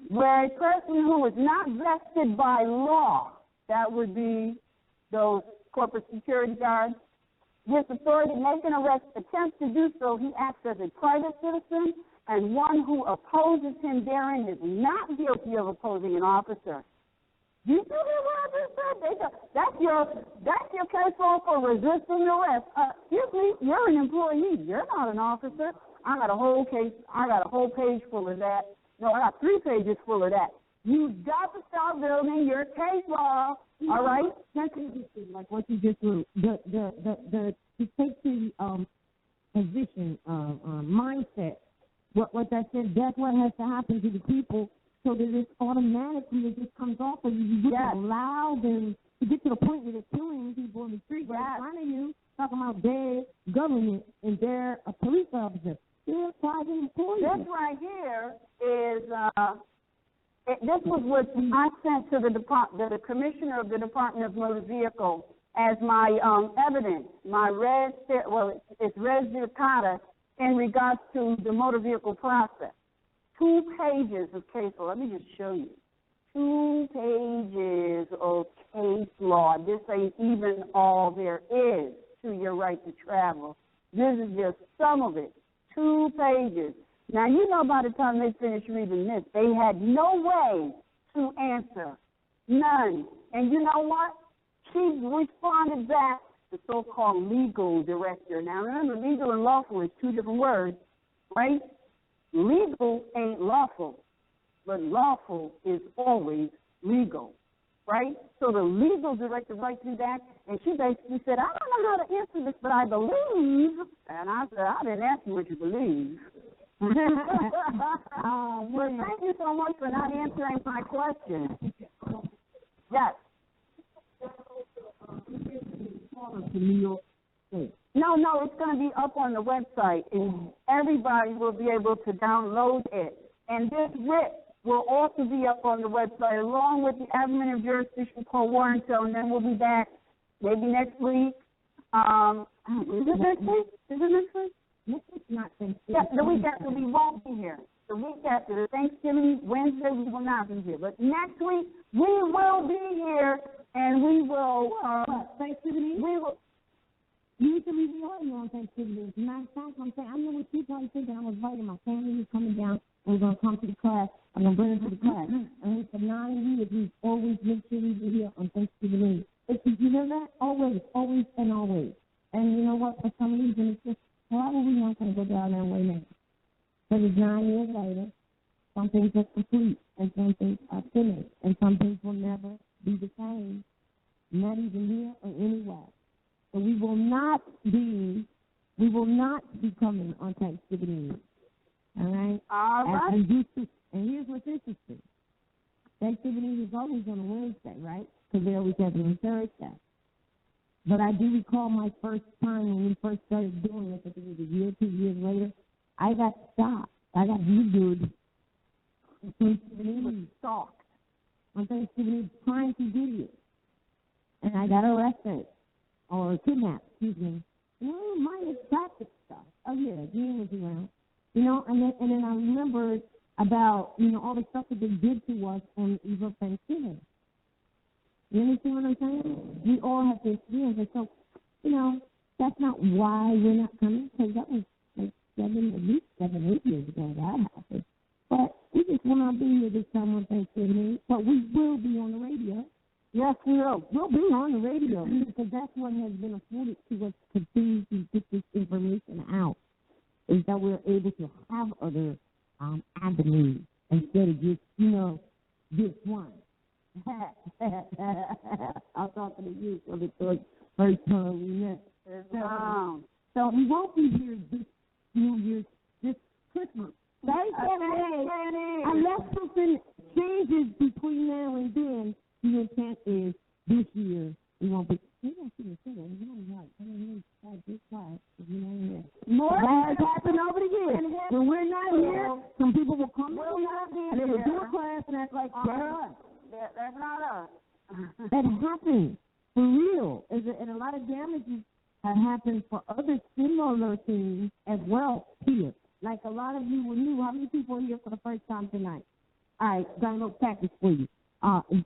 Where a person who is not vested by law, that would be those corporate security guards, with authority to make an arrest, attempts to do so, he acts as a private citizen, and one who opposes him therein is not guilty of opposing an officer. Did you hear what I just said? That's your case law for resisting arrest. Excuse me, you're an employee. You're not an officer. I got a whole page full of that. No, I got 3 pages full of that. You've got to start building your case law. All right? That's interesting, like what you just wrote. To take the position, mindset, what that said, that's what has to happen to the people so that it's automatically, it just comes off of you. You just allow them to get to the point where they're killing people in the street right in front of you, talking about their government and they're a police officer. They're private employees. This right here is, this was what I sent to the commissioner of the Department of Motor Vehicles as my evidence, my it's res judicata in regards to the motor vehicle process. 2 pages of case law. Let me just show you. 2 pages of case law. This ain't even all there is to your right to travel. This is just some of it. 2 pages. Now, you know by the time they finished reading this, they had no way to answer. None. And you know what? She responded back, the so-called legal director. Now, remember, legal and lawful is 2 different words, right? Legal ain't lawful, but lawful is always legal, right? So the legal director writes me back, and she basically said, I don't know how to answer this, but I believe. And I said, I didn't ask you what you believe. But thank you so much for not answering my question. Yes. No, it's going to be up on the website, and everybody will be able to download it. And this writ will also be up on the website, along with the admin of jurisdiction called warrant. And then we'll be back maybe next week. Is it next week? Next week's not Thanksgiving. Yeah, the week after we won't be here. The week after the Thanksgiving, Wednesday, we will not be here. But next week, we will be here, and we will. Thanksgiving? We will. Usually we are here on Thanksgiving. Matter of fact, I'm saying, I know what people are thinking. I was inviting my family was coming down, and we're going to come to the class. I'm going to bring them to the class. And for 9 years, we've always made sure we were here on Thanksgiving. Did you know that? Always, and always. And you know what? For some reason, it's just, why are we not going to go down that way now? Because 9 years later, some things are complete, and some things are finished, and some things will never be the same, not even here or anywhere. So we will not be coming on Thanksgiving. All right? All right. And here's what's interesting. Thanksgiving is always on a Wednesday, right? Because they always have it on Thursday. But I do recall my first time when we first started doing it, I think it was a year, 2 years later, I got stopped. I got videoed. Thanksgiving was stalked. On Thanksgiving, trying to do it. And I got arrested. Or kidnapped, excuse me. Minor traffic stuff. Oh, yeah, Dean was around. And then I remembered about, all the stuff that they did to us on the eve of Thanksgiving. You understand what I'm saying? We all have to experience it. So, that's not why we're not coming, because that was like 7, 8 years ago that happened. But we just will not be here this time on Thanksgiving. But we will be on the radio. Yes, we will. We'll be on the radio because that's what has been afforded to us to continue to get this information out, is that we're able to have other avenues instead of just, this one. I'll talk to you for the first time we met. So we won't be here this New Year's, this Christmas. Unless something changes between now and then, the intent is this year we won't be. More has happened over the years. When we're not here, some people will come and they will do a class and act like they're us. That's not us. That happens for real. And a lot of damages have happened for other similar things as well here. Like a lot of you were new. How many people are here for the first time tonight? All right, got a little practice for you.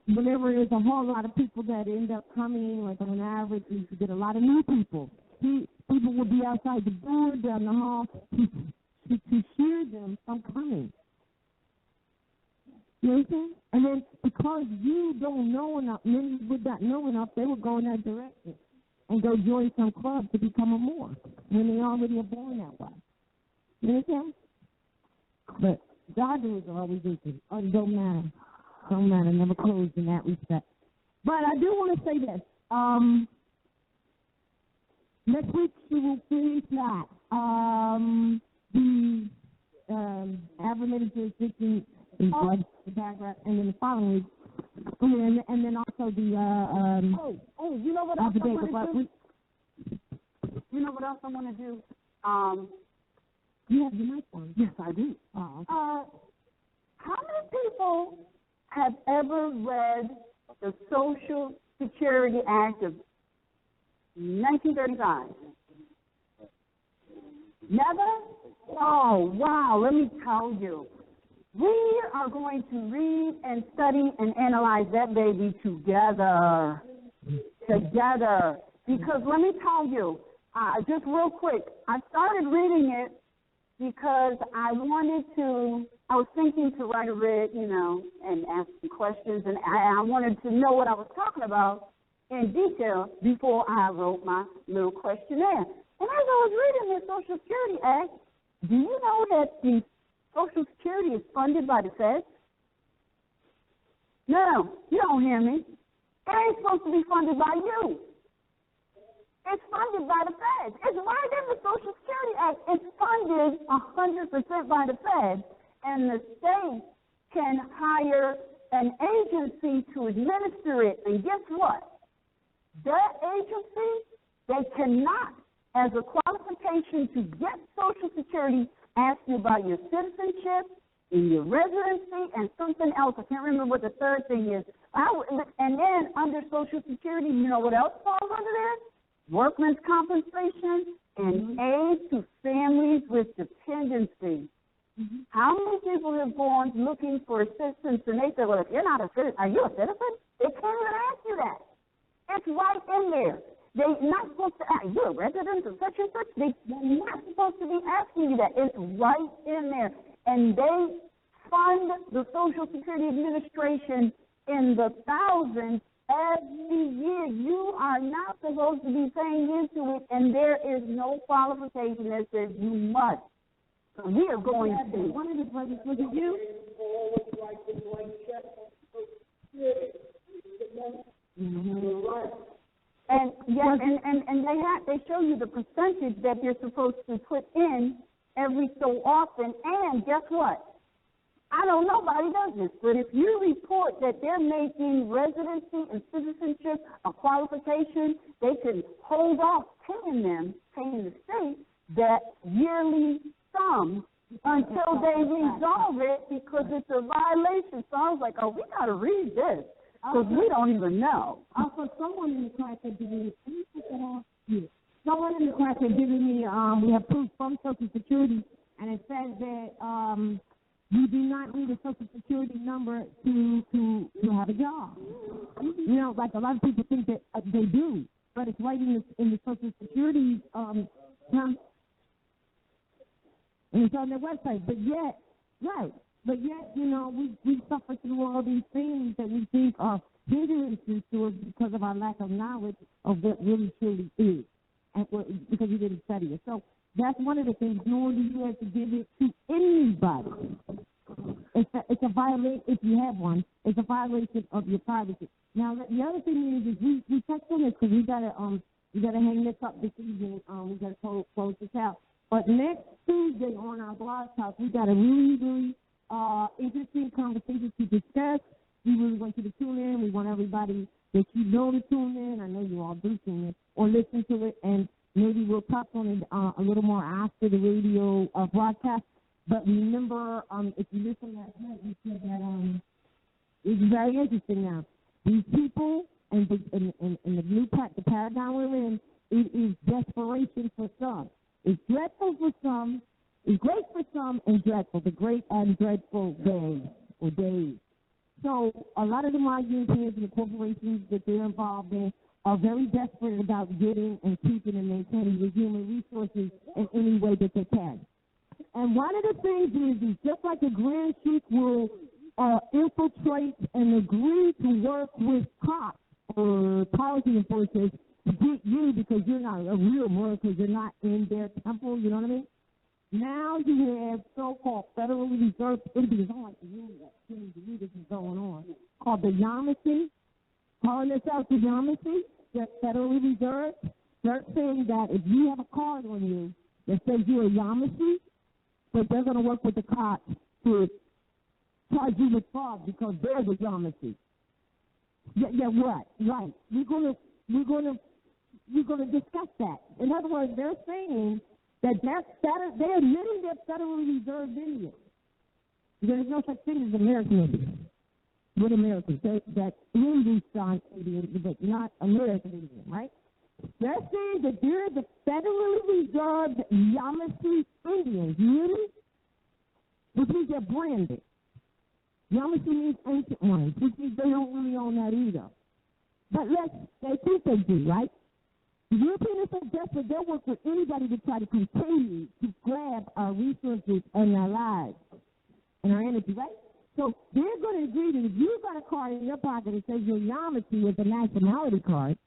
Whenever there's a whole lot of people that end up coming, like on an average, you get a lot of new people. People will be outside the door, down the hall, to cheer them from coming. You know what I'm saying? And then because you don't know enough, many would not know enough, they would go in that direction and go join some club to become a Moor when they already are born that way. You understand? But God is always open. It don't matter. Don't matter. Never closed in that respect. But I do want to say this. Next week we will finish that. The African jurisdiction is the paragraph, and then the following week, and then also the you know what else I want to do? You know what else I want to do? You have your mic on. Yes, I do. Oh, okay. How many people have ever read the Social Security Act of 1935? Never? Oh, wow. Let me tell you. We are going to read and study and analyze that baby together. Together. Because let me tell you, just real quick, I started reading it because I was thinking to write a writ, and ask some questions, and I wanted to know what I was talking about in detail before I wrote my little questionnaire. And as I was reading the Social Security Act, do you know that the Social Security is funded by the Feds? No, you don't hear me. It ain't supposed to be funded by you. It's funded by the Feds. It's right in the Social Security Act. It's funded 100% by the Feds, and the state can hire an agency to administer it. And guess what? That agency, they cannot, as a qualification to get Social Security, ask you about your citizenship and your residency and something else. I can't remember what the third thing is. And then under Social Security, you know what else falls under there? Workman's compensation and aid to families with dependency. Mm-hmm. How many people have gone looking for assistance and they say, well, if you're not a citizen, are you a citizen? They can't even ask you that. It's right in there. They're not supposed to ask, you're a resident of such and such. They're not supposed to be asking you that. It's right in there. And they fund the Social Security Administration in the thousands every year. You are not supposed to be paying into it, and there is no qualification that says you must. So we are going to. One of the brothers, was it you? Mm-hmm. And yeah, and they show you the percentage that you're supposed to put in every so often. And guess what? I know nobody does this, but if you report that they're making residency and citizenship a qualification, they can hold off paying the state that yearly sum until they resolve it because it's a violation. So I was like, oh, we got to read this. Because we don't even know. Also, someone in the class had given me, someone in the class had given me, we have proof from Social Security, and it says that you do not need a Social Security number to have a job. You know, like a lot of people think that they do, but it's right in the Social Security and it's on their website. But yet, right. But yet, you know, we suffer through all these things that we think are hindrances to us because of our lack of knowledge of what really truly is, and because we didn't study it. So that's one of the things. Nor do you have to give it to anybody. It's a violation if you have one. It's a violation of your privacy. Now the other thing is we touched on this because we gotta hang this up this evening. We gotta close this out. But next Tuesday on our blog talk, we got a really interesting conversation to discuss. We really want you to tune in. We want everybody that you know to tune in. I know you all do tune in or listen to it, and maybe we'll talk on it a little more after the radio broadcast. But remember, if you listen last night, we said that it's very interesting now. These people and the new the paradigm we're in, it is desperation for some. It's dreadful for some. It's great for some and dreadful, the great and dreadful days. So a lot of the Europeans and the corporations that they're involved in are very desperate about getting and keeping and maintaining the human resources in any way that they can. And one of the things is just like a grand chief will infiltrate and agree to work with cops or policy enforcers to get you because you're not a real Moor, because you're not in their temple, you know what I mean? Now you have so-called federally reserved Indians. I don't like to use that. This is going on. Called the Yamasee. Calling themselves the Yamasee. They're federally reserved. They're saying that if you have a card on you that says you're a Yamasee, that they're going to work with the cops to charge you with fraud because they're the Yamasee. Yeah, what? Right. We're gonna discuss that. In other words, they're saying that they're admitting they're federally reserved Indians. There's no such thing as American Indians. With Americans, that Hindustan Indians, but not American Indians, right? They're saying that they're the federally reserved Yamasee Indians. You hear me? Which means they're branded. Yamasee means ancient ones, which means they don't really own that either. But they think they do, right? The Europeans are so desperate, they'll work with anybody to try to continue to grab our resources and our lives and our energy, right? So they're going to agree that if you've got a card in your pocket that says you're Yamasee with a nationality card,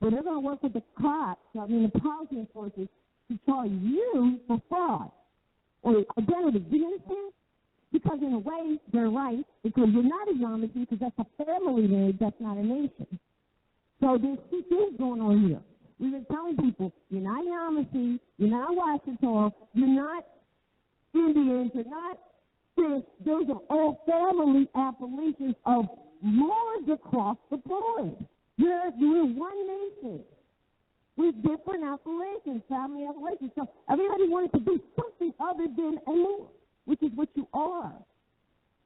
but they're going to work with the cops, the policy enforcers, to charge you for fraud or identity. Do you understand? Because in a way, they're right, because you're not a Yamasee, because that's a family name, that's not a nation. So there's two things going on here. We've been telling people, you're not Yamasee, you're not Washington, you're not Indians, you're not this. Those are all family appellations of Moors across the board. We're one nation with different appellations, family appellations. So everybody wanted to be something other than a Moor, which is what you are.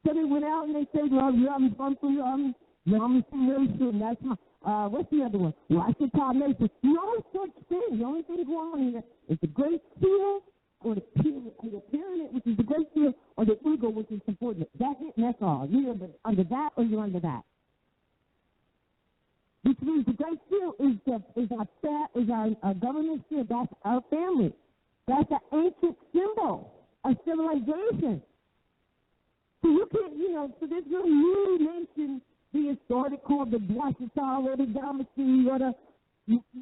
So they went out and they said, well, I'm from Yamasee Nation, that's my, what's the other one? Washington Nation. No such thing. The only thing going on here is the Great Seal or the pyramid, which is the Great Seal, or the eagle, which is subordinate. That's it, and that's all. You're either under that or you're under that. Which means the Great Seal is our government seal. That's our family. That's an ancient symbol of civilization. So you can't, so there's no new nation being started called the Washington or the Yamasee or the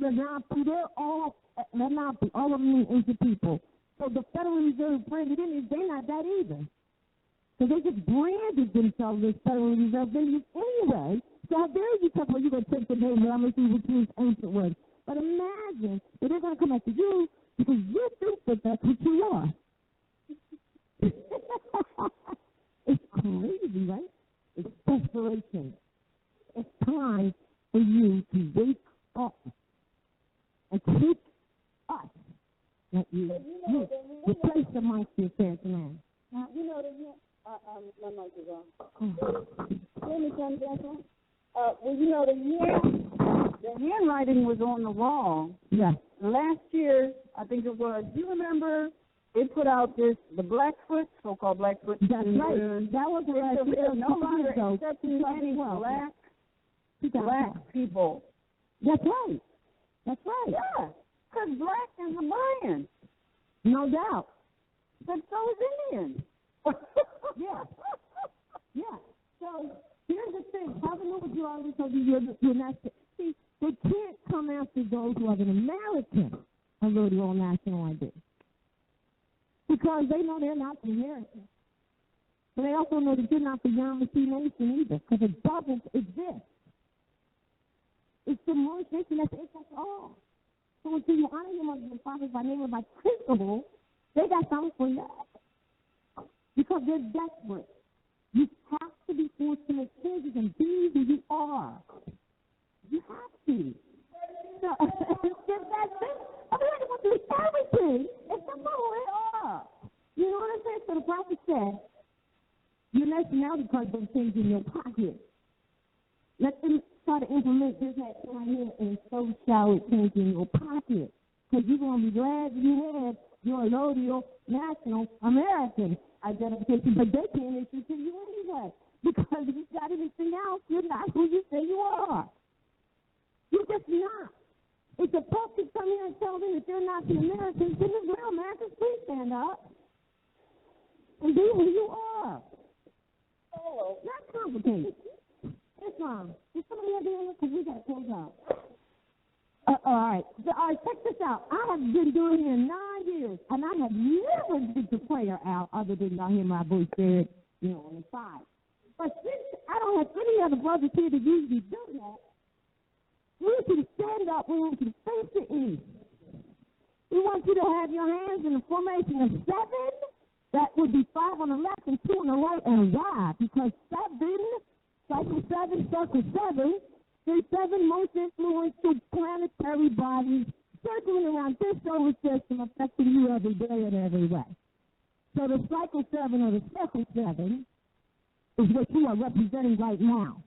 Lenape. They're all Lenape. All of them mean ancient people. So the Federal Reserve branded Indians, they're not that either. So they just branded themselves as Federal Reserve Indians anyway. So how dare you talk about you're going to take the name Yamasee, which means ancient words. But imagine that they're going to come after you because you think that that's what you are. It's crazy, right? It's desperation. It's time for you to wake up and take us. That you replace the mic to your man. Now, you know my mic is on. Hear me, son, Jackson? Well, you know, the handwriting was on the wall. Yeah. Last year, I think it was, do you remember they put out the Blackfoot, so-called Blackfoot. That's right. That was last year. No longer accepting any black people. That's right. That's right. Yeah, because black is a brand. No doubt. But so is Indian. Yeah. Yeah. So here's the thing. Talking about what you already told you, you're not. See, they can't come after those who are an American under the old national ID. Because they know they're not the Americans. But they also know that you're not the Yamasee Nation either, because it doesn't exist. It's the Moorish nation, that's it, that's all. So until you honor him as your fathers by name or by principle, they got something for you. Because they're desperate. You have to be forced to make changes and be who you are. You have to. So, that's it. Everybody wants to be everything except for who they are. You know what I'm saying? So the prophet said, your nationality card doesn't change in your pocket. Let them try to implement this right here, and so shall it change in your pocket. Because you're going to be glad you have your allodial national American identification, but they can't issue to you anyway. Because if you've got anything else, you're not who you say you are. You're just not. If the Pope could come here and tell them that they're not the Americans, then the real Americans, please stand up and be who you are. Not complicated. It's fine. Does somebody have the answer? Because we got to close out. All right. Check this out. I have been doing it 9 years, and I have never did the prayer out other than I hear my voice said, on the side. But since I don't have any other brothers here that usually do that, we want you to stand up. We want you to face the east. We want you to have your hands in the formation of 7. That would be 5 on the left and 2 on the right, and why? Because 7, cycle 7, circle 7, there's 7 most influential planetary bodies circling around this solar system, affecting you every day and every way. So the cycle 7 or the circle 7 is what you are representing right now.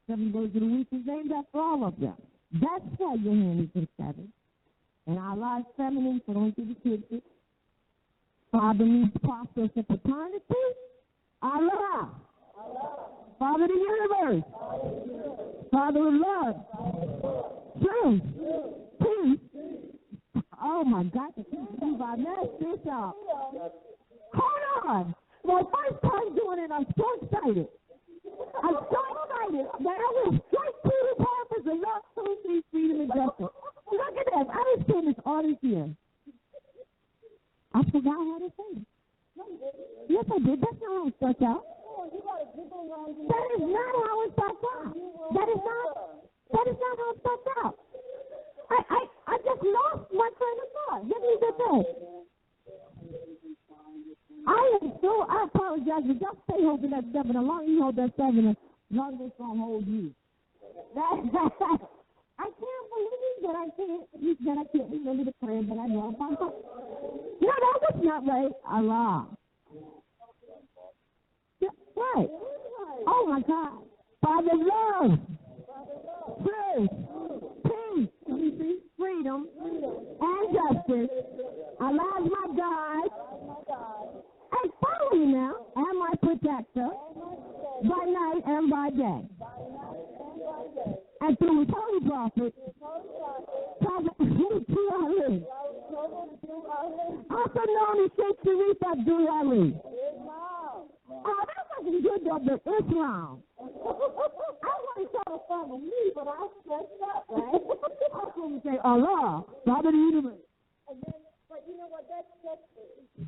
7 days of the week is named after all of them. That's why your hand is in 7. And our lives feminine, so don't do the kids. Father needs process of paternity. Allah. Father of the universe. Father of love. Truth. Peace. Oh my God, I can't believe I messed this up. Hold on. My first time doing it, I'm so excited. I'm so excited that I will strike to the purpose of love, truth, peace, freedom, and justice. Look at that. I didn't say this artist here. I forgot how to say it. Yes, I did. That's not how it starts out. That is not how it starts out. That is not how it starts out. I just lost my train of thought. Give me the thing. I apologize, but just stay holding that 7. As long as you hold that 7, as long as it's going to hold you. I can't believe that I can't remember the prayer, but I know about it. No, that was not right. Allah. Right. Oh, my God. Father love. Truth. Peace. Freedom. And justice. Allah is my God. And follow me now. And my protector. By night and by day. And through his holy prophet, Prophet Ali, also known as Sheikh Sharif Abdul Ali. Oh, that wasn't good though, but Islam. I want to try to follow me, but I messed up, right? I was going to say Allah, Father of the universe. And then, but you know what, that's